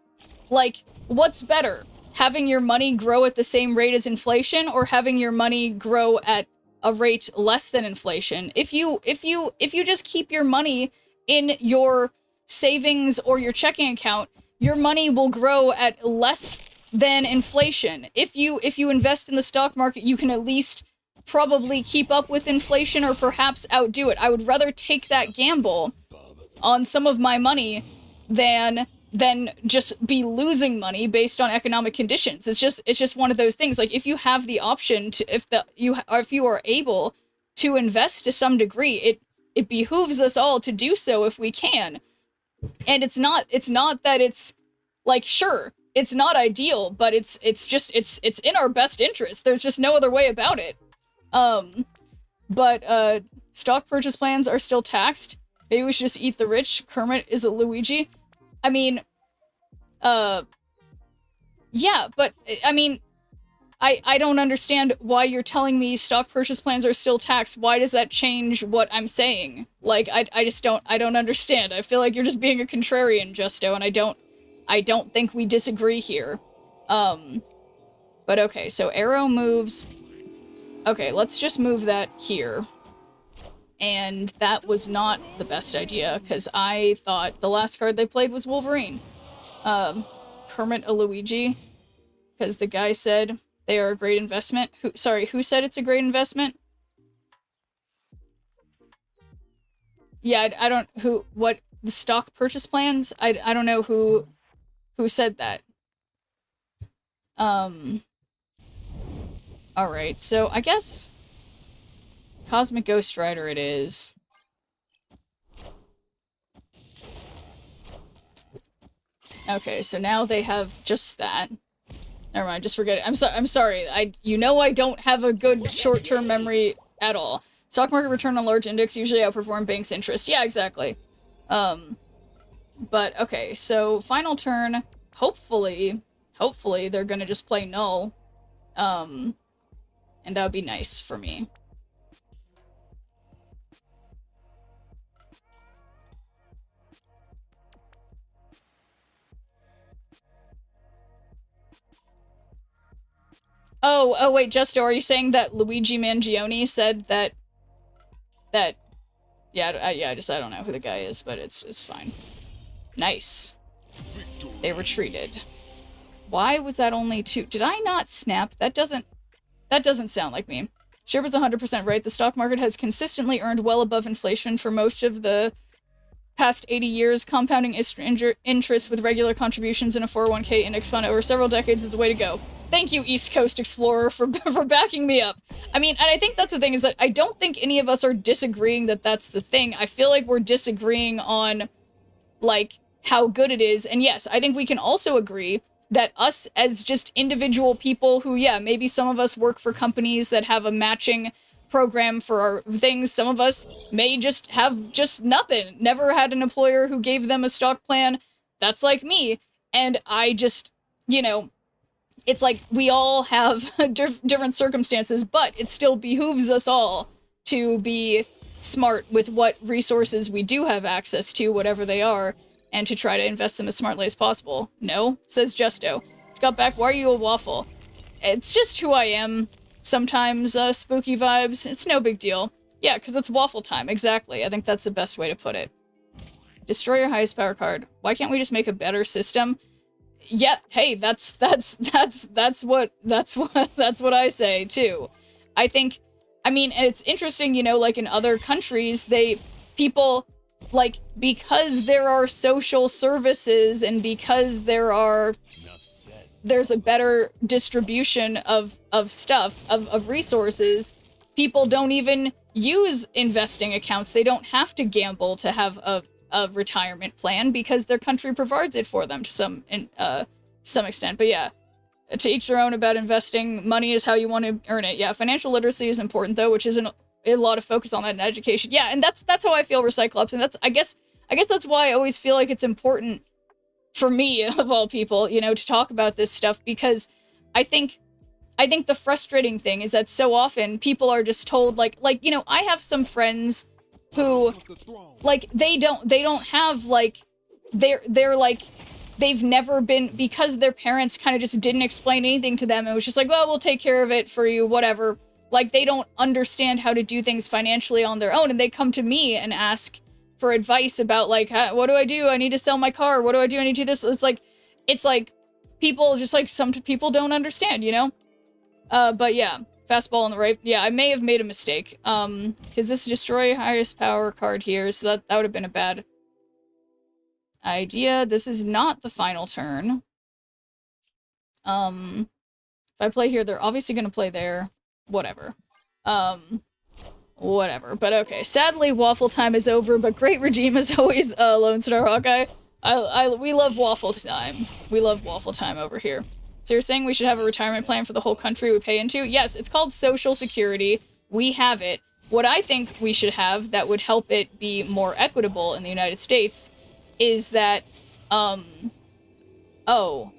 B: like, what's better? Having your money grow at the same rate as inflation, or having your money grow at a rate less than inflation? If you just keep your money in your savings or your checking account, your money will grow at less than inflation. If you invest in the stock market, you can at least probably keep up with inflation or perhaps outdo it. I would rather take that gamble on some of my money than just be losing money based on economic conditions. It's just one of those things. Like, if you have the option to, if you are able to invest to some degree, it behooves us all to do so if we can. And it's not that it's like, sure, it's not ideal, but it's in our best interest. There's just no other way about it. But stock purchase plans are still taxed. Maybe we should just eat the rich. Kermit is a Luigi. I mean, yeah, but I mean, I don't understand why you're telling me stock purchase plans are still taxed. Why does that change what I'm saying? Like, I just don't understand. I feel like you're just being a contrarian, Justo, and I don't think we disagree here. But okay, so arrow moves. Okay, let's just move that here. And that was not the best idea, because I thought the last card they played was Wolverine. Kermit a Luigi, because the guy said they are a great investment. Who said it's a great investment? Yeah, I don't, the stock purchase plans? I don't know who said that. Alright, so I guess Cosmic Ghost Rider it is. Okay, so now they have just that. Never mind, just forget it. I'm sorry. I don't have a good short-term memory at all. Stock market return on large index usually outperform bank's interest. Yeah, exactly. But okay, so final turn. Hopefully they're gonna just play null. And that would be nice for me. Oh wait, Justo, are you saying that Luigi Mangione said that yeah, I don't know who the guy is, but it's fine. Nice. They retreated. Why was that only 2? Did I not snap? That doesn't sound like me. Sherpa's 100% right. The stock market has consistently earned well above inflation for most of the past 80 years. Compounding interest with regular contributions in a 401k index fund over several decades is the way to go. Thank you, East Coast Explorer, for backing me up. I mean, and I think that's the thing, is that I don't think any of us are disagreeing that that's the thing. I feel like we're disagreeing on, like, how good it is. And yes, I think we can also agree that us as just individual people who, yeah, maybe some of us work for companies that have a matching program for our things. Some of us may just have just nothing. Never had an employer who gave them a stock plan. That's like me. And I just, you know, it's like we all have different circumstances, but it still behooves us all to be smart with what resources we do have access to, whatever they are, and to try to invest them as smartly as possible. No, says Justo. Scott back, why are you a waffle? It's just who I am. Sometimes spooky vibes. It's no big deal. Yeah, because it's waffle time. Exactly. I think that's the best way to put it. Destroy your highest power card. Why can't we just make a better system? Yep. Hey, that's what I say too. I think, I mean, and it's interesting, you know, like in other countries, people, like, because there are social services and because there's a better distribution of stuff, of resources, people don't even use investing accounts. They don't have to gamble to have a retirement plan because their country provides it for them to some extent. But yeah, to each their own about investing. Money is how you want to earn it. Yeah, financial literacy is important though, which isn't a lot of focus on that in education. Yeah, and that's how I feel Recyclops, and that's I guess that's why I always feel like it's important for me, of all people, you know, to talk about this stuff, because I think the frustrating thing is that so often people are just told like, you know, I have some friends who, like, they don't have, like, they're like, they've never been, because their parents kind of just didn't explain anything to them. It was just like, well, we'll take care of it for you, whatever. Like, they don't understand how to do things financially on their own, and they come to me and ask for advice about, like, what do I do? I need to sell my car. What do I do? I need to do this. It's like people just, like, some people don't understand, you know? But yeah, fastball on the right. Yeah, I may have made a mistake. Because this destroy highest power card here, so that would have been a bad idea. This is not the final turn. If I play here, they're obviously gonna play there. Whatever. Whatever. But okay. Sadly, waffle time is over, but great redeem as always, Lone Star Hawkeye. We love waffle time. We love waffle time over here. So you're saying we should have a retirement plan for the whole country we pay into? Yes, it's called Social Security. We have it. What I think we should have that would help it be more equitable in the United States is that, oh,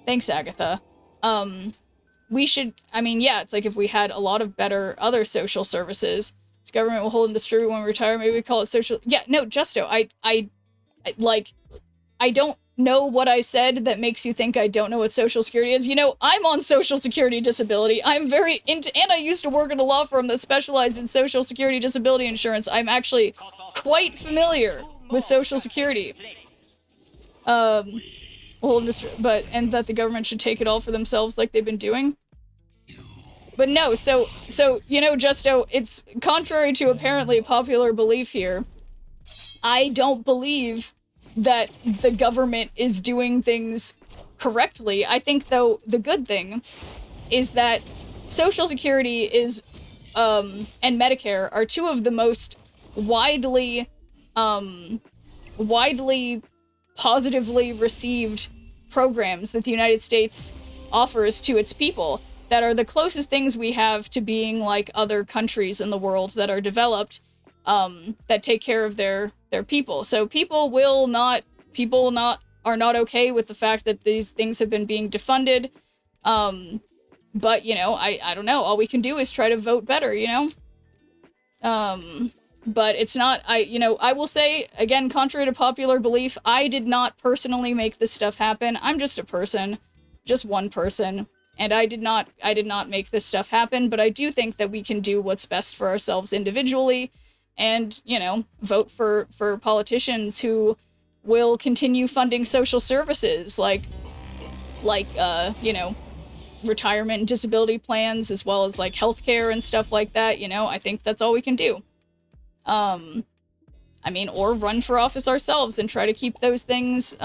B: thanks, Agatha. We should, I mean, yeah, it's like if we had a lot of better other social services, the government will hold and distribute when we retire, maybe we call it social, yeah, no, Justo, I don't know what I said that makes you think I don't know what Social Security is. You know, I'm on Social Security disability. I'm very into, and I used to work at a law firm that specialized in Social Security disability insurance. I'm actually quite familiar with Social Security. And that the government should take it all for themselves like they've been doing. But no, so, you know, Justo, it's contrary to apparently popular belief here. I don't believe that the government is doing things correctly. I think, though, the good thing is that Social Security is, and Medicare are two of the most widely positively received programs that the United States offers to its people, that are the closest things we have to being like other countries in the world that are developed, that take care of their people. So people are not okay with the fact that these things have been being defunded. But, you know, I don't know. All we can do is try to vote better, you know? But it's not, I will say, again, contrary to popular belief, I did not personally make this stuff happen. I'm just a person, just one person, and I did not make this stuff happen, but I do think that we can do what's best for ourselves individually, and, you know, vote for politicians who will continue funding social services, like, you know, retirement and disability plans, as well as, like, healthcare and stuff like that, you know? I think that's all we can do. I mean, or run for office ourselves and try to keep those things,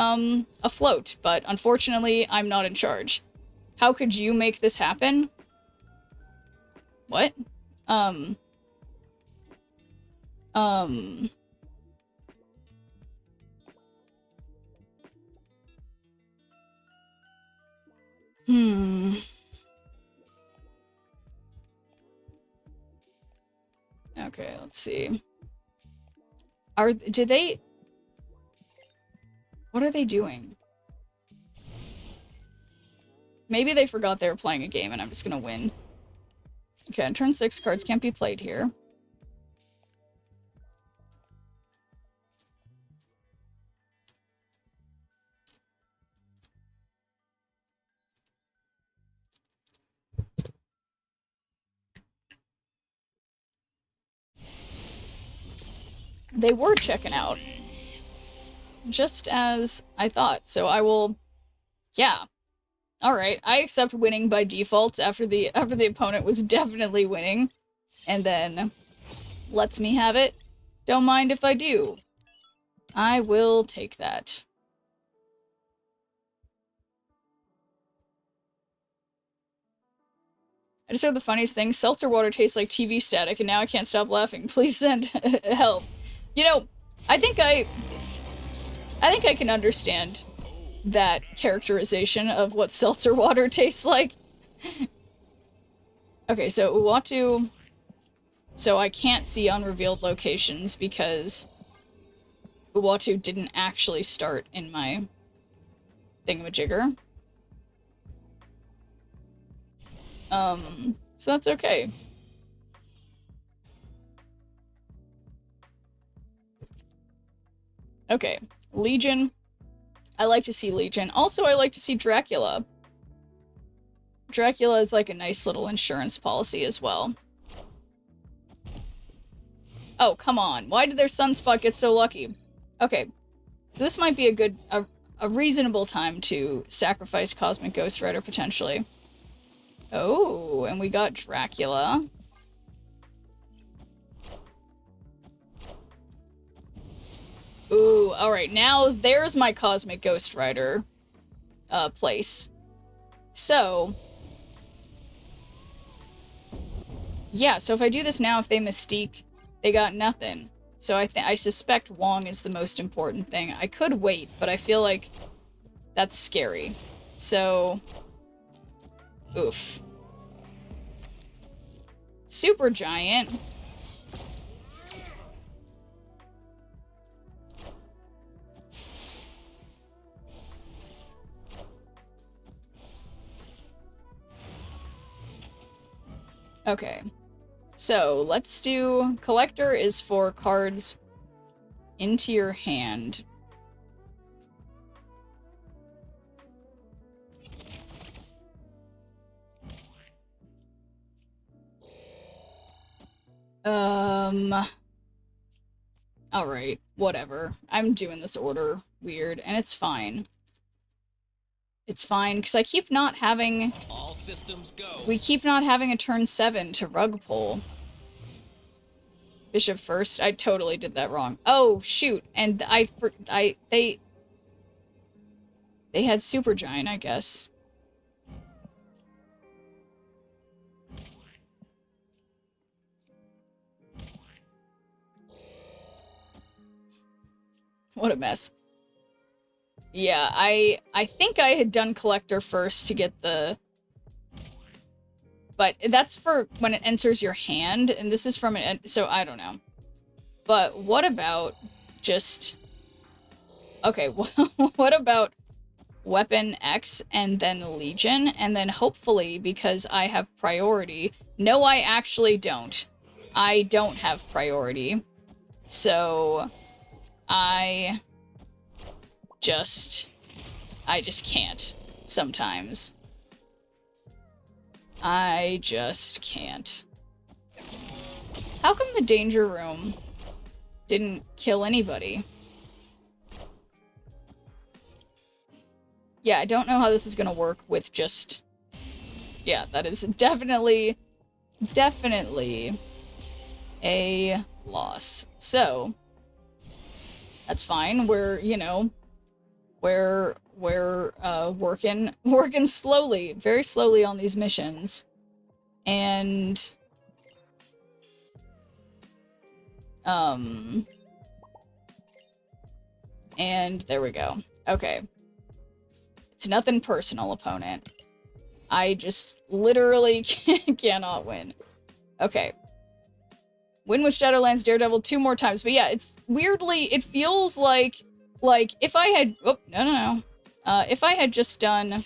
B: afloat, but unfortunately, I'm not in charge. How could you make this happen? What? Okay, let's see. Did they... What are they doing? Maybe they forgot they were playing a game and I'm just gonna win. Okay, on turn 6, cards can't be played here. They were checking out. Just as I thought, so I will... Yeah. Alright, I accept winning by default after the opponent was definitely winning. And then lets me have it. Don't mind if I do. I will take that. I just heard the funniest thing. Seltzer water tastes like TV static and now I can't stop laughing. Please send help. You know, I think I can understand that characterization of what seltzer water tastes like. Okay, so Uatu... So I can't see unrevealed locations because Uatu didn't actually start in my thingamajigger. So that's okay. Okay, Legion. I like to see Legion. Also, I like to see Dracula. Dracula is like a nice little insurance policy as well. Oh, come on. Why did their sunspot get so lucky? Okay, so this might be a reasonable time to sacrifice Cosmic Ghost Rider, potentially. Oh, and we got Dracula. Ooh, alright, now there's my Cosmic Ghost Rider place. So, yeah, so if I do this now, if they Mystique, they got nothing. So I suspect Wong is the most important thing. I could wait, but I feel like that's scary. So, oof. Super Giant. Okay. So, let's do... Collector is for cards into your hand. Alright, whatever. I'm doing this order weird, and it's fine. It's fine, because I keep not having...
A: All systems go.
B: We keep not having a turn 7 to rug pull. Bishop first. I totally did that wrong. Oh, shoot. And they had Super Giant, I guess. What a mess. Yeah, I think I had done Collector first to get the... But that's for when it enters your hand, and this is from an... So, I don't know. But what about just... Okay, what about Weapon X and then Legion, and then hopefully, because I have priority... No, I actually don't. I don't have priority. So... I just can't sometimes. I just can't. How come the danger room didn't kill anybody? Yeah, I don't know how this is gonna work with just... Yeah, that is definitely a loss. So... That's fine. We're, you know, we're working slowly, very slowly on these missions. And there we go. Okay. It's nothing personal, opponent. I just literally cannot win. Okay. Win with Shadowlands Daredevil 2 more times. But yeah, it's weirdly, it feels like if I had, oh, no. If I had just done,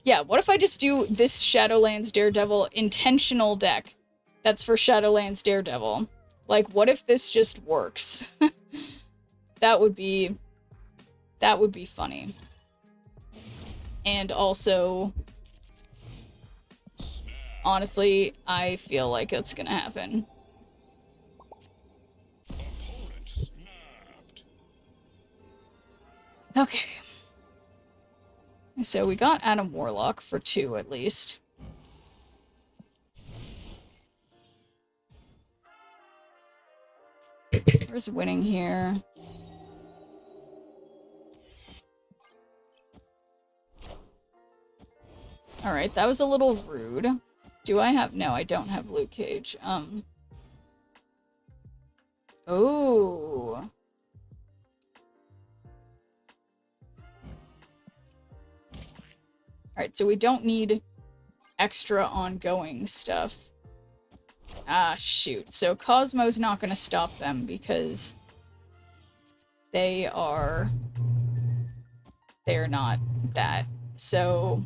B: yeah, what if I just do this Shadowlands Daredevil intentional deck that's for Shadowlands Daredevil? Like, what if this just works? That would be funny. And also, honestly, I feel like that's gonna happen. Okay. So we got Adam Warlock for 2 at least. Where's winning here? Alright, that was a little rude. Do I have... No, I don't have Luke Cage. Oh. Alright, so we don't need extra ongoing stuff. Ah, shoot. So Cosmo's not gonna stop them because they're not that. So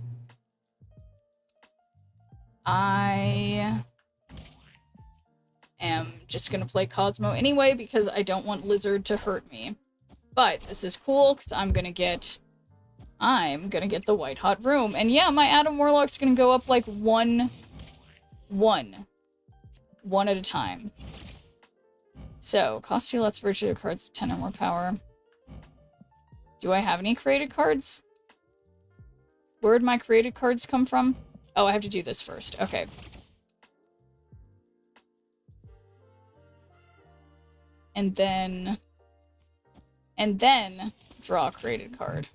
B: I am just gonna play Cosmo anyway because I don't want Lizard to hurt me. But this is cool because I'm gonna get the White Hot Room. And yeah, my Adam Warlock's gonna go up like one at a time. So, cost 2 less virtue cards with 10 or more power. Do I have any created cards? Where'd my created cards come from? Oh, I have to do this first. Okay. And then draw a created card.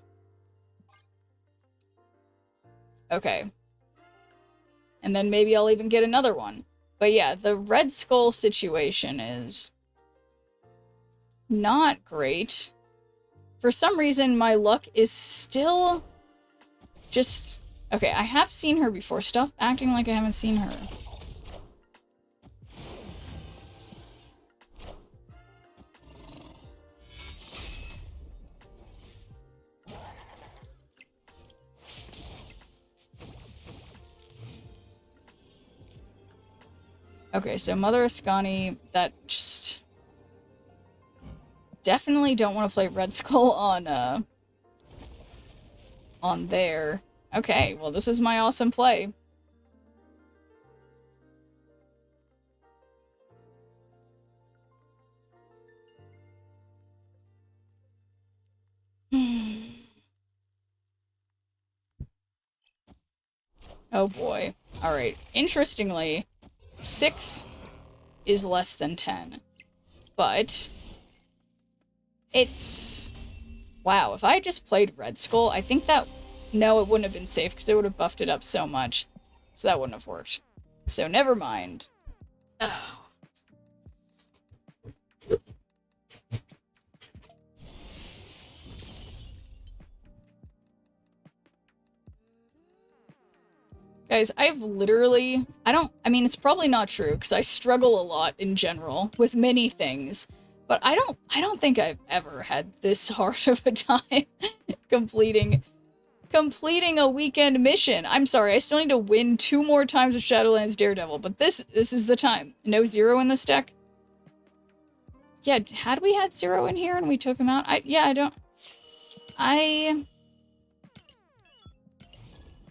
B: Okay. And then maybe I'll even get another one. But yeah, the Red Skull situation is not great. For some reason, my luck is still just... Okay, I have seen her before. Stop acting like I haven't seen her. Okay, so Mother Ascani, that just... Definitely don't want to play Red Skull on there. Okay, well this is my awesome play. Oh boy. Alright, interestingly, 6 is less than 10. But it's... Wow, if I had just played Red Skull, I think that... No, it wouldn't have been safe, because it would have buffed it up so much. So that wouldn't have worked. So never mind. Oh. Guys, I've literally... I mean, it's probably not true, because I struggle a lot in general with many things. But I don't think I've ever had this hard of a time completing a weekend mission. I'm sorry, I still need to win 2 more times with Shadowlands Daredevil, but this is the time. No 0 in this deck? Yeah, had we had 0 in here and we took him out?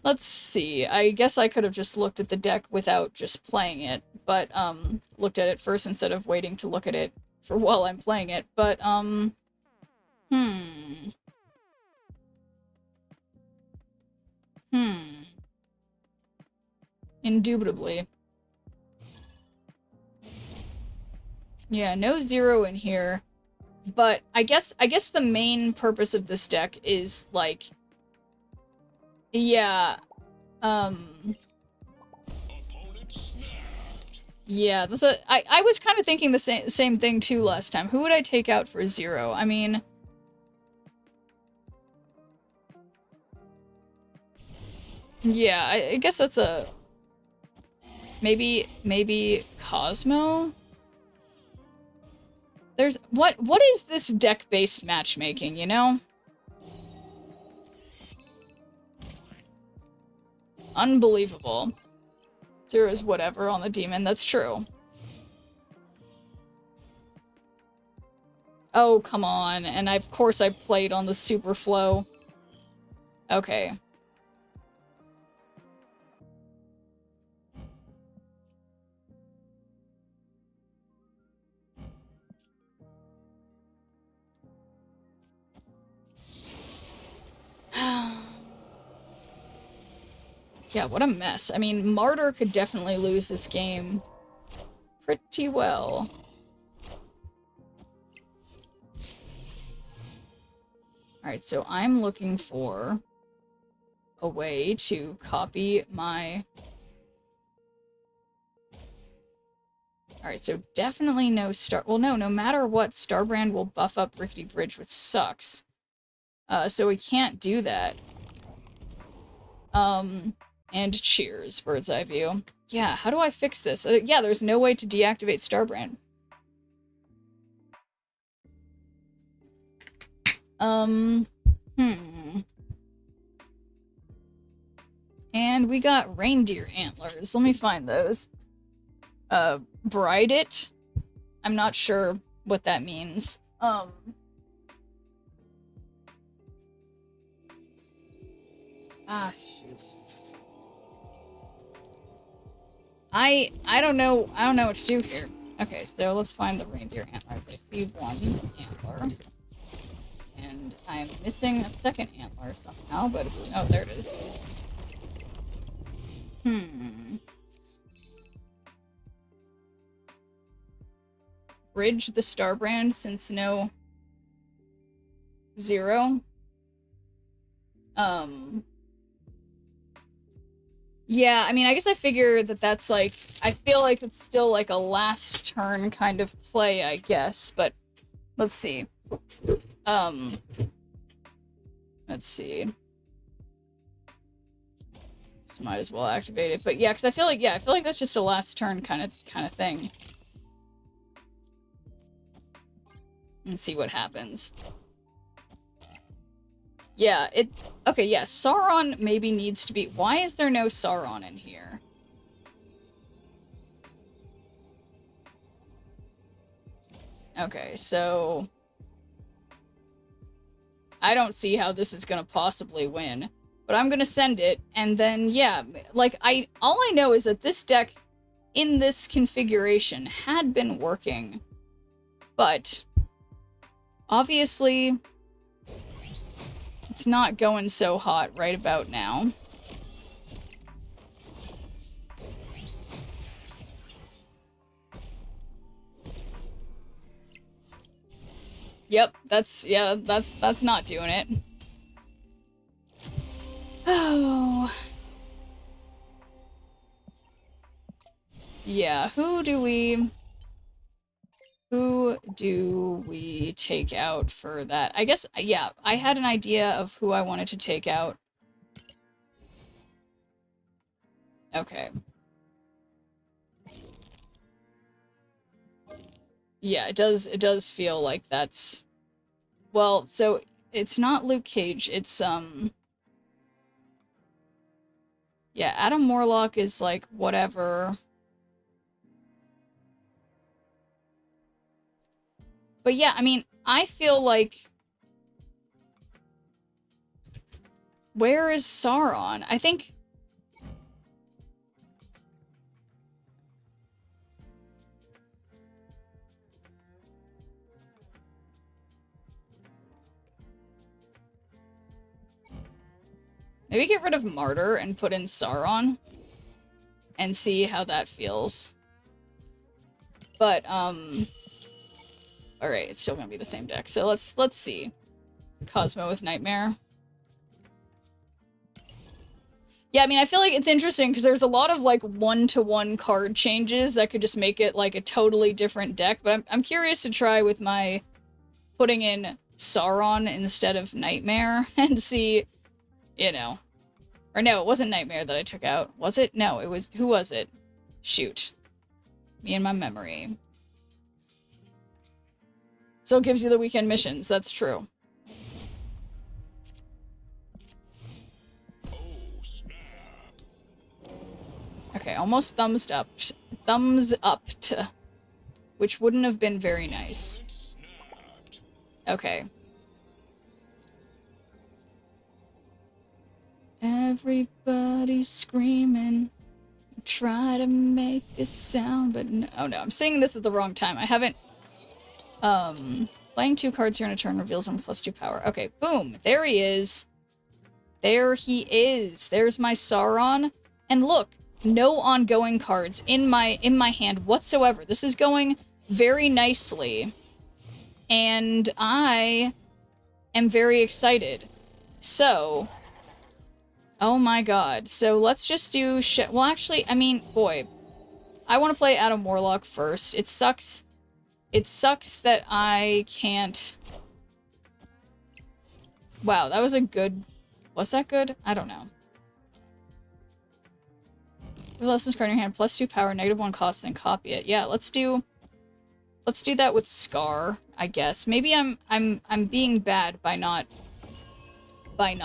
B: Let's see. I guess I could have just looked at the deck without just playing it, but, looked at it first instead of waiting to look at it for while I'm playing it, but, Indubitably. Yeah, no 0 in here. But I guess the main purpose of this deck is, like... Yeah, yeah, I was kind of thinking the same thing too last time. Who would I take out for 0? I mean... Yeah, I guess that's a Maybe Cosmo? There's what is this deck-based matchmaking, you know? Unbelievable. 0 is whatever on the demon, that's true. Oh, come on. And of course I played on the super flow. Okay. Yeah, what a mess. I mean, Martyr could definitely lose this game pretty well. Alright, so I'm looking for a way to copy my... Alright, so definitely no Star... Well, no matter what, Starbrand will buff up Rickety Bridge, which sucks. So we can't do that. And cheers, bird's eye view. Yeah, how do I fix this? Yeah, there's no way to deactivate Starbrand. And we got reindeer antlers. Let me find those. Bride it? I'm not sure what that means. Shoot. I don't know what to do here. Okay, so let's find the reindeer antlers. I see one antler. And I'm missing a second antler somehow, but it's... Oh, there it is. Bridge the Starbrand since no... 0. Yeah, I mean, I guess I figure that that's like... I feel like it's still like a last turn kind of play, I guess, but let's see. Let's see. Just might as well activate it, but yeah, because I feel like that's just a last turn kind of thing. And see what happens. Yeah, okay, yeah, Sauron maybe needs to be... Why is there no Sauron in here? Okay, so... I don't see how this is gonna possibly win. But I'm gonna send it, and then, yeah, like, all I know is that this deck, in this configuration, had been working. But... obviously... it's not going so hot right about now. Yep, that's not doing it. Oh. Yeah, who do we take out for that? I guess, yeah, I had an idea of who I wanted to take out. Okay. Yeah, it does feel like that's... Well, so, it's not Luke Cage, it's, yeah, Adam Warlock is, like, whatever... But yeah, I mean, I feel like... Where is Sauron? I think... Maybe get rid of Martyr and put in Sauron. And see how that feels. But, alright, it's still gonna be the same deck. So let's see. Cosmo with Nightmare. Yeah, I mean, I feel like it's interesting because there's a lot of, like, one-to-one card changes that could just make it, like, a totally different deck. But I'm curious to try with my putting in Sauron instead of Nightmare and see, you know. Or no, it wasn't Nightmare that I took out. Was it? No, it was... Who was it? Shoot. Me and my memory. Still gives you the weekend missions, that's true. Okay, almost thumbs up. Thumbs up to... Which wouldn't have been very nice. Okay. Everybody's screaming. Try to make this sound, but no. Oh no, I'm singing this at the wrong time. I haven't... Playing 2 cards here in a turn reveals 1 +2 power. Okay, boom. There he is. There he is. There's my Sauron. And look, no ongoing cards in my hand whatsoever. This is going very nicely. And I am very excited. So, oh my god. So let's just do shit. Well, actually, I mean, boy, I want to play Adam Warlock first. It sucks. It sucks that I can't... Wow, that was a good... Was that good? I don't know. The lessons card in your hand, +2 power, -1 cost, then copy it. Yeah, let's do that with Scar, I guess. Maybe I'm being bad by not playing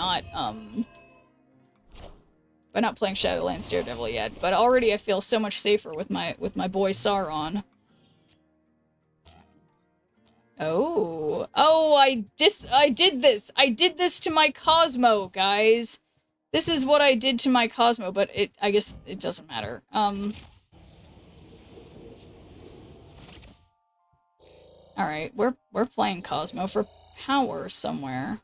B: Shadowlands Daredevil yet, but already I feel so much safer with my boy Sauron. Oh, I did this. I did this to my Cosmo, guys. This is what I did to my Cosmo, but I guess it doesn't matter. Alright, we're playing Cosmo for power somewhere.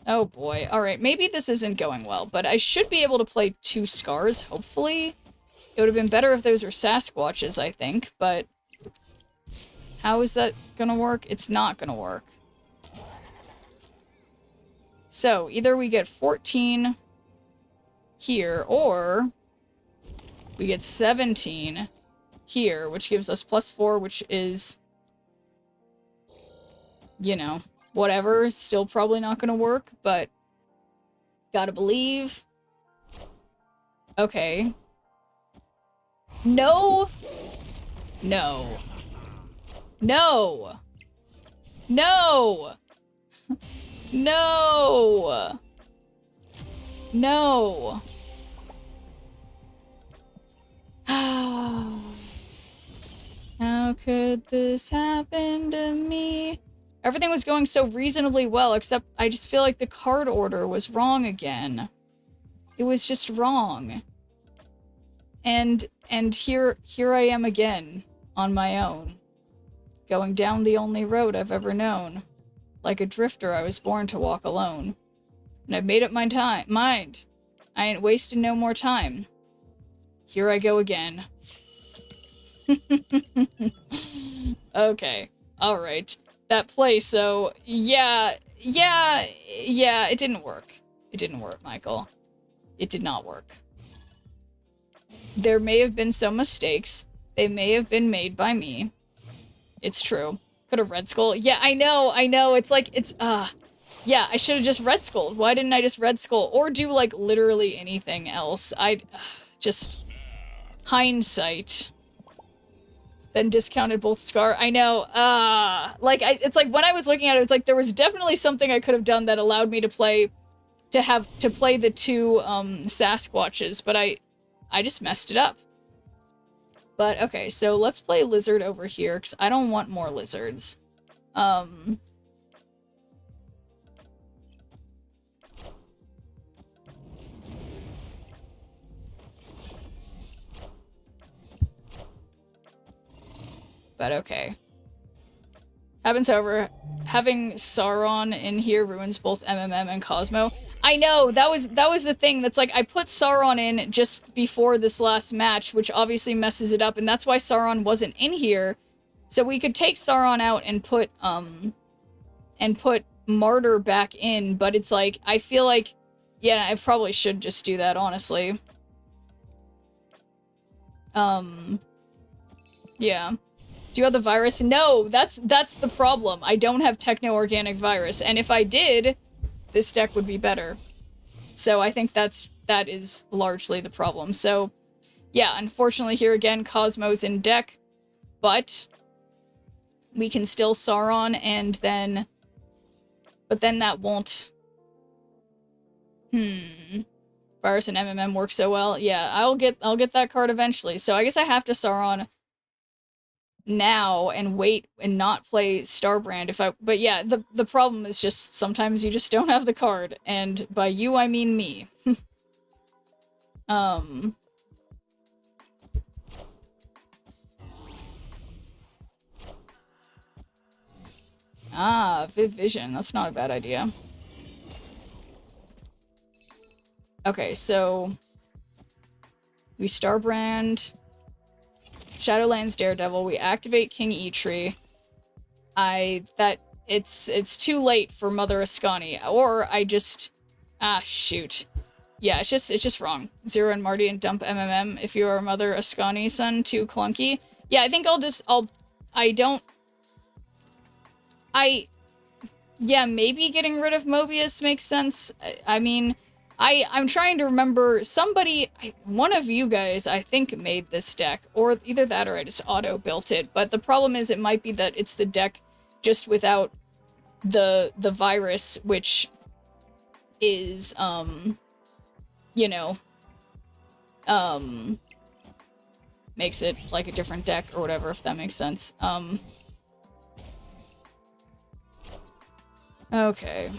B: Oh boy. Alright, maybe this isn't going well, but I should be able to play 2 Scars, hopefully. It would have been better if those were Sasquatches, I think, but... How is that gonna work? It's not gonna work. So, either we get 14 here, or we get 17 here, which gives us +4, which is, you know, whatever. Still probably not gonna work, but gotta believe. Okay. No! No. No! No! No! No! How could this happen to me? Everything was going so reasonably well, except I just feel like the card order was wrong again. It was just wrong. And here I am again, on my own. Going down the only road I've ever known. Like a drifter, I was born to walk alone. And I've made up my mind. I ain't wasting no more time. Here I go again. Okay. Alright. That play, so... Yeah, it didn't work. It didn't work, Michael. It did not work. There may have been some mistakes. They may have been made by me. It's true. Could have Red Skull. Yeah, I know. It's like, yeah, I should have just Red Skulled. Why didn't I just Red Skull? Or do, like, literally anything else? Just... Hindsight. Then discounted both Scar. I know. It's like, when I was looking at it, it's like, there was definitely something I could have done that allowed me to play... To play the 2, Sasquatches, but I just messed it up. But, okay, so let's play Lizard over here, because I don't want more lizards. But, okay. Happens, however, having Sauron in here ruins both MMM and Cosmo. I know, that was the thing. That's like, I put Sauron in just before this last match, which obviously messes it up, and that's why Sauron wasn't in here. So we could take Sauron out and put Martyr back in, but it's like, I feel like, yeah, I probably should just do that, honestly. Yeah. Do you have the virus? No, that's the problem. I don't have techno-organic virus, and if I did... this deck would be better. So I think that is largely the problem. So, yeah, unfortunately here again, Cosmo's in deck, but we can still Sauron, and then... But then that won't... Virus and MMM work so well. Yeah, I'll get that card eventually. So I guess I have to Sauron now and wait and not play Starbrand if I... But yeah, the problem is just sometimes you just don't have the card, and by you I mean me. Viv Vision. That's not a bad idea. Okay, so we Starbrand Shadowlands Daredevil, we activate King Eitri. It's too late for Mother Ascani, or I just shoot. Yeah, it's just wrong. Zero and Marty and dump MMM if you are Mother Ascani son, too clunky. Yeah, I think yeah, maybe getting rid of Mobius makes sense. I mean, I'm trying to remember, one of you guys, I think, made this deck, or either that or I just auto-built it, but the problem is it might be that it's the deck just without the virus, which is, you know, makes it like a different deck or whatever, if that makes sense. Okay.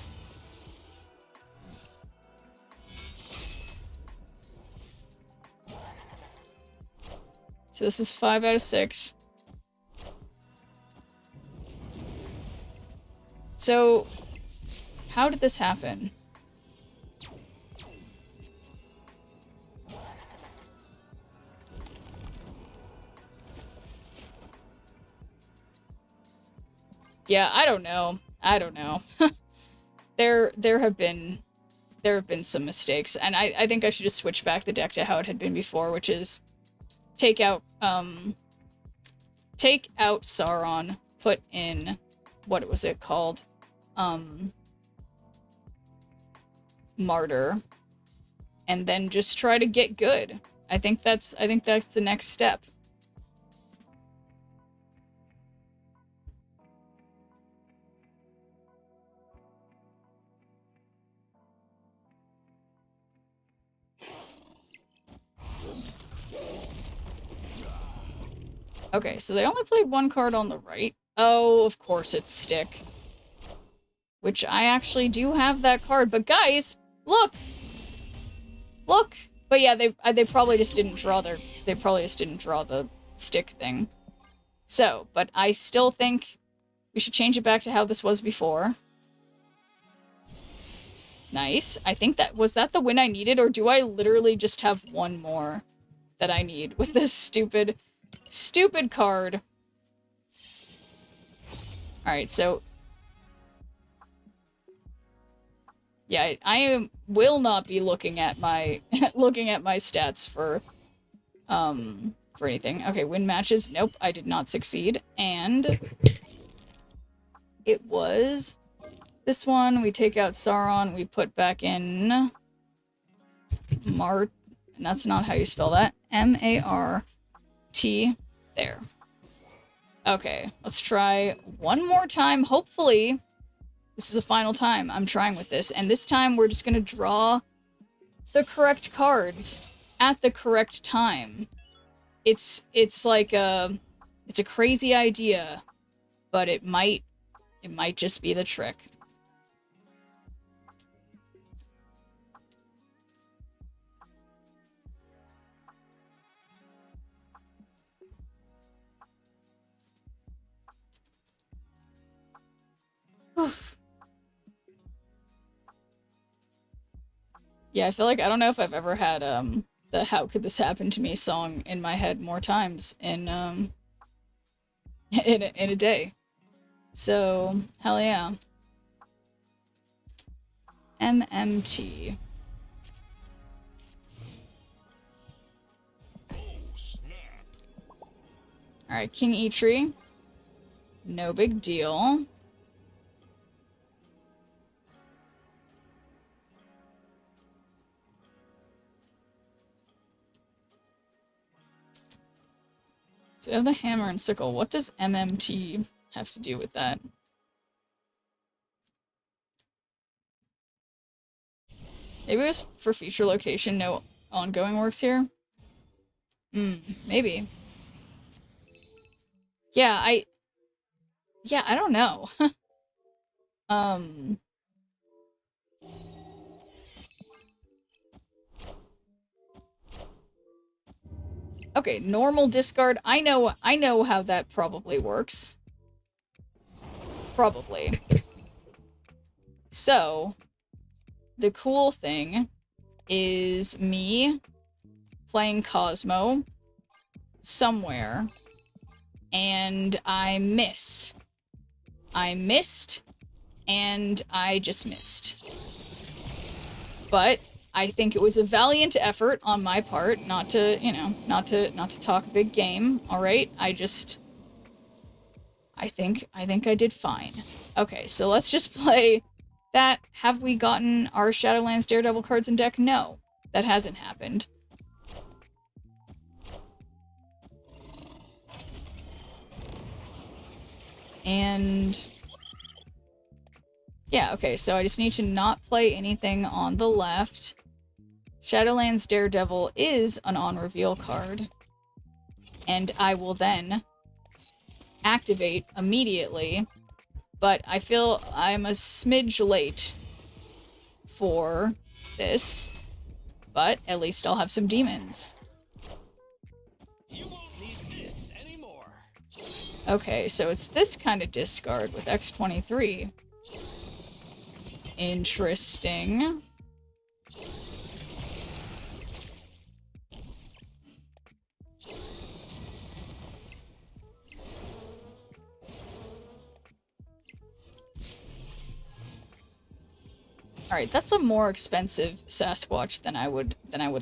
B: So this is 5 out of 6. So, how did this happen? Yeah, I don't know. There have been some mistakes, and I think I should just switch back the deck to how it had been before, which is take out Sauron, put in what was it called? Martyr, and then just try to get good. I think that's the next step. Okay, so they only played one card on the right. Oh, of course it's Stick. Which I actually do have that card. But guys, look! Look! But yeah, they probably just didn't draw the Stick thing. So, but I still think we should change it back to how this was before. Nice. I think was that the win I needed, or do I literally just have one more that I need with this stupid card? Alright, so... Yeah, I will not be looking at my stats for anything. Okay, win matches. Nope, I did not succeed. And it was this one. We take out Sauron, we put back in Mart, and that's not how you spell that. M-A-R-T. There. Okay, let's try one more time. Hopefully, this is the final time I'm trying with this, and this time we're just gonna draw the correct cards at the correct time. It's like it's a crazy idea, but it might just be the trick. Oof. Yeah, I feel like I don't know if I've ever had the "How Could This Happen to Me" song in my head more times in in a day. So, hell yeah. MMT. Alright, King Eitri. No big deal. So I have the hammer and sickle. What does MMT have to do with that? Maybe it was for feature location, no ongoing works here? Maybe. Yeah, I don't know. Okay, normal discard. I know how that probably works. Probably. So, the cool thing is me playing Cosmo somewhere, and I miss. I missed, and I just missed. But I think it was a valiant effort on my part, not to, you know, not to talk big game, alright? I think I did fine. Okay, so let's just play that. Have we gotten our Shadowlands Daredevil cards in deck? No, that hasn't happened. And yeah, okay, so I just need to not play anything on the left. Shadowlands Daredevil is an on-reveal card. And I will then activate immediately. But I feel I'm a smidge late for this. But at least I'll have some demons.
A: You won't need this anymore.
B: Okay, so it's this kind of discard with X23. Interesting. Alright, that's a more expensive Sasquatch than I would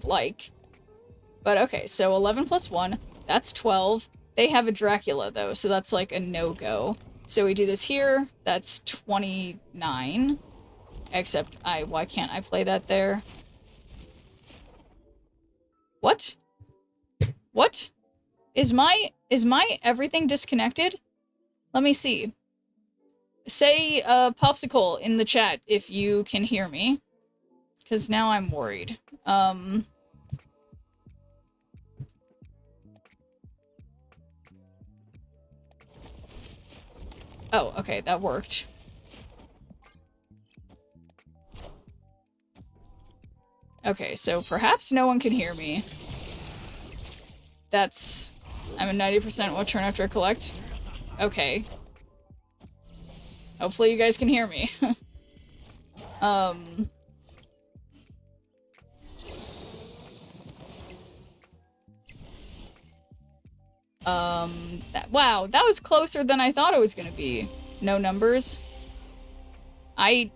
B: like. But okay, so 11 plus 1, that's 12. They have a Dracula though, so that's like a no-go. So we do this here, that's 29. Except why can't I play that there? What? What? Is my everything disconnected? Let me see. Say, Popsicle in the chat if you can hear me. Because now I'm worried. Oh, okay, that worked. Okay, so perhaps no one can hear me. That's... I'm a 90% will turn after I collect. Okay. Hopefully you guys can hear me. Wow, that was closer than I thought it was gonna be. No numbers. I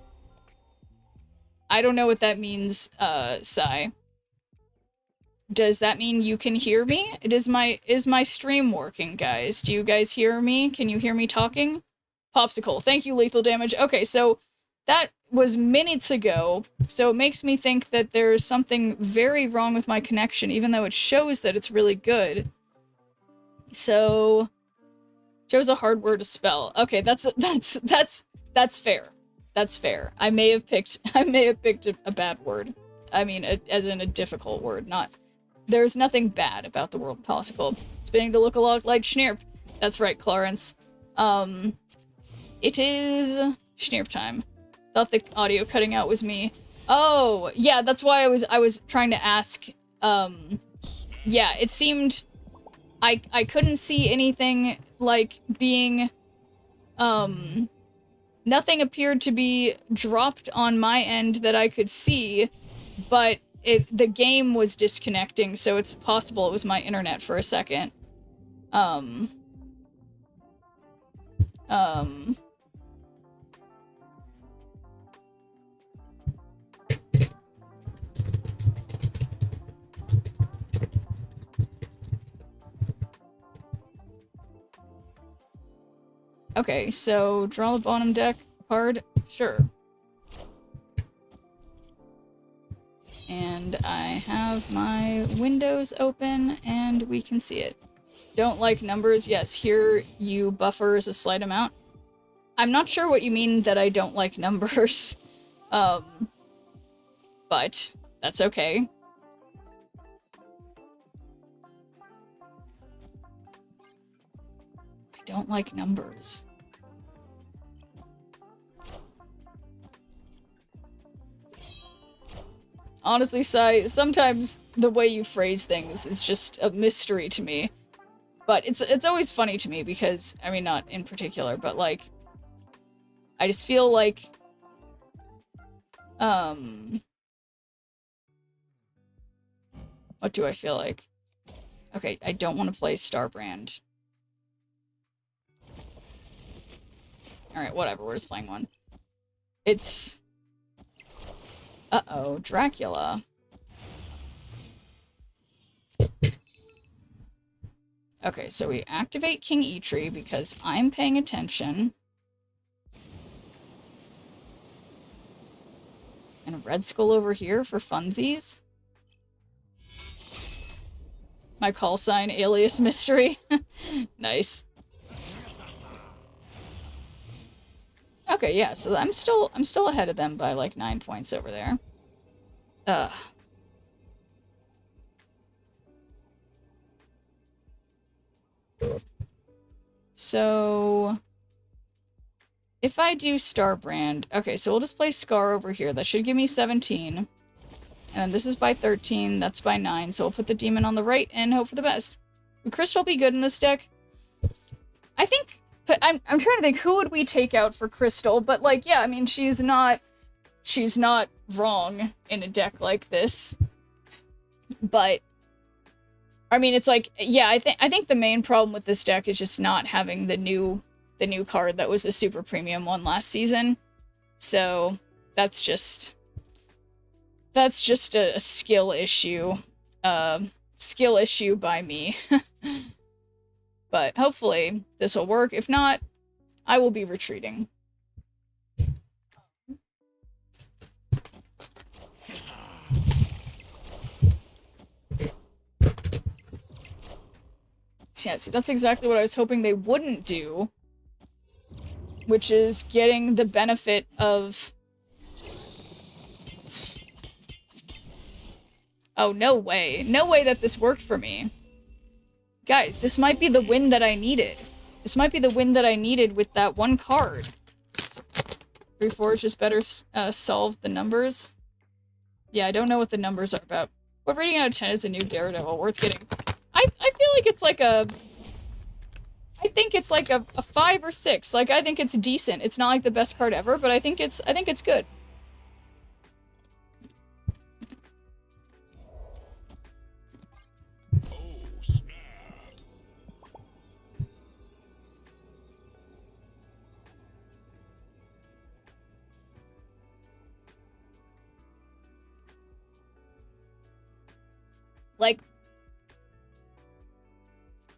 B: don't know what that means, Sai. Does that mean you can hear me? Is my stream working, guys? Do you guys hear me? Can you hear me talking? Popsicle. Thank you, lethal damage. Okay, so that was minutes ago, so it makes me think that there's something very wrong with my connection, even though it shows that it's really good. So, shows a hard word to spell. Okay, that's fair. That's fair. I may have picked a bad word. I mean, as in a difficult word, not... There's nothing bad about the world Popsicle. It's beginning to look a lot like Schnirp. That's right, Clarence. It is Schnirp time. Thought the audio cutting out was me. Oh, yeah, that's why I was trying to ask. Yeah, it seemed... I couldn't see anything, like, being... Nothing appeared to be dropped on my end that I could see, but the game was disconnecting, so it's possible it was my internet for a second. Okay, so draw the bottom deck card. Sure. And I have my windows open and we can see it. Don't like numbers. Yes, here you buffers a slight amount. I'm not sure what you mean that I don't like numbers. But that's okay. I don't like numbers. Honestly, Sai, sometimes the way you phrase things is just a mystery to me. But it's always funny to me because, I mean, not in particular, but like, I just feel like, what do I feel like? Okay, I don't want to play Starbrand. Alright, whatever, we're just playing one. It's... Uh-oh, Dracula. Okay, so we activate King Eitri because I'm paying attention. And a Red Skull over here for funsies. My call sign, alias mystery. Nice. Okay, yeah, so I'm still ahead of them by like 9 points over there. So if I do Starbrand, okay, so we'll just play Scar over here. That should give me 17. And this is by 13, that's by 9, so we'll put the demon on the right and hope for the best. Would Crystal be good in this deck? I think, but I'm trying to think, who would we take out for Crystal? But like, yeah, I mean, she's not wrong in a deck like this. But I mean, it's like, yeah, I think the main problem with this deck is just not having the new card that was the super premium one last season. So that's just a skill issue. Skill issue by me. But hopefully this will work. If not, I will be retreating. Yeah, see, that's exactly what I was hoping they wouldn't do. Which is getting the benefit of... Oh, no way. No way that this worked for me. Guys, this might be the win that I needed. This might be the win that I needed with that one card. 3-4 is just better solve the numbers. Yeah, I don't know what the numbers are about. What rating out of 10 is a new Daredevil? Worth getting. I feel like it's like a... I think it's like a 5 or 6. Like, I think it's decent. It's not like the best card ever, but I think it's good. Like,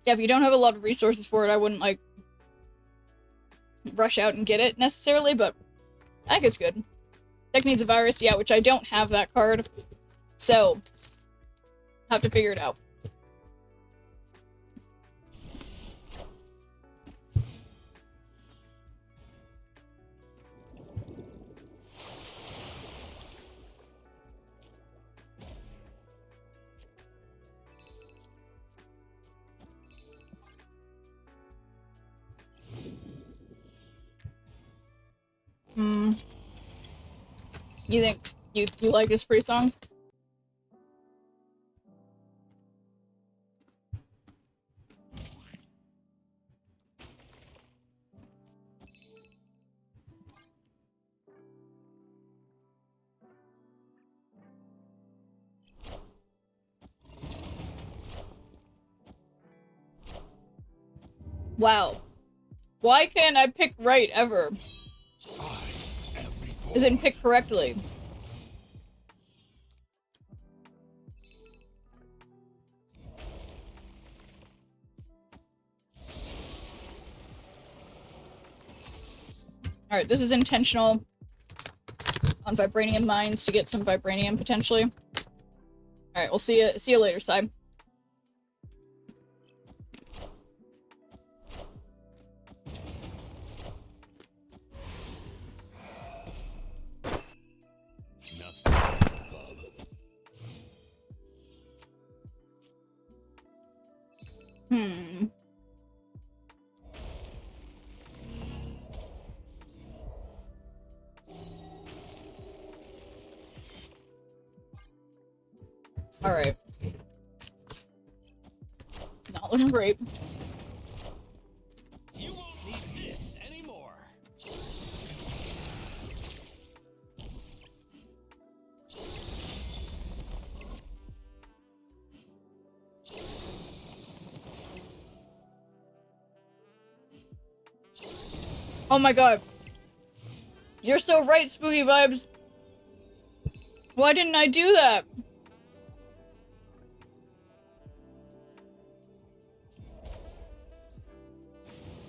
B: yeah, if you don't have a lot of resources for it, I wouldn't, like, rush out and get it, necessarily, but I think it's good. Deck needs a virus, yeah, which I don't have that card, so have to figure it out. You think you like this pretty song? Wow. Why can't I pick right ever? As in pick correctly. Alright, this is intentional on Vibranium Mines to get some Vibranium, potentially. Alright, we'll see you later, Sai. Hmm. Alright. Not looking great.
A: You won't need this anymore.
B: Oh my god. You're so right, Spooky Vibes. Why didn't I do that?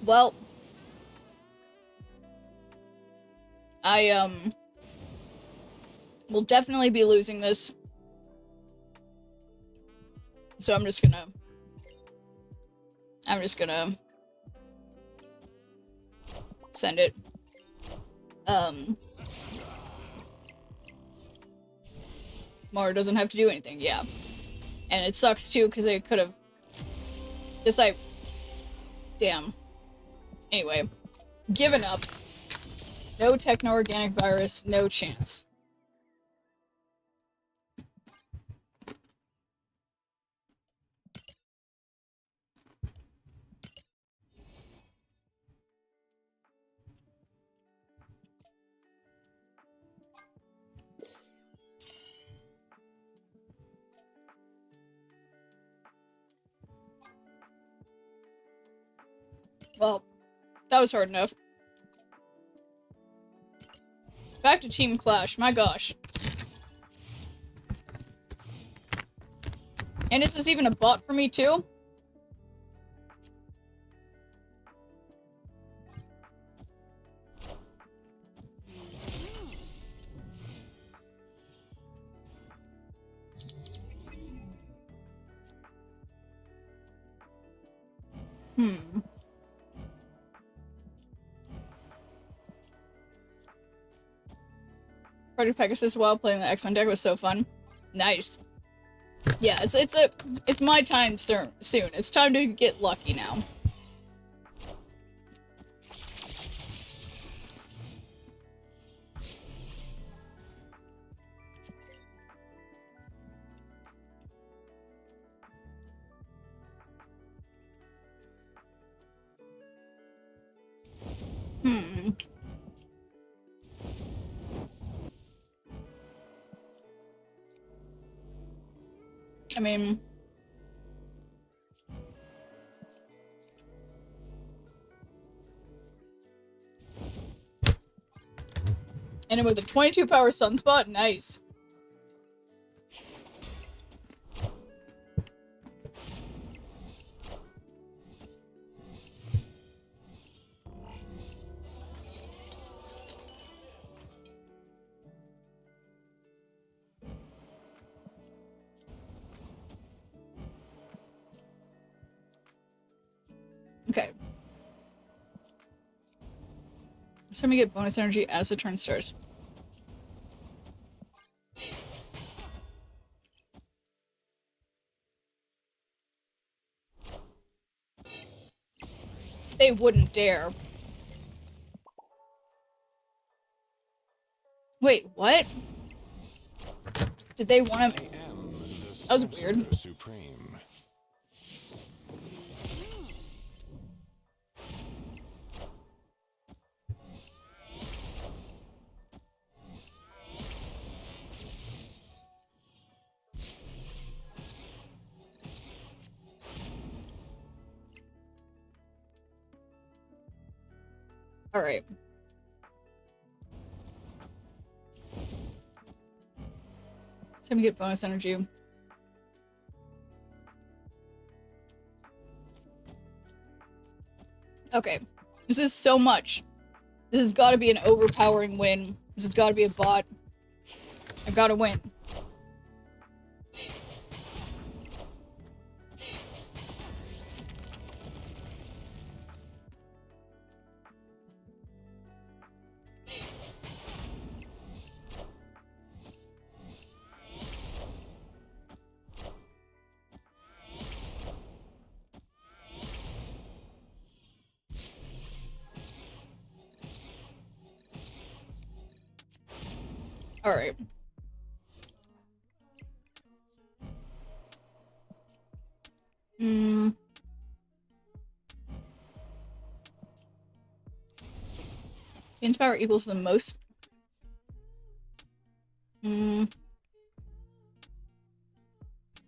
B: Well, I will definitely be losing this. So I'm just gonna send it. Mara doesn't have to do anything, yeah. And it sucks too, because I could have damn. Anyway, given up. No techno-organic virus, no chance. Well, that was hard enough. Back to Team Clash, my gosh. And is this even a bot for me too? Hmm. Party Pegasus while playing the X-Men deck was so fun. Nice. Yeah, it's my time soon. It's time to get lucky now. Hmm. I mean... And with a 22 power sunspot, nice. Okay. So let me get bonus energy as the turn starts. They wouldn't dare. Wait, what? Did they want to... That was weird.
A: Supreme.
B: Alright. So let me get bonus energy. Okay. This is so much. This has got to be an overpowering win. This has got to be a bot. I've got to win. Alright. Gains power equals the most.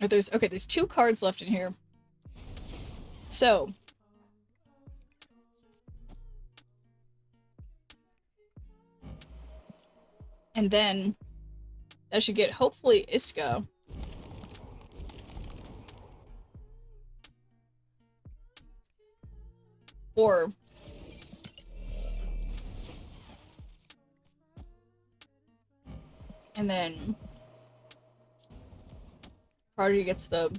B: There's 2 cards left in here. So. And then that should get, hopefully, Iska. Or and then Prodigy gets the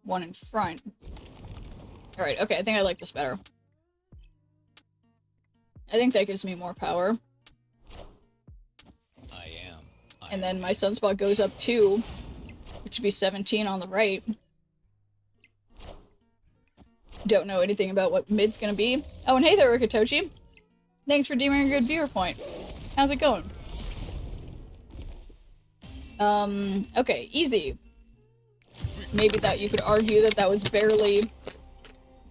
B: one in front. Alright, okay, I think I like this better. I think that gives me more power. And then my Sunspot goes up 2, which would be 17 on the right. Don't know anything about what mid's gonna be. Oh, and hey there, Rikitochi. Thanks for deeming a good viewer point. How's it going? Okay, easy. Maybe that you could argue that that was barely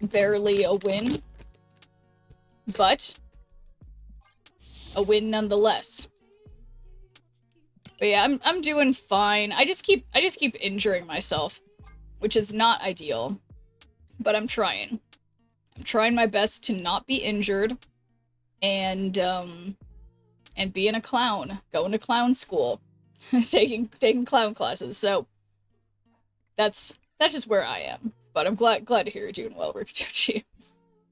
B: a win. But a win nonetheless. But yeah, I'm doing fine. I just keep injuring myself, which is not ideal. But I'm trying. I'm trying my best to not be injured and being a clown, going to clown school, taking clown classes. So that's just where I am. But I'm glad to hear you're doing well, Rikitochi.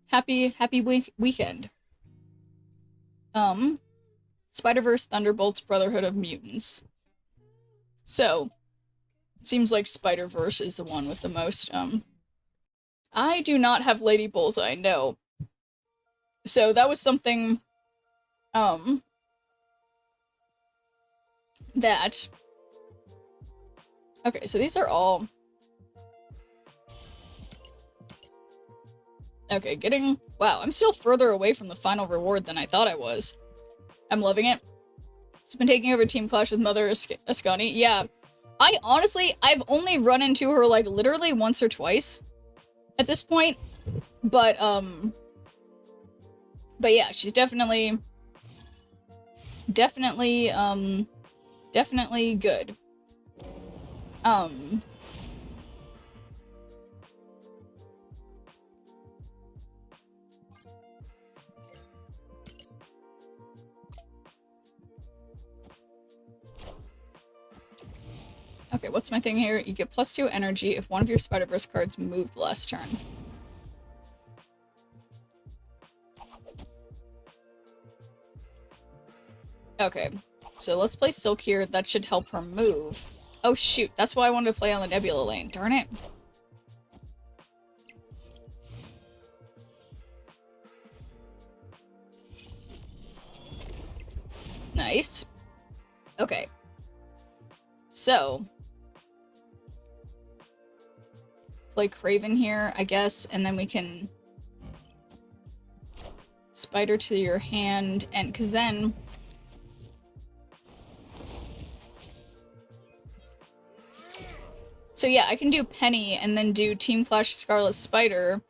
B: Happy weekend. Spider-Verse, Thunderbolts, Brotherhood of Mutants. So, seems like Spider-Verse is the one with the most, I do not have Lady Bullseye, no. So that was something, that... Okay, so these are all... Okay, getting... Wow, I'm still further away from the final reward than I thought I was. I'm loving it. It's been taking over Team Clash with Mother Ascani. Yeah. I've only run into her, like, literally once or twice at this point. But yeah, she's definitely good. Okay, what's my thing here? You get +2 energy if one of your Spider-Verse cards moved last turn. Okay, so let's play Silk here. That should help her move. Oh shoot, that's why I wanted to play on the Nebula lane. Darn it. Nice. Okay. So, play Craven here, I guess, and then we can Spider to your hand, and because then so yeah, I can do Penny and then do Team Clash Scarlet Spider.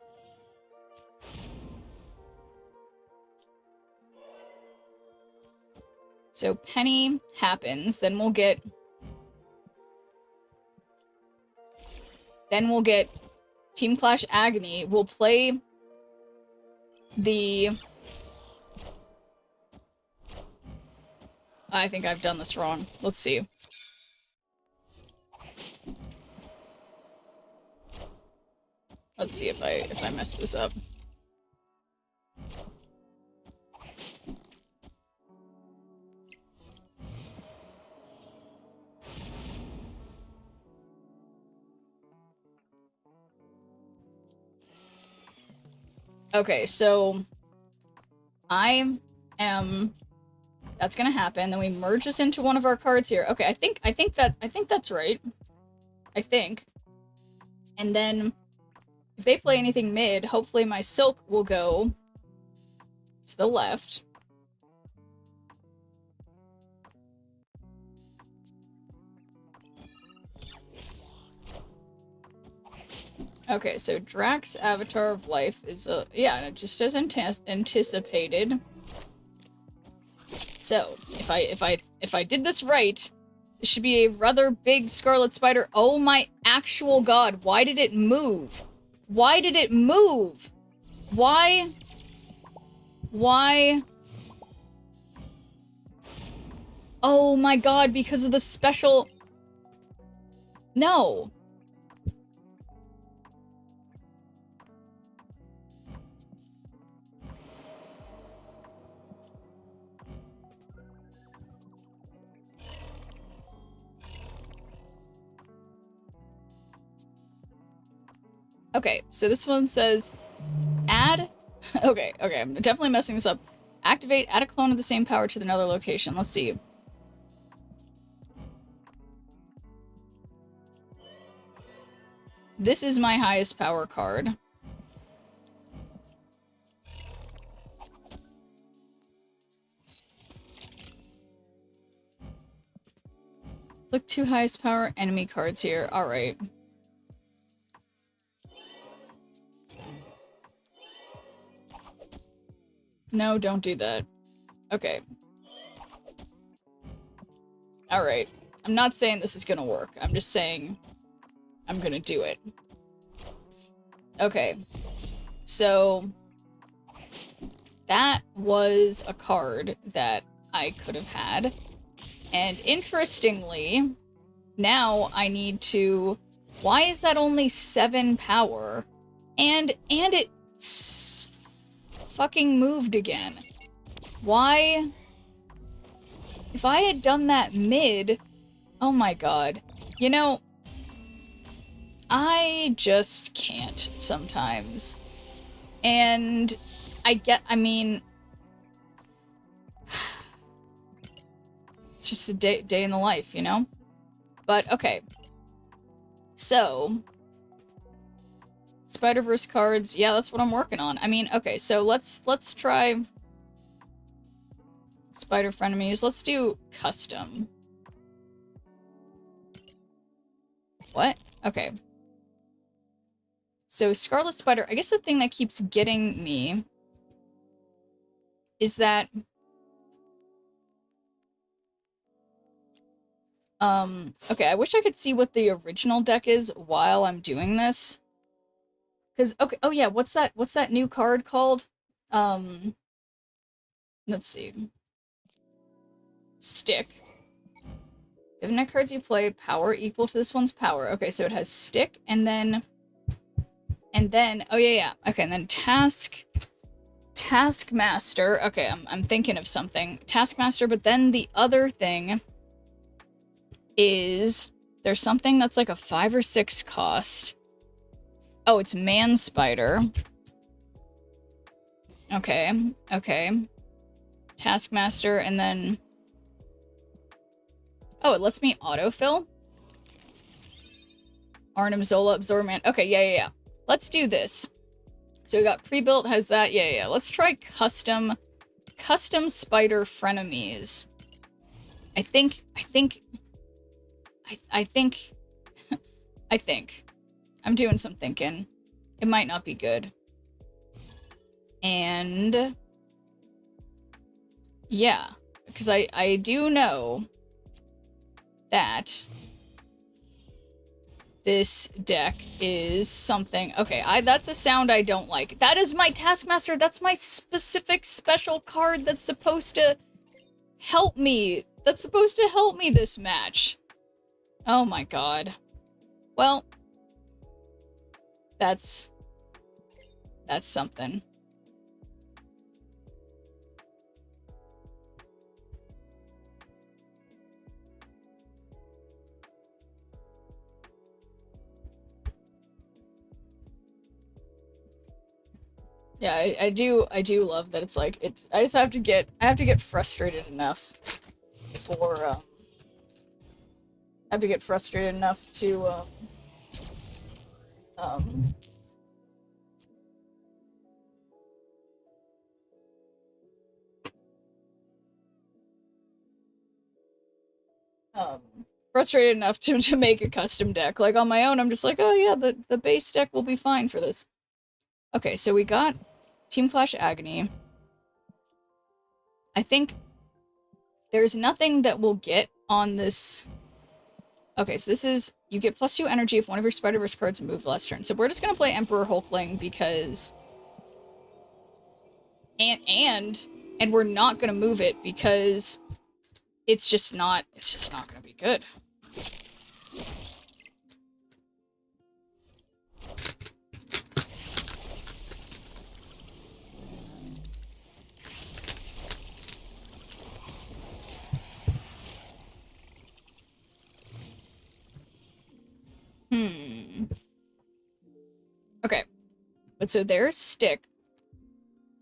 B: So Penny happens, then we'll get Team Clash Agony. We'll play the... I think I've done this wrong. Let's see. Let's see if I mess this up. Okay, so that's gonna happen. Then we merge this into one of our cards here. Okay, I think that's right. I think. And then if they play anything mid, hopefully my Silk will go to the left. Okay, so Drax Avatar of Life is yeah, just as anticipated. So, if I did this right, it should be a rather big scarlet spider. Oh my actual god, why did it move? Why did it move? Why? Why? Oh my god, because of the special... No. Okay, so this one says add... okay, I'm definitely messing this up. Activate, add a clone of the same power to another location. Let's see. This is my highest power card. Look, 2 highest power enemy cards here. Alright. No, don't do that. Okay. Alright. I'm not saying this is gonna work. I'm just saying I'm gonna do it. Okay. So that was a card that I could have had. And interestingly, now I need to... Why is that only 7 power? And it fucking moved again. Why? If I had done that mid... Oh my god. You know, I just can't sometimes. And I mean... It's just a day in the life, you know? But, okay. So... Spider-Verse cards, yeah, that's what I'm working on. I mean, okay, so let's try... Spider-Frenemies. Let's do custom. What? Okay. So, Scarlet Spider, I guess the thing that keeps getting me is that... okay, I wish I could see what the original deck is while I'm doing this. Because, okay, oh yeah, what's that new card called? Let's see. Stick. If net cards you play, power equal to this one's power. Okay, so it has stick, and then, oh yeah, okay, and then Taskmaster. Okay, I'm thinking of something. Taskmaster, but then the other thing is, there's something that's like a 5 or 6 cost. Oh, it's Man Spider. Okay. Taskmaster, and then... Oh, it lets me autofill? Arnim, Zola, Absorbman. Okay, yeah. Let's do this. So we got pre-built, has that. Yeah. Let's try custom Spider Frenemies. I think... I'm doing some thinking. It might not be good. And... yeah. Because I do know that this deck is something... Okay, that's a sound I don't like. That is my Taskmaster. That's my specific special card that's supposed to help me. That's supposed to help me this match. Oh my god. Well, that's something. Yeah, I do love that it's like it. I have to get frustrated enough for I have to get frustrated enough to frustrated enough to make a custom deck. Like, on my own, I'm just like, oh yeah, the base deck will be fine for this. Okay, so we got Team Clash Agony. I think there's nothing that we'll get on this. Okay, so this is, you get +2 energy if one of your Spider-Verse cards move last turn. So we're just gonna play Emperor Hulkling because... And we're not gonna move it because it's just not gonna be good. Okay. But so there's Stick.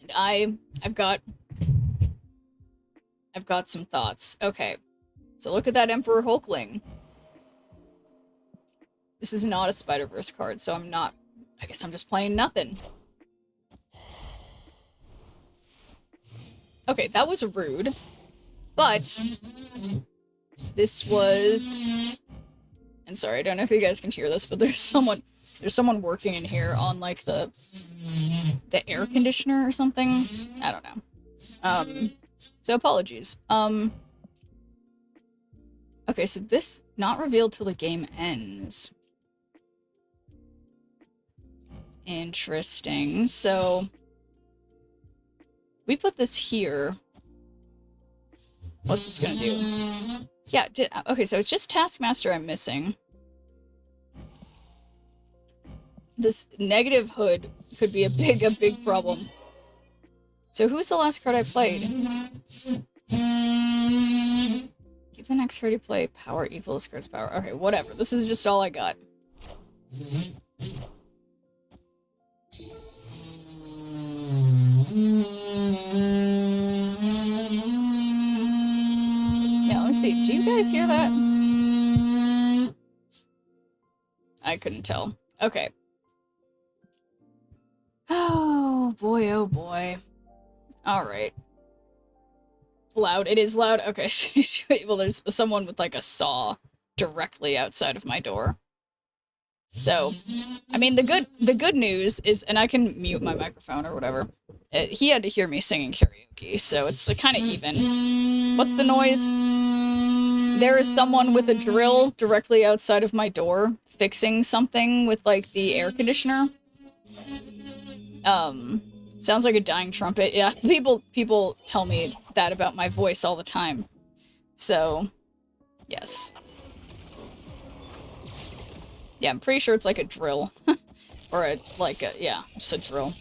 B: And I've got some thoughts. Okay. So look at that Emperor Hulkling. This is not a Spider-Verse card, so I guess I'm just playing nothing. Okay, that was rude. But this was... And sorry, I don't know if you guys can hear this, but there's someone working in here on, like, the air conditioner or something. I don't know. So apologies. Okay, so this not revealed till the game ends. Interesting. So we put this here. What's this gonna do? Yeah, okay, so it's just Taskmaster I'm missing. This negative hood could be a big problem. So who's the last card I played? Give the next card you play power equals card's power. Okay, whatever. This is just all I got. Yeah, let me see. Do you guys hear that? I couldn't tell. Okay. Oh boy, oh boy. Alright. Loud. It is loud. Okay, well, there's someone with, like, a saw directly outside of my door. So, I mean, the good news is, and I can mute my microphone or whatever, he had to hear me singing karaoke, so it's kind of even. What's the noise? There is someone with a drill directly outside of my door, fixing something with, like, the air conditioner. Sounds like a dying trumpet. Yeah, people tell me that about my voice all the time. So, yes. Yeah, I'm pretty sure it's like a drill. Or yeah, just a drill.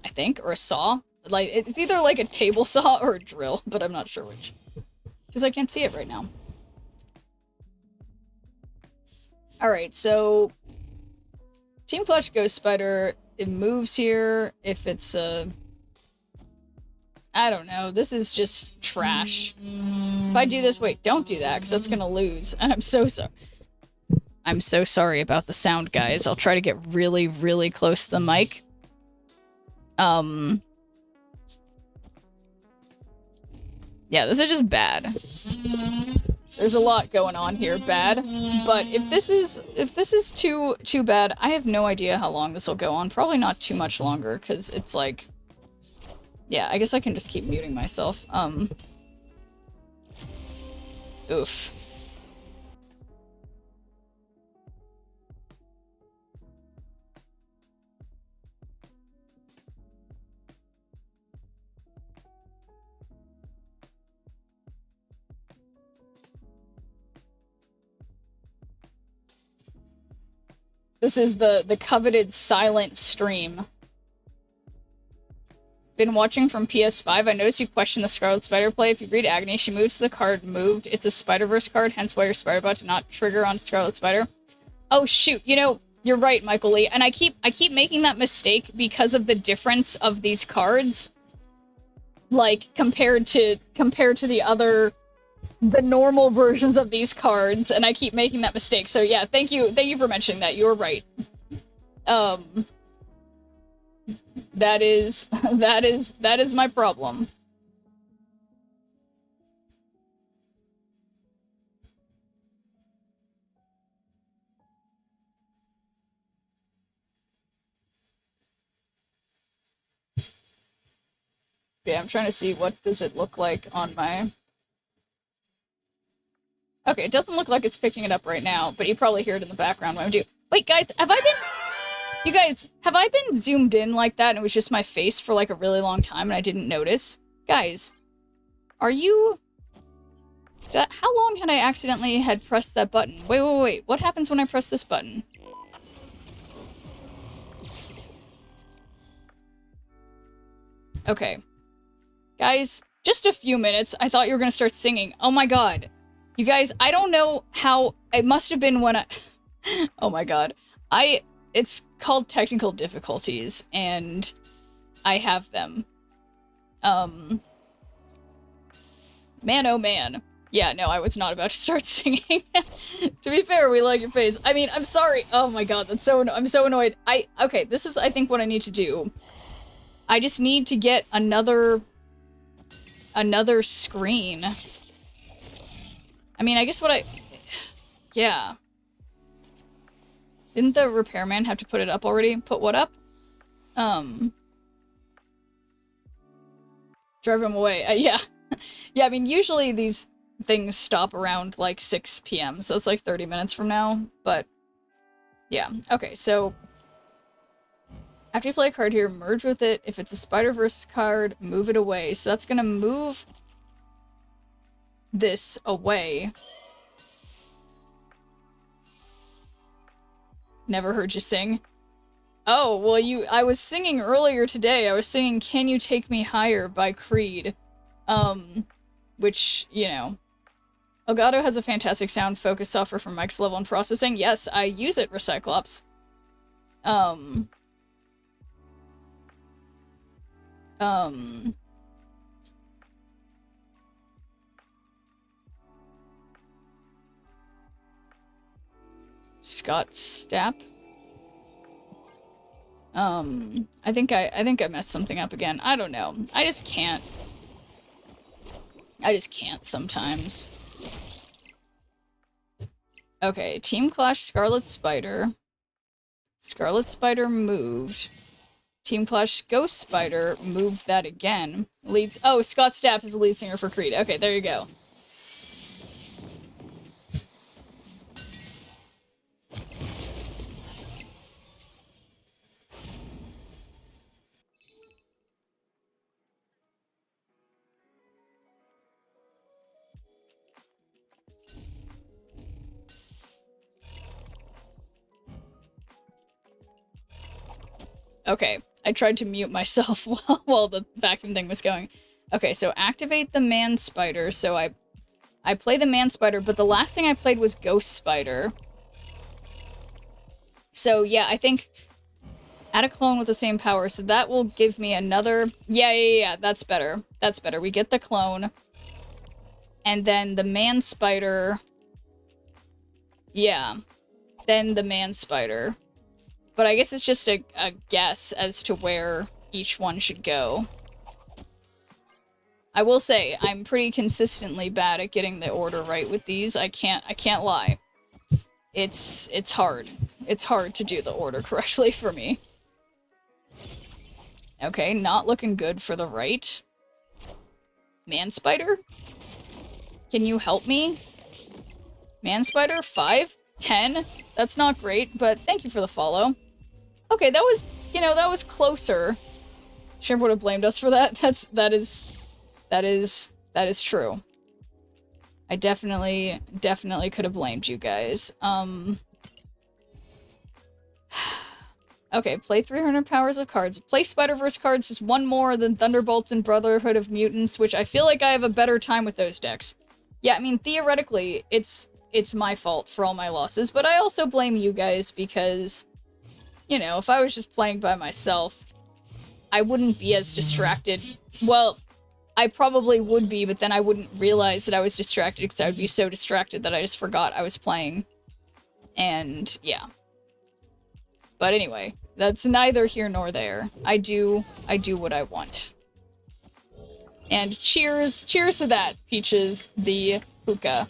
B: I think, or a saw. Like, it's either like a table saw or a drill, but I'm not sure which. Because I can't see it right now. Alright, so... Team Clash Ghost Spider, it moves here if it's I don't know, this is just trash. If I do this, wait, don't do that, because that's gonna lose, and I'm so sorry. I'm so sorry about the sound, guys. I'll try to get really, really close to the mic. Yeah, this is just bad. There's a lot going on here, bad. But if this is too bad, I have no idea how long this will go on. Probably not too much longer, because it's like... Yeah, I guess I can just keep muting myself. Oof. This is the coveted silent stream. Been watching from PS5. I noticed you question the Scarlet Spider play. If you read Agony, she moves to the card moved. It's a Spider-Verse card, hence why your Spider-Bot did not trigger on Scarlet Spider. Oh shoot, you know, you're right, Michael Lee. And I keep making that mistake because of the difference of these cards. Like, compared to the normal versions of these cards, and I keep making that mistake. So yeah, thank you for mentioning that. You're right. That is my problem. Yeah, I'm trying to see what does it look like on my... Okay, it doesn't look like it's picking it up right now, but you probably hear it in the background when I do. Wait, guys, have I been... You guys, have I been zoomed in like that and it was just my face for like a really long time and I didn't notice? Guys, are you... How long had I accidentally had pressed that button? Wait. What happens when I press this button? Okay. Guys, just a few minutes. I thought you were gonna start singing. Oh my god. You guys, I don't know how... It must have been when I... Oh my god. It's called technical difficulties, and I have them. Man, oh man. Yeah, no, I was not about to start singing. To be fair, we like your face. I mean, I'm sorry. Oh my god, that's so... I'm so annoyed. Okay, this is, I think, what I need to do. I just need to get another screen. I mean, I guess what I... Yeah. Didn't the repairman have to put it up already? Put what up? Drive him away. Yeah. Yeah, I mean, usually these things stop around, like, 6 p.m., so it's like 30 minutes from now, but... Yeah. Okay, so... After you play a card here, merge with it. If it's a Spider-Verse card, move it away. So that's gonna move this away. Never heard you sing. Oh, well, I was singing earlier today. I was singing Can You Take Me Higher by Creed. Which, you know. Elgato has a fantastic sound focus software for mic's level and processing. Yes, I use it, Recyclops. Scott Stapp. I think I messed something up again. I don't know. I just can't sometimes. Okay, Team Clash Scarlet Spider. Scarlet Spider moved. Team Clash Ghost Spider moved that again. Leads. Oh, Scott Stapp is the lead singer for Creed. Okay, there you go. Okay, I tried to mute myself while the vacuum thing was going. Okay, so activate the man spider. So I play the man spider, but the last thing I played was Ghost Spider. So yeah, I think add a clone with the same power. So that will give me another... Yeah, that's better. That's better. We get the clone. And then the man spider... Yeah. Then the man spider. But I guess it's just a guess as to where each one should go. I will say, I'm pretty consistently bad at getting the order right with these. I can't lie. It's hard. It's hard to do the order correctly for me. Okay, not looking good for the right. Man Spider? Can you help me? Man Spider? 5? 10? That's not great, but thank you for the follow. Okay, that was, you know, that was closer. Shrimp would have blamed us for that. That is true. I definitely could have blamed you guys. Okay, play 300 powers of cards. Play Spider-Verse cards, just one more than Thunderbolts and Brotherhood of Mutants, which I feel like I have a better time with those decks. Yeah, I mean, theoretically, it's my fault for all my losses, but I also blame you guys because, you know, if I was just playing by myself, I wouldn't be as distracted. Well, I probably would be, but then I wouldn't realize that I was distracted because I would be so distracted that I just forgot I was playing. And, yeah. But anyway, that's neither here nor there. I do what I want. And cheers to that, Peaches the hookah.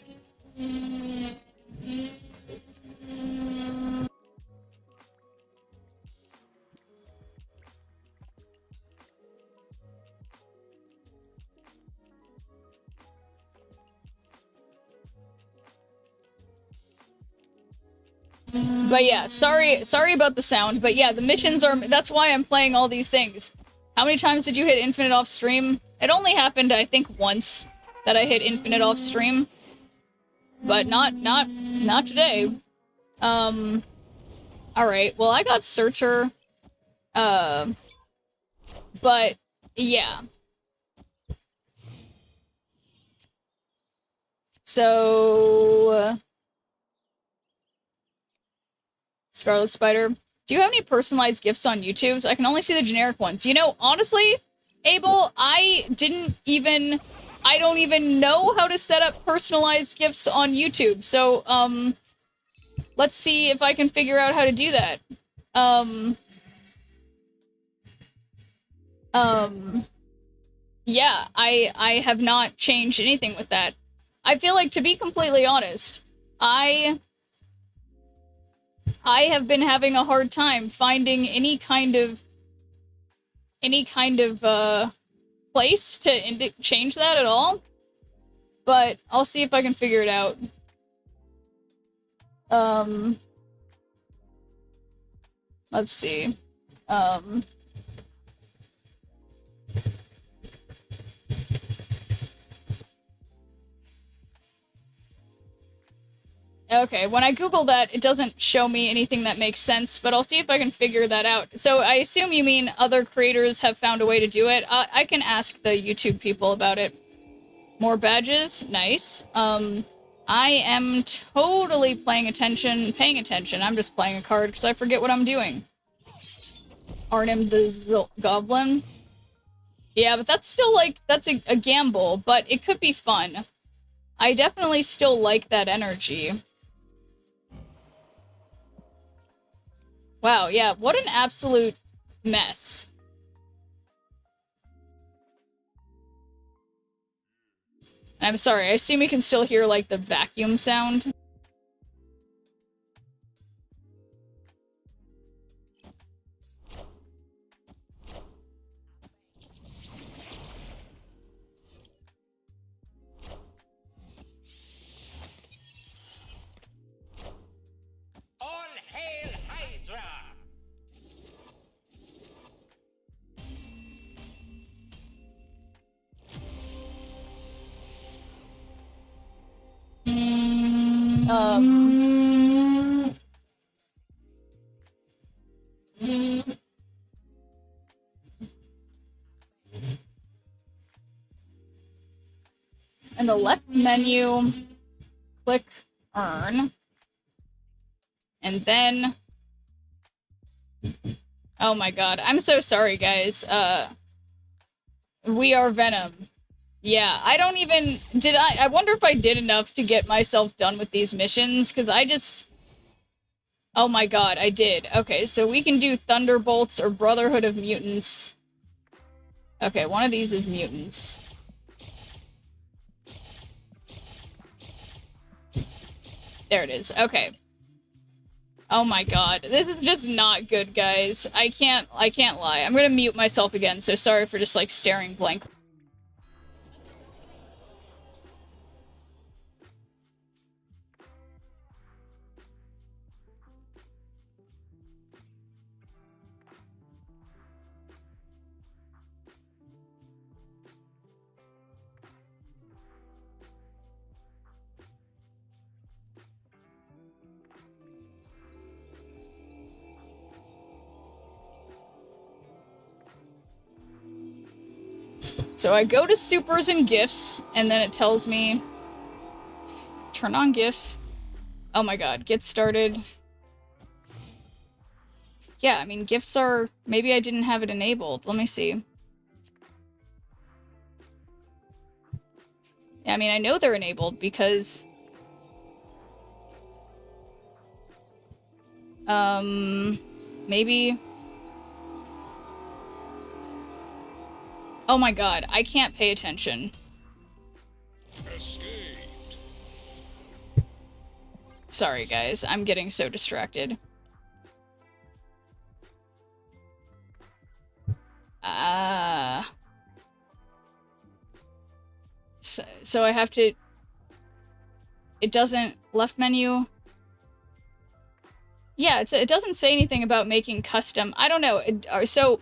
B: But yeah, sorry about the sound, but yeah, the missions are, that's why I'm playing all these things. How many times did you hit infinite off stream? It only happened, I think, once that I hit infinite off stream. But not today. Alright, well I got Searcher. But, yeah. So... Scarlet Spider. Do you have any personalized gifts on YouTube? I can only see the generic ones. You know, honestly, Abel, I don't even know how to set up personalized gifts on YouTube. So, let's see if I can figure out how to do that. Yeah, I have not changed anything with that. I feel like, to be completely honest, I have been having a hard time finding any kind of place to change that at all. But I'll see if I can figure it out. Let's see. Okay, when I Google that, it doesn't show me anything that makes sense, but I'll see if I can figure that out. So I assume you mean other creators have found a way to do it. I can ask the YouTube people about it. More badges? Nice. I am totally paying attention. I'm just playing a card because I forget what I'm doing. Arnim the Goblin? Yeah, but that's still, like, that's a gamble, but it could be fun. I definitely still like that energy. Wow, yeah, what an absolute mess. I'm sorry, I assume you can still hear, like, the vacuum sound.
E: All hail Hydra!
B: In the left menu, click Earn. And then... Oh my god, I'm so sorry, guys. We are Venom. Yeah, I don't even... I wonder if I did enough to get myself done with these missions, because I just... Oh my god, I did. Okay, so we can do Thunderbolts or Brotherhood of Mutants. Okay, one of these is Mutants. There it is. Okay. Oh my god. This is just not good, guys. I can't lie. I'm gonna mute myself again, so sorry for just, like, staring blank. So I go to supers and gifts, and then it tells me turn on gifts. Oh my god, get started. Yeah, I mean, gifts are... Maybe I didn't have it enabled. Let me see. Yeah, I mean, I know they're enabled because... Maybe... Oh my god, I can't pay attention.
E: Escaped.
B: Sorry, guys. I'm getting so distracted. So I have to... It doesn't... Left menu... Yeah, it doesn't say anything about making custom. I don't know. So,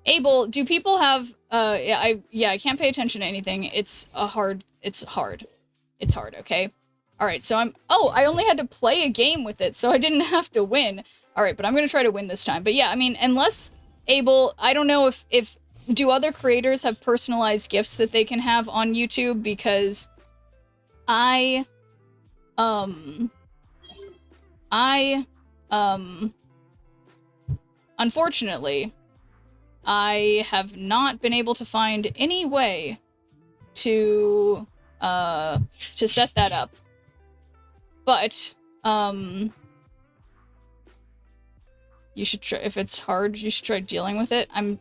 B: Abel, do people have, I can't pay attention to anything. It's hard, okay? Alright, so I only had to play a game with it, so I didn't have to win. Alright, but I'm gonna try to win this time. But yeah, I mean, unless, Abel, I don't know if do other creators have personalized gifts that they can have on YouTube? Because unfortunately, I have not been able to find any way to set that up. But, you should try, if it's hard, you should try dealing with it. I'm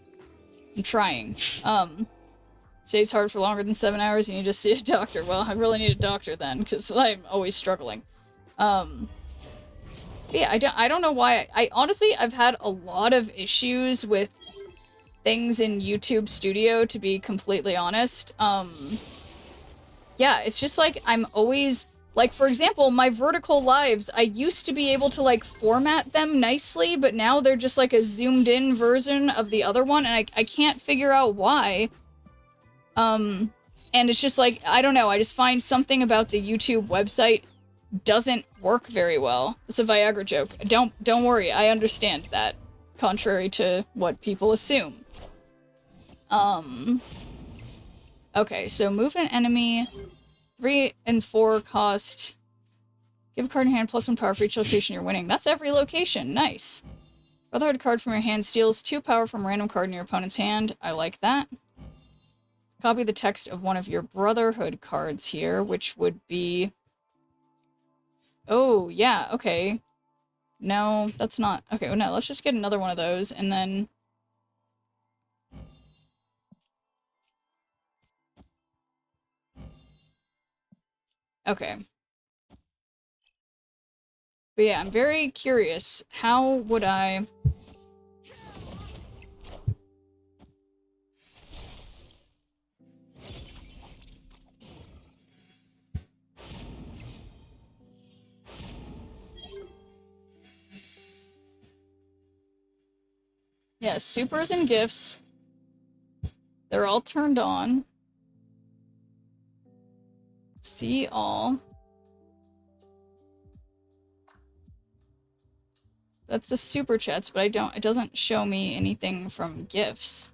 B: trying. Say it's hard for longer than 7 hours and you just see a doctor. Well, I really need a doctor then, because I'm always struggling. Yeah, I don't know why. Honestly, I've had a lot of issues with things in YouTube Studio, to be completely honest. Yeah, it's just like, I'm always, like, for example, my vertical lives, I used to be able to, like, format them nicely, but now they're just, like, a zoomed-in version of the other one, and I can't figure out why. And it's just, like, I don't know, I just find something about the YouTube website doesn't work very well. It's a Viagra joke. Don't worry, I understand that, contrary to what people assume. Okay, so move an enemy, 3 and 4 cost, give a card in hand, +1 power for each location you're winning. That's every location, nice. Brotherhood card from your hand steals 2 power from a random card in your opponent's hand. I like that. Copy the text of one of your Brotherhood cards here, which would be... Oh, yeah, okay. No, that's not... Okay, well, no, let's just get another one of those, and then... Okay. But yeah, I'm very curious. How would I... Yeah, supers and gifts. They're all turned on. See all. That's the super chats, but it doesn't show me anything from gifts.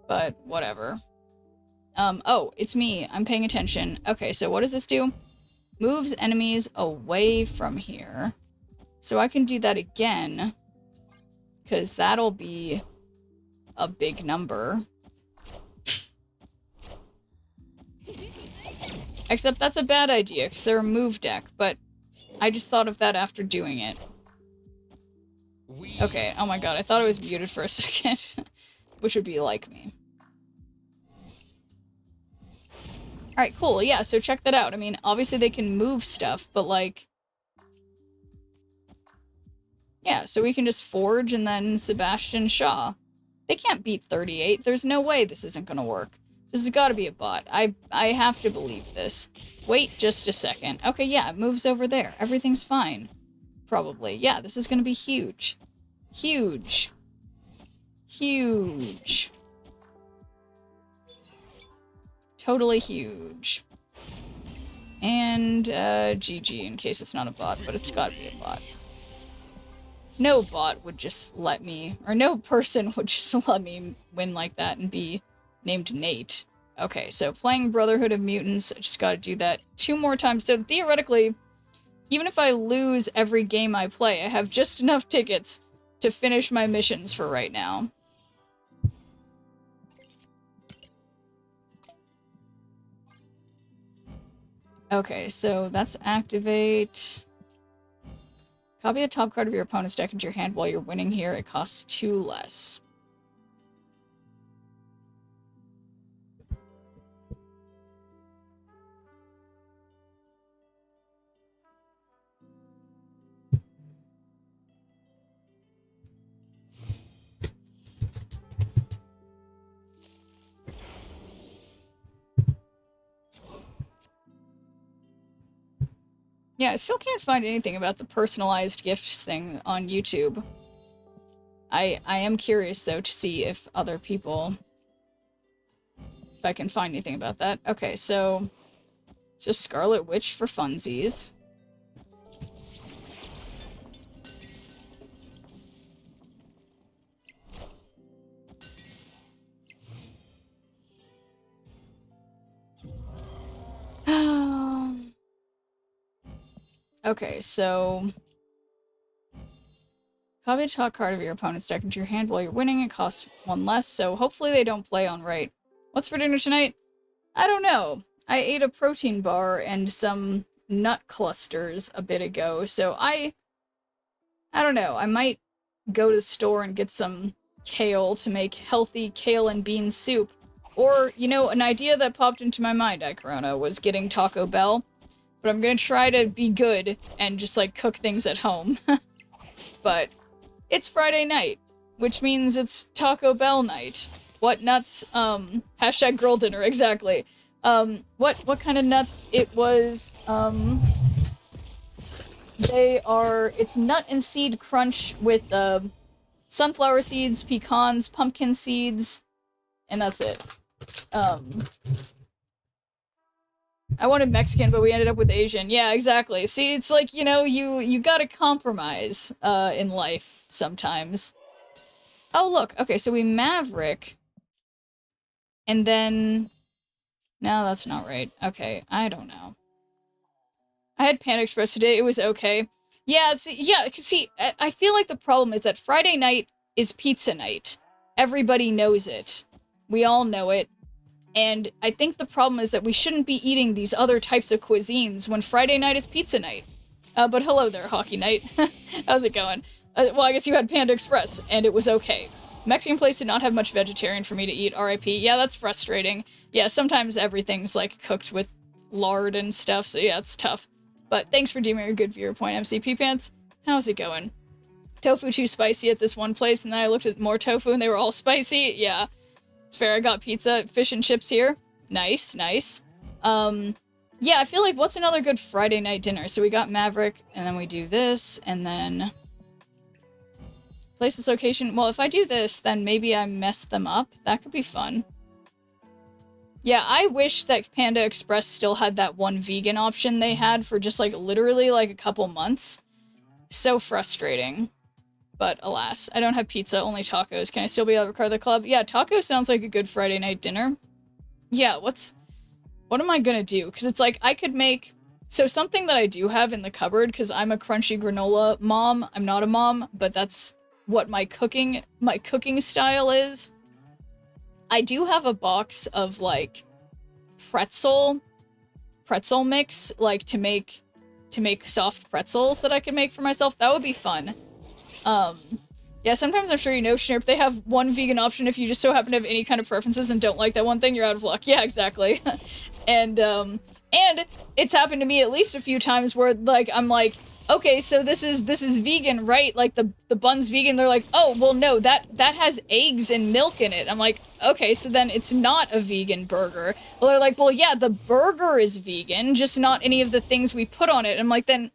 B: But whatever. Oh, it's me. I'm paying attention. Okay, so what does this do? Moves enemies away from here. So I can do that again. Because that'll be a big number. Except that's a bad idea, because they're a move deck, but I just thought of that after doing it. Okay, oh my god, I thought I was muted for a second. Which would be like me. Alright, cool, yeah, so check that out. I mean, obviously they can move stuff, but like... Yeah, so we can just Forge and then Sebastian Shaw. They can't beat 38. There's no way this isn't gonna work. This has gotta be a bot. I have to believe this. Wait just a second. Okay, yeah, it moves over there. Everything's fine. Probably. Yeah, this is gonna be huge. Huge. Huge. Totally huge. And, GG, in case it's not a bot, but it's gotta be a bot. No bot would just let me, or no person would just let me win like that and be named Nate. Okay, so playing Brotherhood of Mutants, I just gotta do that 2 more times. So theoretically, even if I lose every game I play, I have just enough tickets to finish my missions for right now. Okay, so that's activate. Copy the top card of your opponent's deck into your hand while you're winning here. It costs 2 less. Yeah, I still can't find anything about the personalized gifts thing on YouTube. I am curious, though, to see if other people... if I can find anything about that. Okay, so... just Scarlet Witch for funsies. Okay, so... copy the top card of your opponent's deck into your hand while you're winning. It costs one less, so hopefully they don't play on right. What's for dinner tonight? I don't know. I ate a protein bar and some nut clusters a bit ago, so I don't know. I might go to the store and get some kale to make healthy kale and bean soup. Or, you know, an idea that popped into my mind, Corona, was getting Taco Bell. But I'm gonna try to be good and just, like, cook things at home. But it's Friday night, which means it's Taco Bell night. What nuts? Hashtag girl dinner, exactly. What kind of nuts? It was, it's nut and seed crunch with, sunflower seeds, pecans, pumpkin seeds, and that's it. I wanted Mexican, but we ended up with Asian. Yeah, exactly. See, it's like, you know, you gotta compromise, in life sometimes. Oh, look. Okay, so we Maverick. And then... no, that's not right. Okay, I don't know. I had Panda Express today. It was okay. Yeah, see, I feel like the problem is that Friday night is pizza night. Everybody knows it. We all know it. And I think the problem is that we shouldn't be eating these other types of cuisines when Friday night is pizza night. But hello there, Hockey Night. How's it going? Well, I guess you had Panda Express, and it was okay. Mexican place did not have much vegetarian for me to eat, RIP. Yeah, that's frustrating. Yeah, sometimes everything's, like, cooked with lard and stuff, so yeah, it's tough. But thanks for deeming a good viewer point, MCP Pants. How's it going? Tofu too spicy at this one place, and then I looked at more tofu and they were all spicy. Yeah, it's fair. I got pizza, fish and chips here. Nice, nice. Yeah, I feel like what's another good Friday night dinner? So we got Maverick, and then we do this, and then... place this location. Well, if I do this, then maybe I mess them up. That could be fun. Yeah, I wish that Panda Express still had that one vegan option they had for just, like, literally, like, a couple months. So frustrating. But, alas, I don't have pizza, only tacos. Can I still be able to record the club? Yeah, taco sounds like a good Friday night dinner. Yeah, what am I gonna do? Because it's like, I could make... so something that I do have in the cupboard, because I'm a crunchy granola mom. I'm not a mom, but that's what my cooking style is. I do have a box of, like, pretzel mix, like, to make soft pretzels that I can make for myself. That would be fun. Yeah, sometimes I'm sure you know, Schnurp, they have one vegan option if you just so happen to have any kind of preferences and don't like that one thing, you're out of luck. Yeah, exactly. And it's happened to me at least a few times where, like, I'm like, okay, so this is vegan, right? Like, the bun's vegan. They're like, oh, well, no, that has eggs and milk in it. I'm like, okay, so then it's not a vegan burger. Well, they're like, well, yeah, the burger is vegan, just not any of the things we put on it. I'm like, then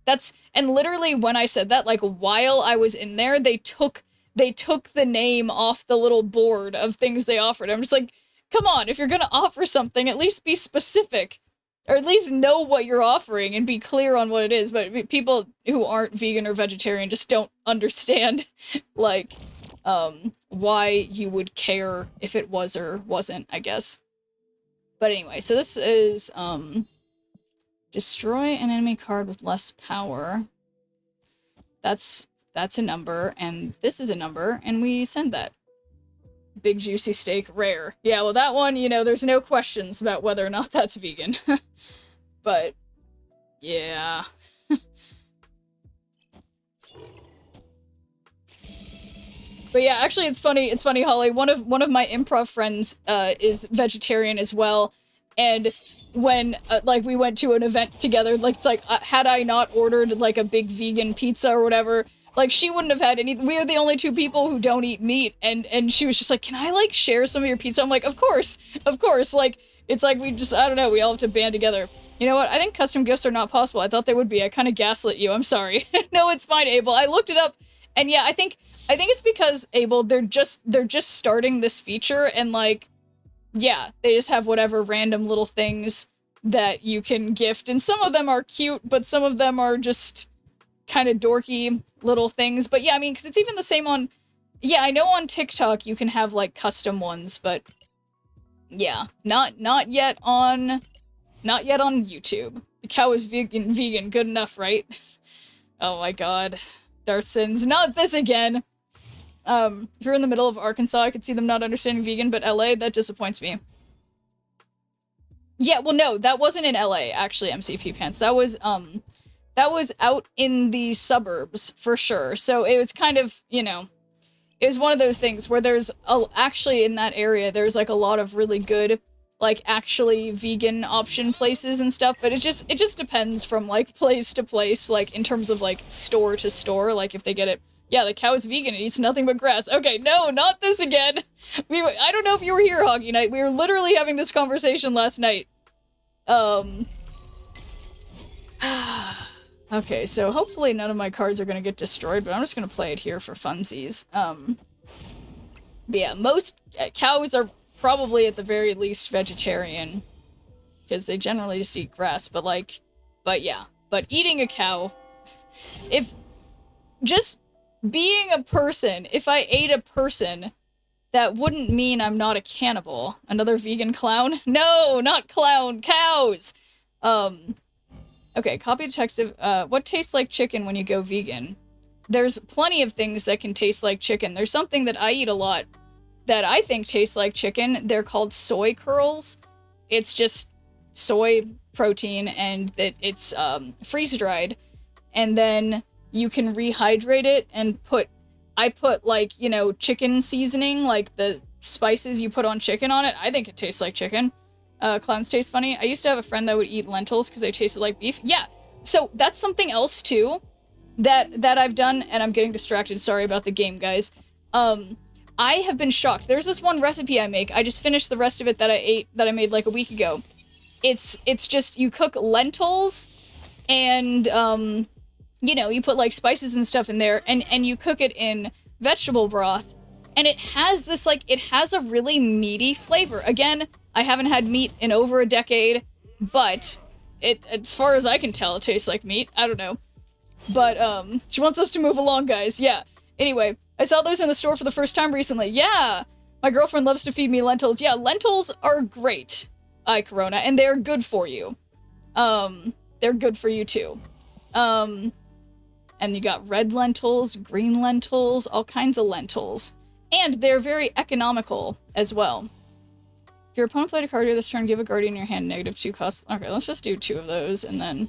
B: that's... and literally when I said that, like, while I was in there, they took the name off the little board of things they offered. I'm just like, come on, if you're gonna offer something, at least be specific. Or at least know what you're offering and be clear on what it is. But people who aren't vegan or vegetarian just don't understand, like, why you would care if it was or wasn't, I guess. But anyway, so this is, destroy an enemy card with less power. That's a number, and this is a number, and we send that. Big juicy steak, rare. Yeah, well that one, you know, there's no questions about whether or not that's vegan. But, yeah. But yeah, actually it's funny, Holly. One of my improv friends, is vegetarian as well, and when, like, we went to an event together, like, it's like, had I not ordered, like, a big vegan pizza or whatever, like, she wouldn't have had any. We are the only two people who don't eat meat, and she was just like, can I, like, share some of your pizza? I'm like, of course, like, it's like we just, I don't know, we all have to band together. You know what? I think custom gifts are not possible. I thought they would be. I kind of gaslit you. I'm sorry. No, it's fine, Abel. I looked it up, and yeah, I think it's because, Abel, they're just starting this feature, and like, yeah, they just have whatever random little things that you can gift, and some of them are cute, but some of them are just kind of dorky little things. But yeah, I mean, because it's even the same on, yeah, I know on TikTok you can have like custom ones, but yeah, not yet on YouTube. The cow is vegan, good enough, right? Oh my god. Darth Sins, not this again! If you're in the middle of Arkansas, I could see them not understanding vegan, but LA, that disappoints me. Yeah, well no, that wasn't in LA, actually, MCP Pants. That was out in the suburbs, for sure. So it was kind of, you know, it was one of those things where there's, actually in that area, there's like a lot of really good, like, actually vegan option places and stuff, but it just depends from, like, place to place, like, in terms of, like, store to store, like, if they get it, yeah, the cow is vegan, it eats nothing but grass. Okay, no, not this again! I don't know if you were here, Hoggy Knight, we were literally having this conversation last night. Okay, so hopefully none of my cards are gonna get destroyed, but I'm just gonna play it here for funsies. But yeah, most cows are probably at the very least vegetarian, because they generally just eat grass, but yeah. But eating a cow, if just being a person, if I ate a person, that wouldn't mean I'm not a cannibal. Another vegan clown? No, not clown, cows! Okay, copy detective, what tastes like chicken when you go vegan? There's plenty of things that can taste like chicken. There's something that I eat a lot that I think tastes like chicken. They're called soy curls. It's just soy protein, and it's freeze-dried. And then you can rehydrate it and I put, like, you know, chicken seasoning, like the spices you put on chicken on it. I think it tastes like chicken. Clowns taste funny. I used to have a friend that would eat lentils because they tasted like beef. Yeah, so that's something else too that I've done, and I'm getting distracted. Sorry about the game, guys. I have been shocked. There's this one recipe I make. I just finished the rest of it that I made like a week ago. It's just, you cook lentils and, you know, you put like spices and stuff in there, and you cook it in vegetable broth, and it has this, like, it has a really meaty flavor. Again, I haven't had meat in over a decade, but as far as I can tell, it tastes like meat. I don't know. But, she wants us to move along, guys. Yeah. Anyway, I saw those in the store for the first time recently. Yeah! My girlfriend loves to feed me lentils. Yeah, lentils are great, Corona, and they're good for you. They're good for you, too. And you got red lentils, green lentils, all kinds of lentils. And they're very economical as well. If your opponent played a card here this turn, give a guardian your hand -2 cost. Okay, let's just do 2 of those and then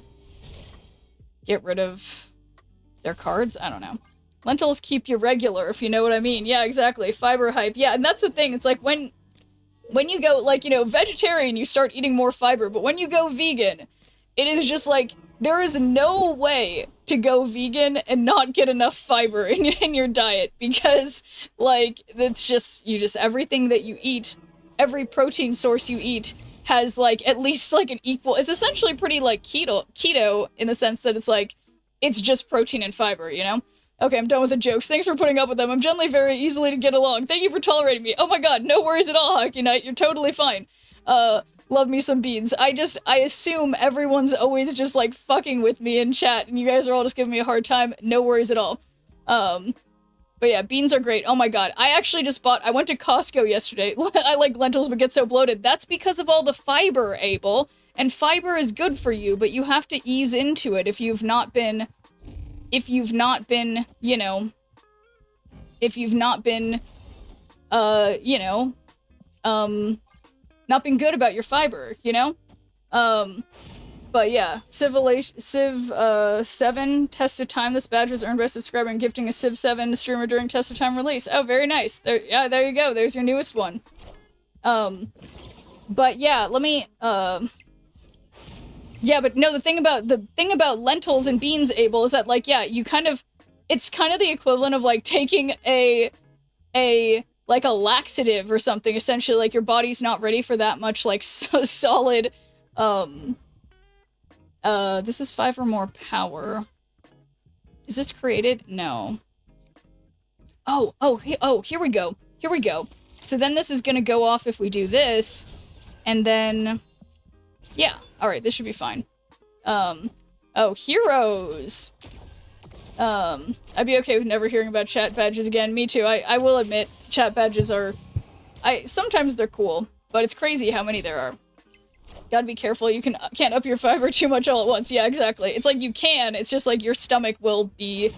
B: get rid of their cards. I don't know. Lentils keep you regular, if you know what I mean. Yeah, exactly. Fiber hype. Yeah, and that's the thing. It's like when you go, like, you know, vegetarian, you start eating more fiber. But when you go vegan, it is just like, there is no way to go vegan and not get enough fiber in your diet. Because, like, it's just, everything that you eat, every protein source you eat has, like, at least, like, an equal... It's essentially pretty, like, keto in the sense that it's, like, it's just protein and fiber, you know? Okay, I'm done with the jokes. Thanks for putting up with them. I'm generally very easily to get along. Thank you for tolerating me. Oh my god, no worries at all, Hockey Knight. You're totally fine. Love me some beans. I assume everyone's always just, like, fucking with me in chat, and you guys are all just giving me a hard time. No worries at all. But yeah, beans are great. Oh my god. I actually just I went to Costco yesterday. I like lentils but get so bloated. That's because of all the fiber, Abel. And fiber is good for you, but you have to ease into it if you've not been, you know, not been good about your fiber, you know? But yeah, Civ 7 test of time. This badge was earned by subscribing and gifting a Civ 7 streamer during test of time release. Oh, very nice. There you go. There's your newest one. But yeah, let me, yeah, but no, the thing about lentils and beans, Abel, is that, like, yeah, it's kind of the equivalent of, like, taking like a laxative or something, essentially. Like, your body's not ready for that much, like, solid, This is 5 or more power. Is this created? No. Oh, here we go. Here we go. So then this is gonna go off if we do this, and then, yeah, alright, this should be fine. Oh, heroes! I'd be okay with never hearing about chat badges again. Me too. I will admit, chat badges are, sometimes they're cool, but it's crazy how many there are. Gotta be careful, you can't up your fiber too much all at once. Yeah, exactly. It's like you can, it's just like your stomach will be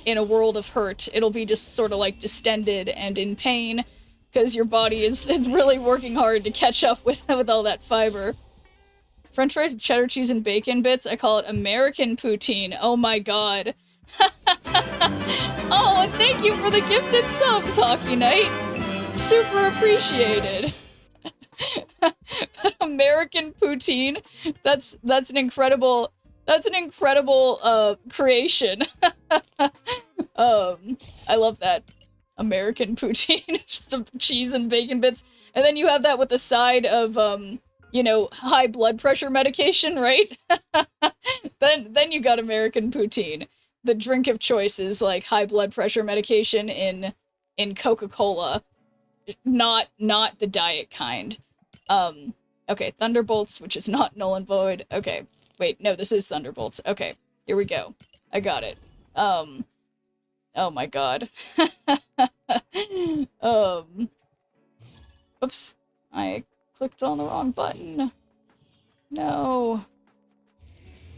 B: in a world of hurt. It'll be just sort of like distended and in pain, because your body is really working hard to catch up with all that fiber. French fries with cheddar cheese and bacon bits, I call it American poutine. Oh my god. Oh, and thank you for the gifted subs, Hockey Knight. Super appreciated. But American poutine, that's an incredible creation. I love that. American poutine, just some cheese and bacon bits, and then you have that with the side of you know, high blood pressure medication, right? then you got American poutine. The drink of choice is like high blood pressure medication in Coca-Cola, not the diet kind. Okay, Thunderbolts, which is not null and void. Okay, wait, no, this is Thunderbolts. Okay, here we go. I got it. Oh my god. Oops. I clicked on the wrong button. No.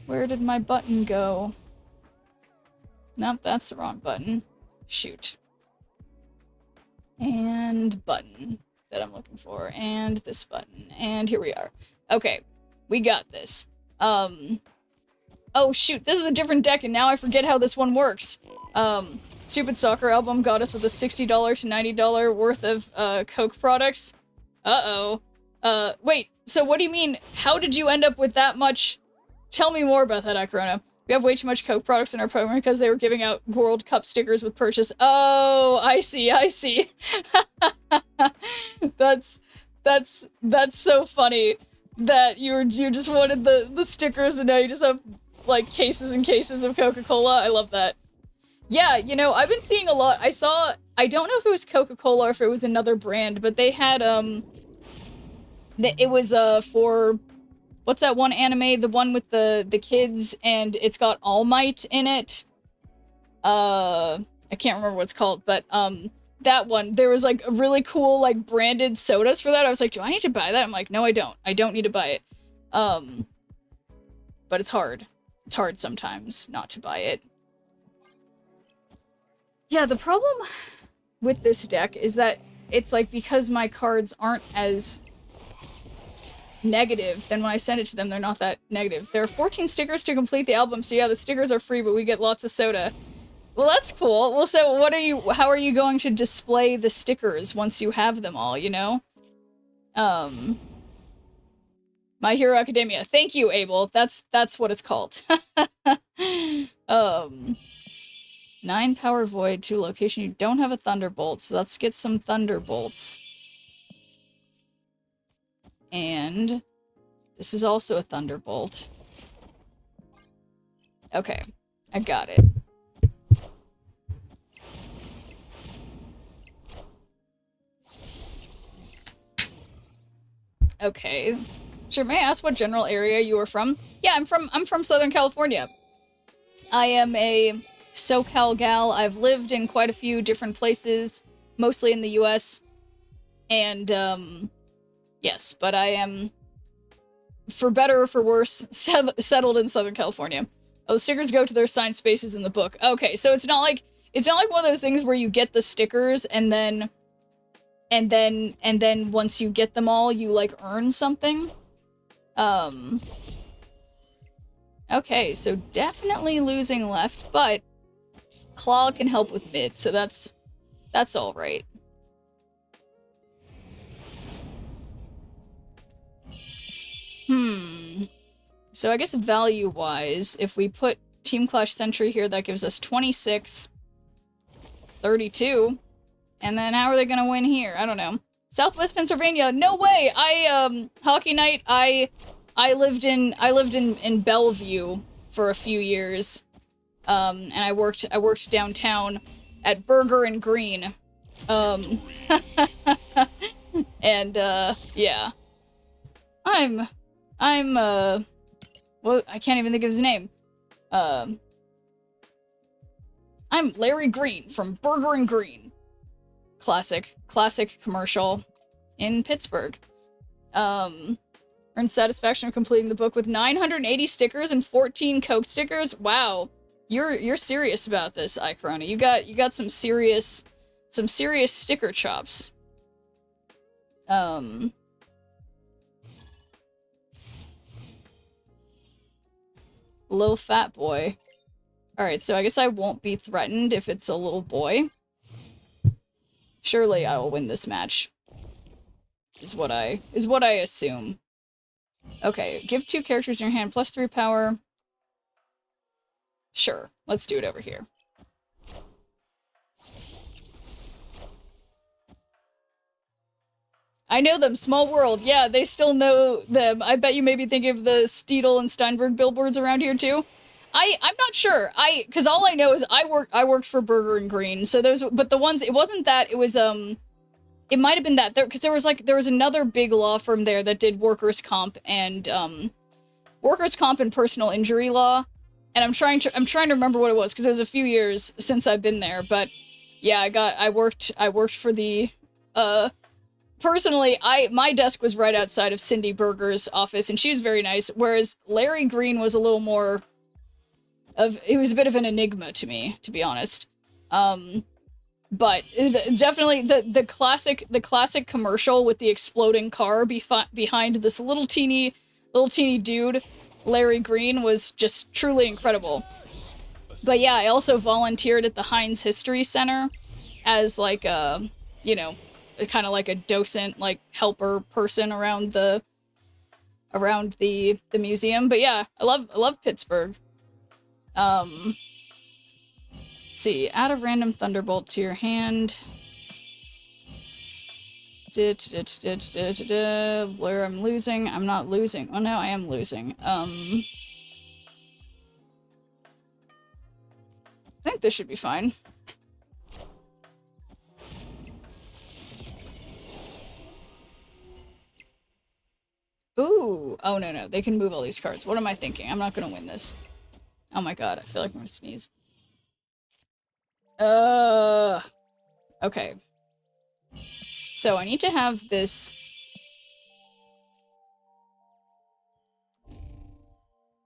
B: Where did my button go? Nope, that's the wrong button. Shoot. And button that I'm looking for. And this button. And here we are. Okay. We got this. Oh shoot, this is a different deck and now I forget how this one works. Stupid Soccer album got us with a $60 to $90 worth of Coke products. Uh-oh. Wait, so what do you mean, how did you end up with that much? Tell me more about that, Akrona. We have way too much Coke products in our program because they were giving out World Cup stickers with purchase. Oh, I see. That's so funny that you just wanted the stickers and now you just have like cases and cases of Coca-Cola. I love that. Yeah, you know, I've been seeing a lot. I don't know if it was Coca-Cola or if it was another brand, but they had, it was, for, what's that one anime? The one with the kids, and it's got All Might in it. I can't remember what it's called, but, that one, there was, like, a really cool, like, branded sodas for that. I was like, do I need to buy that? I'm like, no, I don't. I don't need to buy it. But it's hard. It's hard sometimes not to buy it. Yeah, the problem with this deck is that it's like, because my cards aren't as negative, then when I send it to them, they're not that negative. There are 14 stickers to complete the album, so yeah, the stickers are free, but we get lots of soda. Well, that's cool. Well, so how are you going to display the stickers once you have them all, you know? My Hero Academia. Thank you, Abel. That's what it's called. 9 Power Void to location. You don't have a Thunderbolt, so let's get some Thunderbolts. And this is also a Thunderbolt. Okay, I got it. Okay. Sure, may I ask what general area you are from? Yeah, I'm from Southern California. I am a SoCal gal. I've lived in quite a few different places, mostly in the US. And, yes, but I am, for better or for worse, settled in Southern California. Oh, the stickers go to their assigned spaces in the book. Okay, so it's not like one of those things where you get the stickers and then once you get them all, you, like, earn something. Okay, so definitely losing left, but Claw can help with mid, so that's alright. So I guess value-wise, if we put Team Clash Sentry here, that gives us 26, 32, and then how are they gonna win here? I don't know. Southwest Pennsylvania, no way! Hockey Night, I I lived in Bellevue for a few years, and I worked downtown at Burger and Green, and yeah, I'm well, I can't even think of his name. I'm Larry Green from Burger and Green. Classic commercial in Pittsburgh. Earned satisfaction of completing the book with 980 stickers and 14 Coke stickers. Wow, you're serious about this, iCorona. You got some serious sticker chops. Little fat boy. Alright, so I guess I won't be threatened if it's a little boy. Surely I will win this match. Is what I assume. Okay, give 2 characters in your hand, plus 3 power. Sure, let's do it over here. I know them, small world. Yeah, they still know them. I bet you maybe think of the Steedle and Steinberg billboards around here too. I'm not sure. Cause all I know is I worked for Burger and Green. So those, but the ones, it wasn't that, it was, it might have been that there, cause there was another big law firm there that did workers' comp and personal injury law. And I'm trying to remember what it was, cause it was a few years since I've been there, but yeah, I worked for the, personally, my desk was right outside of Cindy Berger's office, and she was very nice, whereas Larry Green was a little more of, it was a bit of an enigma to me, to be honest. But definitely the classic commercial with the exploding car behind this little teeny dude, Larry Green, was just truly incredible. But yeah, I also volunteered at the Heinz History Center as like a, you know, kind of like a docent, like helper person around the museum. But yeah, I love Pittsburgh. Let's see, add a random thunderbolt to your hand. Where I'm losing. I'm not losing. Oh no, I am losing. I think this should be fine. Ooh. Oh, no. They can move all these cards. What am I thinking? I'm not gonna win this. Oh my god, I feel like I'm gonna sneeze. Okay. So I need to have this...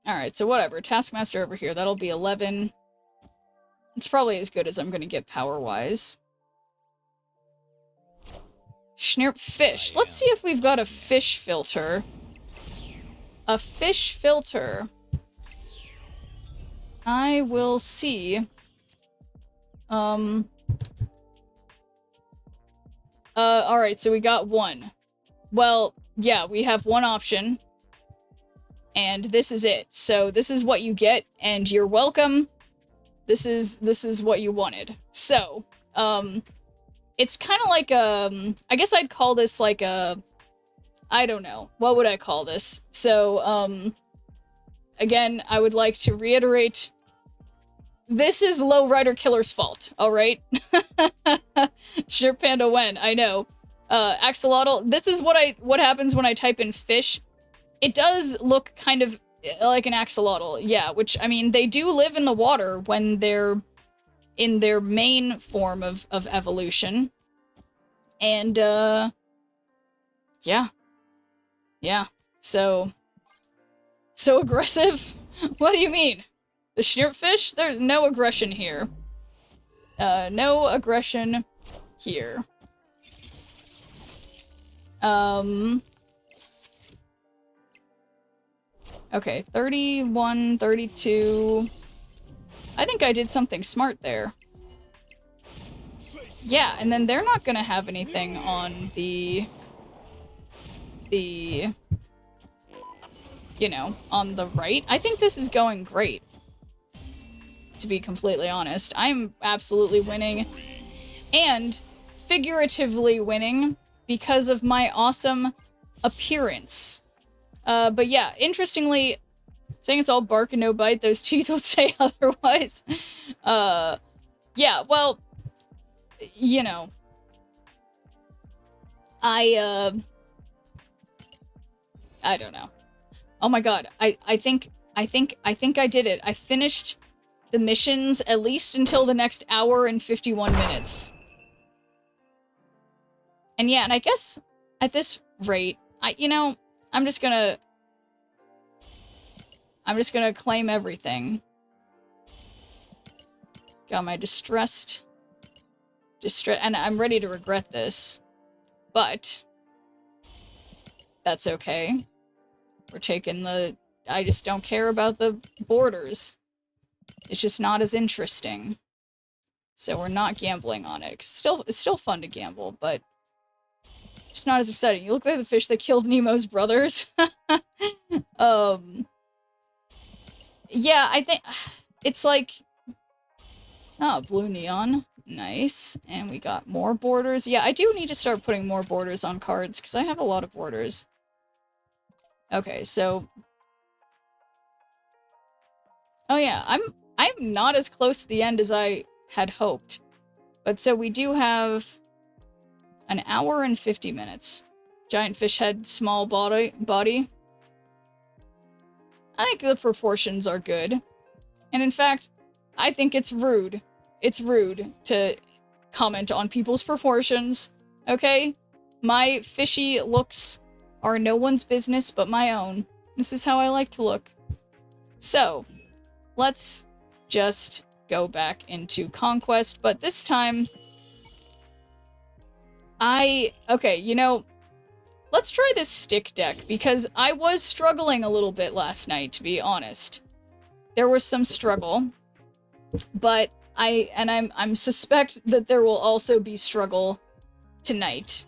B: Alright, so whatever. Taskmaster over here. That'll be 11. It's probably as good as I'm gonna get power-wise. Schnurp fish. Let's see if we've got a fish filter. A fish filter. I will see. Alright, so we got one. Well, yeah, we have one option. And this is it. So this is what you get, and you're welcome. This is what you wanted. So, it's kind of like I guess I'd call this like a, I don't know, what would I call this? So, again, I would like to reiterate, this is Lowrider Killer's fault, alright? Sure, Panda when, I know. Axolotl, this is what happens when I type in fish. It does look kind of like an axolotl, yeah, which, I mean, they do live in the water when they're in their main form of evolution. And, yeah. Yeah. So aggressive? What do you mean? The schnurpfish? There's no aggression here. No aggression here. Okay, 31, 32... I think I did something smart there. Yeah, and then they're not gonna have anything on the... you know, on the right. I think this is going great, to be completely honest. I'm absolutely winning, and figuratively winning, because of my awesome appearance. But yeah, interestingly, saying it's all bark and no bite, those teeth will say otherwise. Yeah, well, you know, I don't know. Oh my god, I think I did it. I finished the missions at least until the next hour and 51 minutes. And yeah, and I guess at this rate, I'm just gonna claim everything. Got my and I'm ready to regret this, but that's okay. We're taking I just don't care about the borders. It's just not as interesting. So we're not gambling on it. It's still fun to gamble, but it's not as exciting. You look like the fish that killed Nemo's brothers. Yeah, I think it's like, oh, blue neon. Nice. And we got more borders. Yeah, I do need to start putting more borders on cards, because I have a lot of borders. Okay, so... Oh yeah, I'm not as close to the end as I had hoped. But so we do have an hour and 50 minutes. Giant fish head, small body. I think the proportions are good. And in fact, I think it's rude. It's rude to comment on people's proportions, okay? My fishy looks are no one's business but my own. This is how I like to look. So, let's just go back into Conquest, but this time... Okay, you know, let's try this stick deck, because I was struggling a little bit last night, to be honest. There was some struggle, but I'm suspect that there will also be struggle tonight.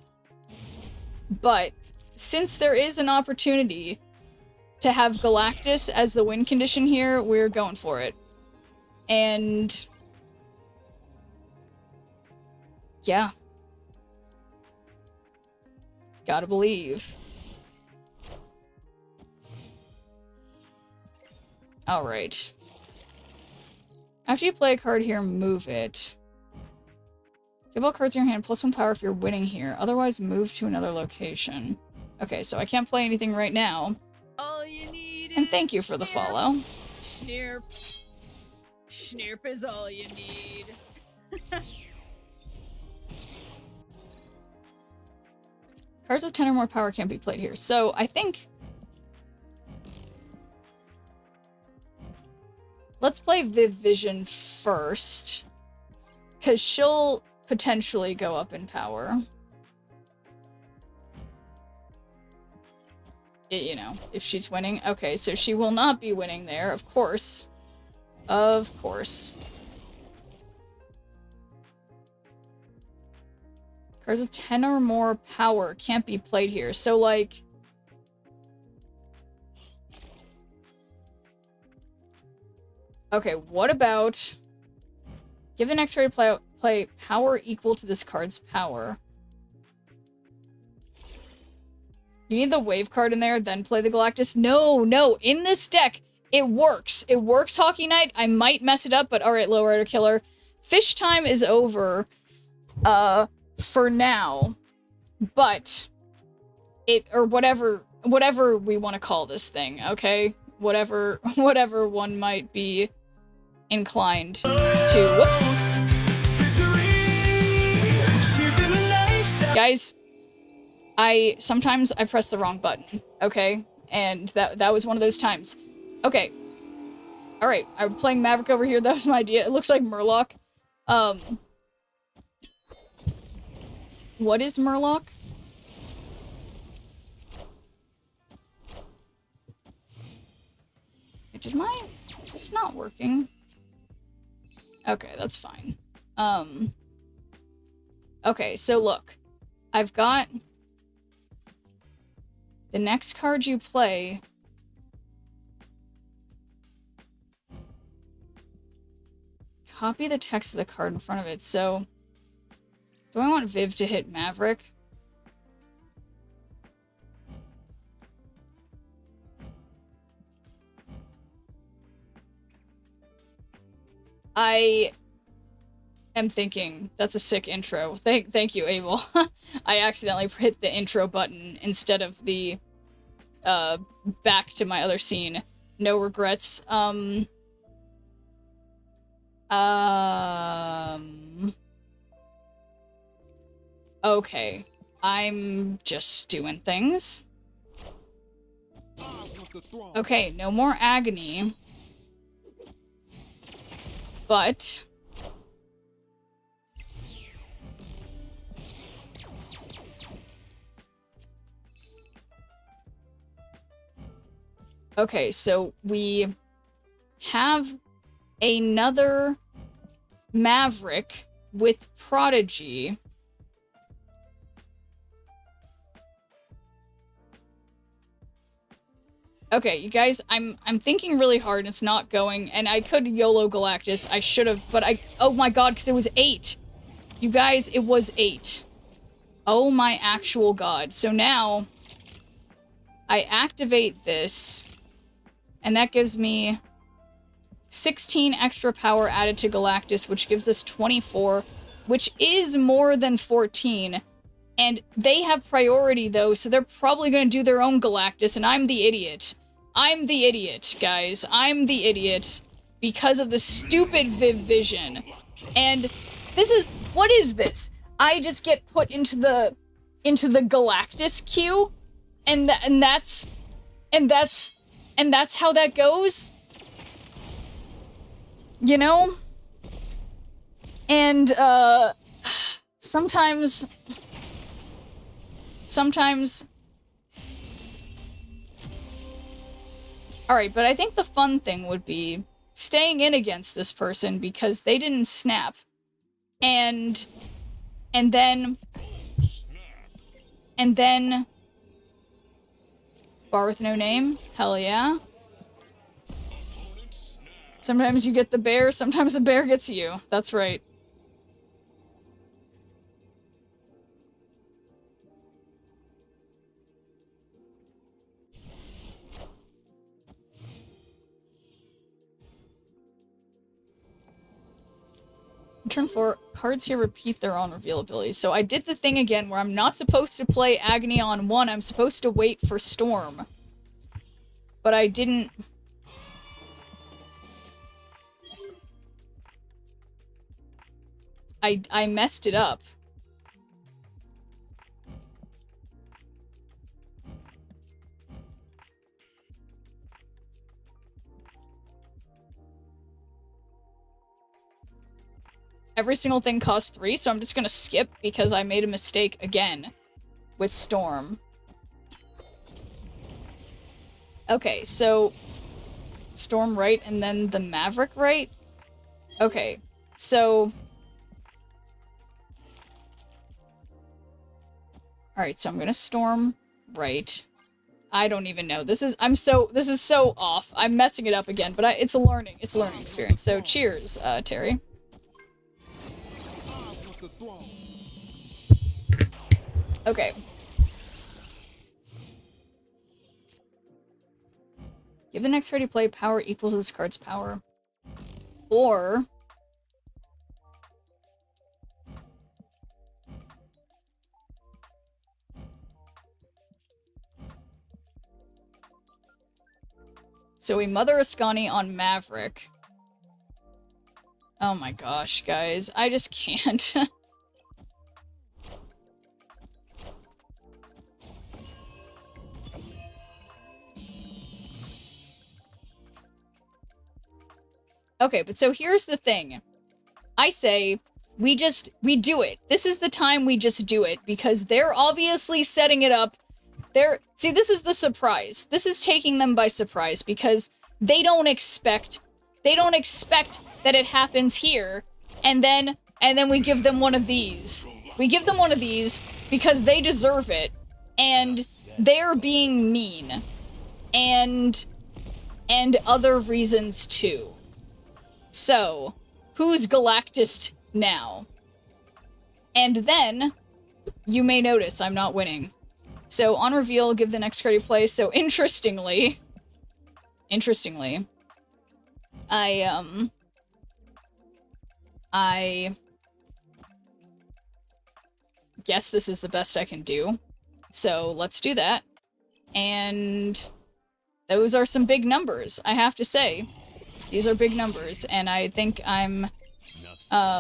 B: But since there is an opportunity to have Galactus as the win condition here, we're going for it. And yeah. Gotta believe. Alright. After you play a card here, move it. Give all cards in your hand +1 power if you're winning here. Otherwise, move to another location. Okay, so I can't play anything right now.
F: All you need
B: and thank you for the follow.
F: Snirp. Snirp is all you need.
B: Cards with 10 or more power can't be played here. So, I think... let's play Viv Vision first. Because she'll potentially go up in power. You know, if she's winning. Okay, so she will not be winning there, of course. Of course. Cards with 10 or more power can't be played here. So, like... okay, what about... give the next card to play power equal to this card's power. You need the wave card in there, then play the Galactus? No, no, in this deck, it works. It works, Hockey Knight. I might mess it up, but alright, Lowrider Killer. Fish time is over, for now. But, or whatever we want to call this thing, okay? Whatever one might be inclined to. Whoops. Guys, sometimes I press the wrong button, okay? And that was one of those times. Okay. Alright, I'm playing Maverick over here. That was my idea. It looks like Murloc. What is Murloc? Is this not working? Okay, that's fine. Okay, so look. I've got... the next card you play... copy the text of the card in front of it, so... do I want Viv to hit Maverick? I am thinking that's a sick intro. Thank you, Abel. I accidentally hit the intro button instead of the back to my other scene. No regrets. Okay. I'm just doing things. Okay, no more agony. But okay, so we have another Maverick with Prodigy. Okay, you guys, I'm thinking really hard and it's not going, and I could YOLO Galactus, I should have, but oh my god, because it was 8. You guys, it was 8. Oh my actual god. So now, I activate this, and that gives me 16 extra power added to Galactus, which gives us 24, which is more than 14. And they have priority, though, so they're probably going to do their own Galactus, and I'm the idiot. I'm the idiot, guys. I'm the idiot because of the stupid Viv Vision. And this is... what is this? I just get put into the Galactus queue? And that's how that goes? You know? And, sometimes... Alright, but I think the fun thing would be staying in against this person because they didn't snap. And then... Bar with no name? Hell yeah. Sometimes you get the bear, sometimes the bear gets you. That's right. In turn 4, cards here repeat their own reveal abilities. So I did the thing again where I'm not supposed to play Agony on 1, I'm supposed to wait for Storm. But I didn't... I messed it up. Every single thing costs 3, so I'm just gonna skip because I made a mistake again with Storm. Okay, so Storm right and then the Maverick right? Okay, so... Alright, so I'm gonna Storm right. I don't even know. This is so off. I'm messing it up again, but it's a learning experience. So cheers, Terry. Okay. Give the next card you play power equal to this card's power. Or... So we Mother Ascani on Maverick. Oh my gosh, guys. I just can't. Okay, but so here's the thing. I say, we do it. This is the time we just do it, because they're obviously setting it up. See, this is the surprise. This is taking them by surprise, because they don't expect that it happens here, and then we give them one of these. We give them one of these because they deserve it, and they're being mean. And other reasons too. So, who's Galactus now? And then, you may notice I'm not winning. So, on reveal, give the next card you play. So, interestingly, I I guess this is the best I can do. So let's do that. And those are some big numbers, I have to say. These are big numbers, and I think I'm not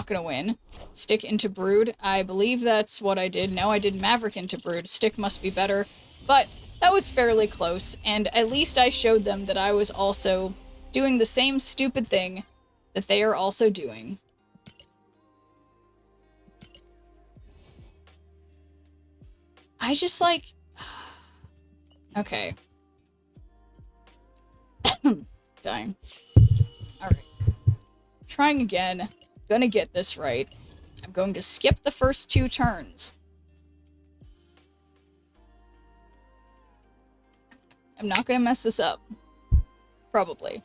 B: gonna win. Stick into Brood. I believe that's what I did. No, I did Maverick into Brood. Stick must be better. But that was fairly close, and at least I showed them that I was also doing the same stupid thing that they are also doing. I just like... Okay. Dying. Alright. Trying again. Gonna get this right. I'm going to skip the first 2 turns. I'm not gonna mess this up. Probably.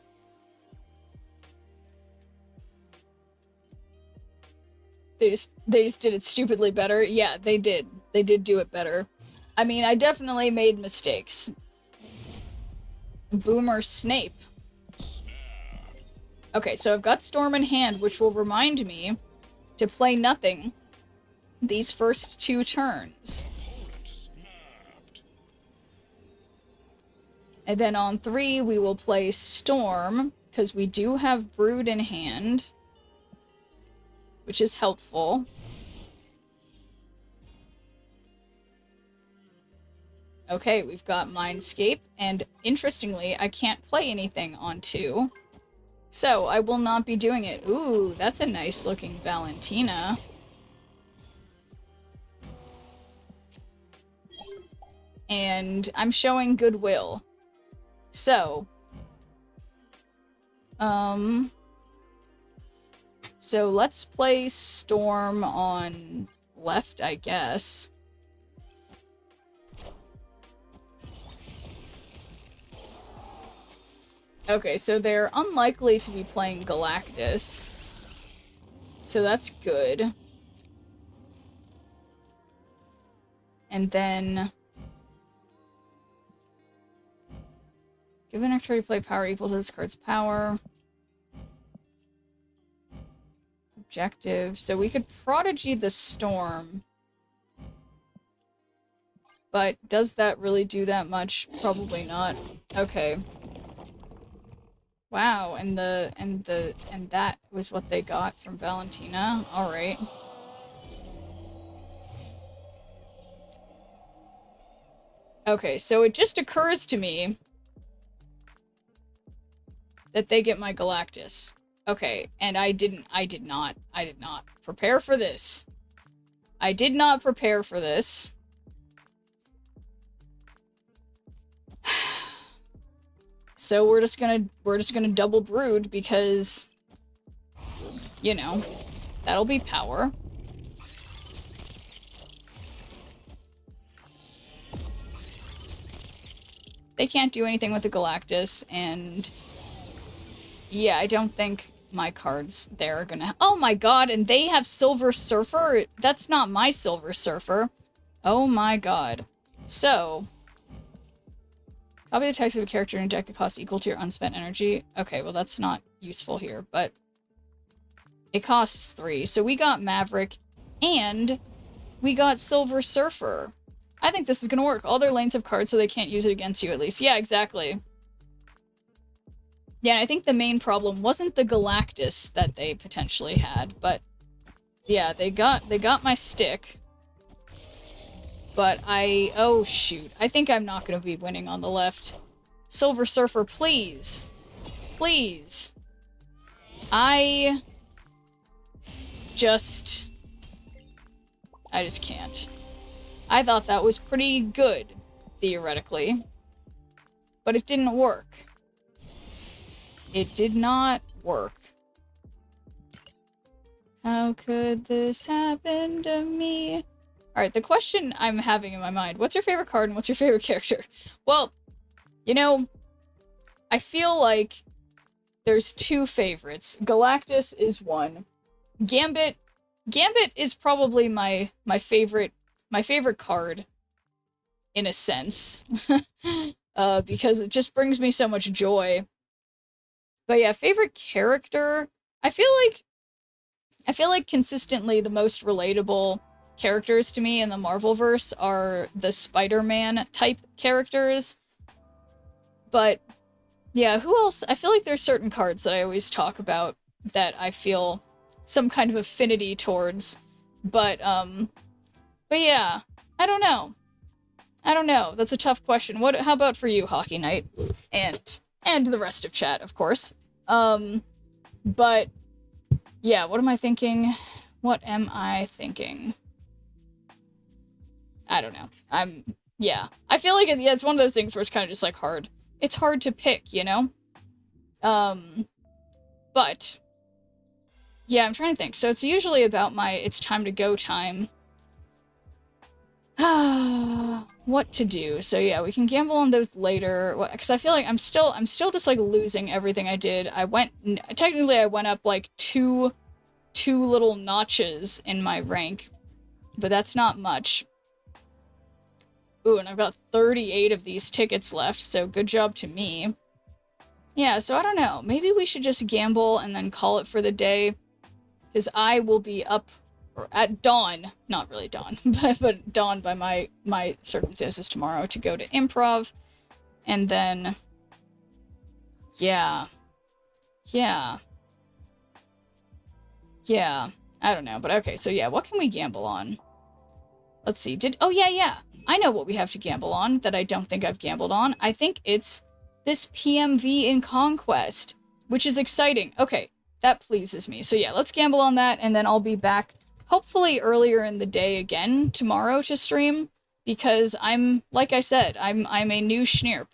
B: They just did it stupidly better. Yeah, they did. They did do it better. I mean, I definitely made mistakes. Boomer Snape. Okay, so I've got Storm in hand, which will remind me to play nothing these first 2 turns. And then on 3, we will play Storm, because we do have Brood in hand, which is helpful. Okay, we've got Mindscape, and interestingly, I can't play anything on 2. So, I will not be doing it. Ooh, that's a nice looking Valentina. And I'm showing goodwill. So, so let's play Storm on left, I guess. Okay, so they're unlikely to be playing Galactus. So that's good. And then... give the next card you play power equal to this card's power. Objective. So we could Prodigy the Storm. But does that really do that much? Probably not. Okay. Wow, and that was what they got from Valentina. Alright. Okay, so it just occurs to me that they get my Galactus. Okay, and I did not prepare for this. I did not prepare for this. So we're just gonna double Brood because, you know, that'll be power. They can't do anything with the Galactus, and yeah, I don't think my cards there are gonna... Oh my god, and they have Silver Surfer? That's not my Silver Surfer. Oh my god. So... copy the text of a character and inject the cost equal to your unspent energy. Okay, well that's not useful here, but... it costs 3. So we got Maverick, and we got Silver Surfer. I think this is gonna work. All their lanes have cards, so they can't use it against you at least. Yeah, exactly. Yeah, I think the main problem wasn't the Galactus that they potentially had, but... yeah, they got my stick. But oh shoot. I think I'm not gonna be winning on the left. Silver Surfer, please. Please. I just can't. I thought that was pretty good, theoretically. But it didn't work. It did not work. How could this happen to me? Alright, the question I'm having in my mind, what's your favorite card and what's your favorite character? Well, you know, I feel like there's 2 favorites. Galactus is one. Gambit is probably my favorite card, in a sense. Because it just brings me so much joy. But yeah, favorite character, I feel like consistently the most relatable characters to me in the Marvelverse are the Spider-Man type characters. But yeah, who else? I feel like there's certain cards that I always talk about that I feel some kind of affinity towards. But yeah, I don't know. That's a tough question. How about for you, Hockey Knight? And the rest of chat, of course. But yeah, what am I thinking? I don't know. Yeah. I feel like it's one of those things where it's kind of just like hard. It's hard to pick, you know? But yeah, I'm trying to think. So it's usually about it's time to go time. What to do? So yeah, we can gamble on those later. Because I feel like I'm still just like losing everything I did. Technically I went up like two little notches in my rank, but that's not much. Ooh, and I've got 38 of these tickets left, so good job to me. Yeah, so I don't know. Maybe we should just gamble and then call it for the day. Because I will be up at dawn. Not really dawn, but dawn by my circumstances tomorrow to go to improv. And then... Yeah. I don't know, but okay, so yeah, what can we gamble on? Let's see, oh yeah. I know what we have to gamble on that I don't think I've gambled on. I think it's this PMV in Conquest, which is exciting. Okay, that pleases me. So yeah, let's gamble on that, and then I'll be back hopefully earlier in the day again tomorrow to stream, because like I said, I'm a new schnirp.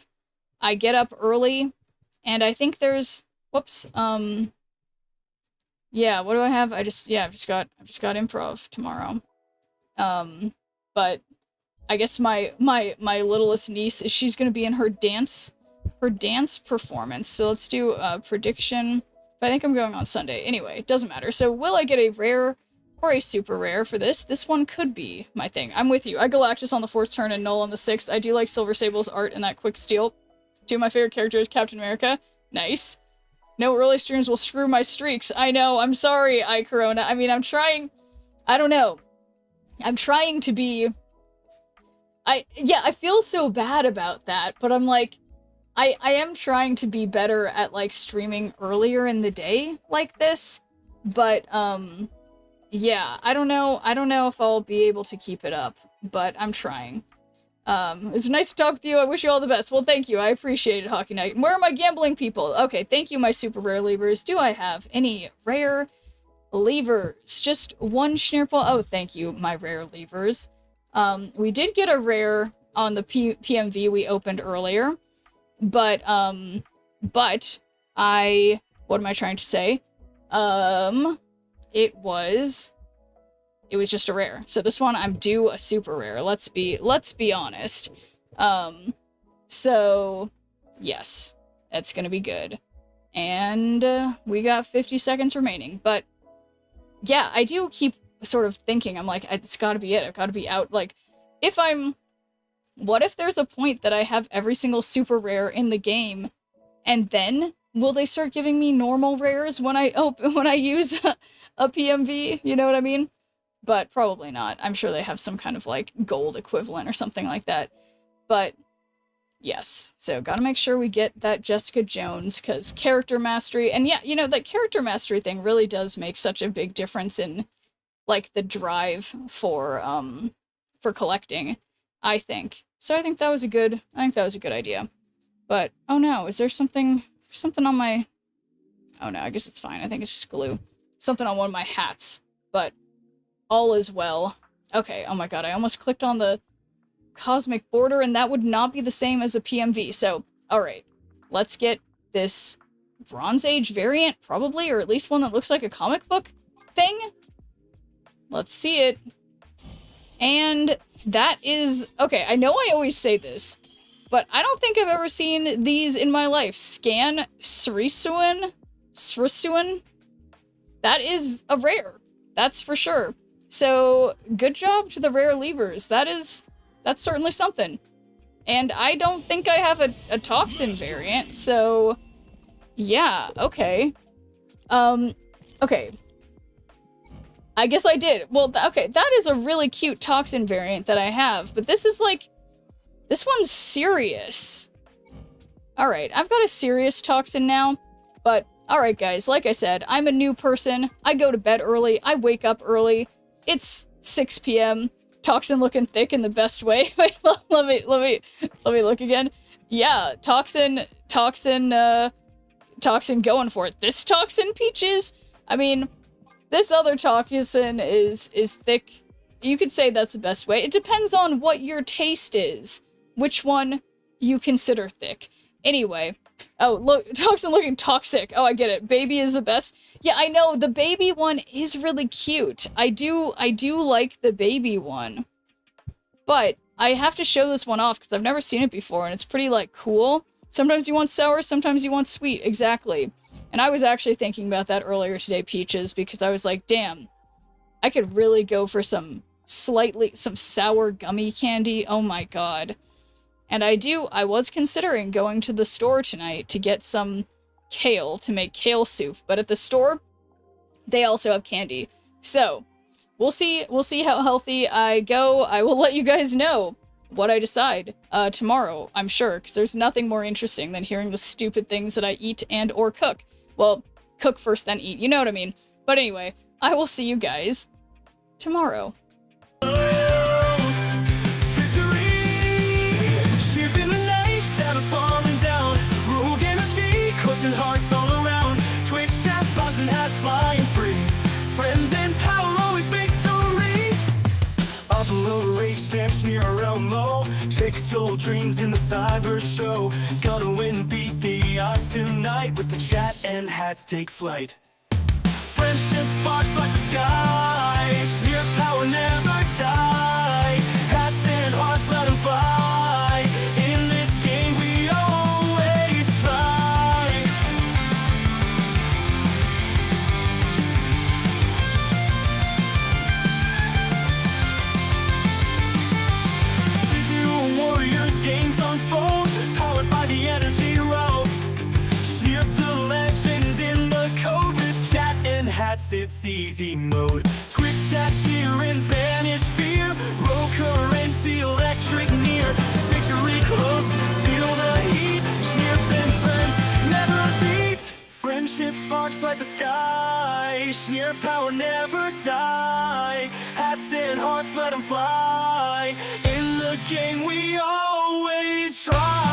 B: I get up early, and I think there's, yeah, what do I have? I've just got improv tomorrow. But I guess my littlest niece she's gonna be in her dance performance. So let's do a prediction. But I think I'm going on Sunday. Anyway, it doesn't matter. So will I get a rare or a super rare for this? This one could be my thing. I'm with you. I Galactus on the 4th turn and Null on the 6th. I do like Silver Sable's art and that quick steal. Two of my favorite characters, Captain America. Nice. No early streams will screw my streaks. I know. I'm sorry, Corona. I mean, I'm trying. I don't know. I'm trying to be... I feel so bad about that, but I'm like, I am trying to be better at, like, streaming earlier in the day like this, but, yeah, I don't know if I'll be able to keep it up, but I'm trying. It was nice to talk with you. I wish you all the best. Well, thank you. I appreciate it, Hockey Knight. And where are my gambling people? Okay, thank you, my super rare levers. Do I have any rare levers? Just one Schnirple. Oh, thank you, my rare levers. We did get a rare on the PMV we opened earlier, but what am I trying to say? It was just a rare. So this one I'm due a super rare. Let's be honest. So yes, that's gonna be good. And we got 50 seconds remaining, but yeah, I do keep sort of thinking, I'm like, it's gotta be it. I've gotta be out. Like, what if there's a point that I have every single super rare in the game, and then will they start giving me normal rares when I use a PMV? You know what I mean? But probably not. I'm sure they have some kind of like gold equivalent or something like that. But yes, so gotta make sure we get that Jessica Jones, because character mastery, and yeah, you know, that character mastery thing really does make such a big difference in like the drive for collecting, I think. So I think that was a good idea. But oh no, is there something on my... Oh no, I guess it's fine. I think it's just glue. Something on one of my hats. But all is well. Okay, oh my god, I almost clicked on the cosmic border, and that would not be the same as a PMV. So, alright, let's get this Bronze Age variant, probably, or at least one that looks like a comic book thing. Let's see it. And that is... Okay, I know I always say this, but I don't think I've ever seen these in my life. Scan Srisuan? That is a rare. That's for sure. So, good job to the rare levers. That's certainly something. And I don't think I have a Toxin variant, so... Yeah, okay. Okay. I guess I did. Well, okay, that is a really cute toxin variant that I have, but this is like, this one's serious. Alright, I've got a serious toxin now, but alright guys, like I said, I'm a new person, I go to bed early, I wake up early, it's 6 p.m., toxin looking thick in the best way. Wait, let me look again. Yeah, toxin going for it. This toxin, Peaches? I mean, this other toxin is thick. You could say that's the best way. It depends on what your taste is, which one you consider thick. Anyway, oh, look, toxin looking toxic. Oh, I get it. Baby is the best. Yeah, I know, the baby one is really cute. I do like the baby one. But I have to show this one off because I've never seen it before, and it's pretty, like, cool. Sometimes you want sour, sometimes you want sweet. Exactly. And I was actually thinking about that earlier today, Peaches, because I was like, damn, I could really go for some sour gummy candy. Oh my god. And I was considering going to the store tonight to get some kale to make kale soup, but at the store, they also have candy. So, we'll see how healthy I go. I will let you guys know what I decide tomorrow, I'm sure, because there's nothing more interesting than hearing the stupid things that I eat and or cook. Well, cook first then eat, you know what I mean. But anyway, I will see you guys tomorrow.
A: Hearts all around, Twitch chat buzzing, hats flying free. Friends and power, always victory. Upload rage stamps near around low. Pixel dreams in the cyber show. Gonna win, beat the odds tonight with the chat and hats take flight. Friendship sparks like the sky. Sheer power never die. Hats and hearts let them fly. In this game we always try. Warriors games unfold, powered by the energy road. Sneer the legend in the code with chat and hats, it's easy mode. Twitch chat cheering, banish fear. Roll currency, electric near. Victory close, feel the heat. Sneer and friends never beat. Friendship sparks like the sky. Sneer power never die. Hats and hearts let them fly. In the game we always try.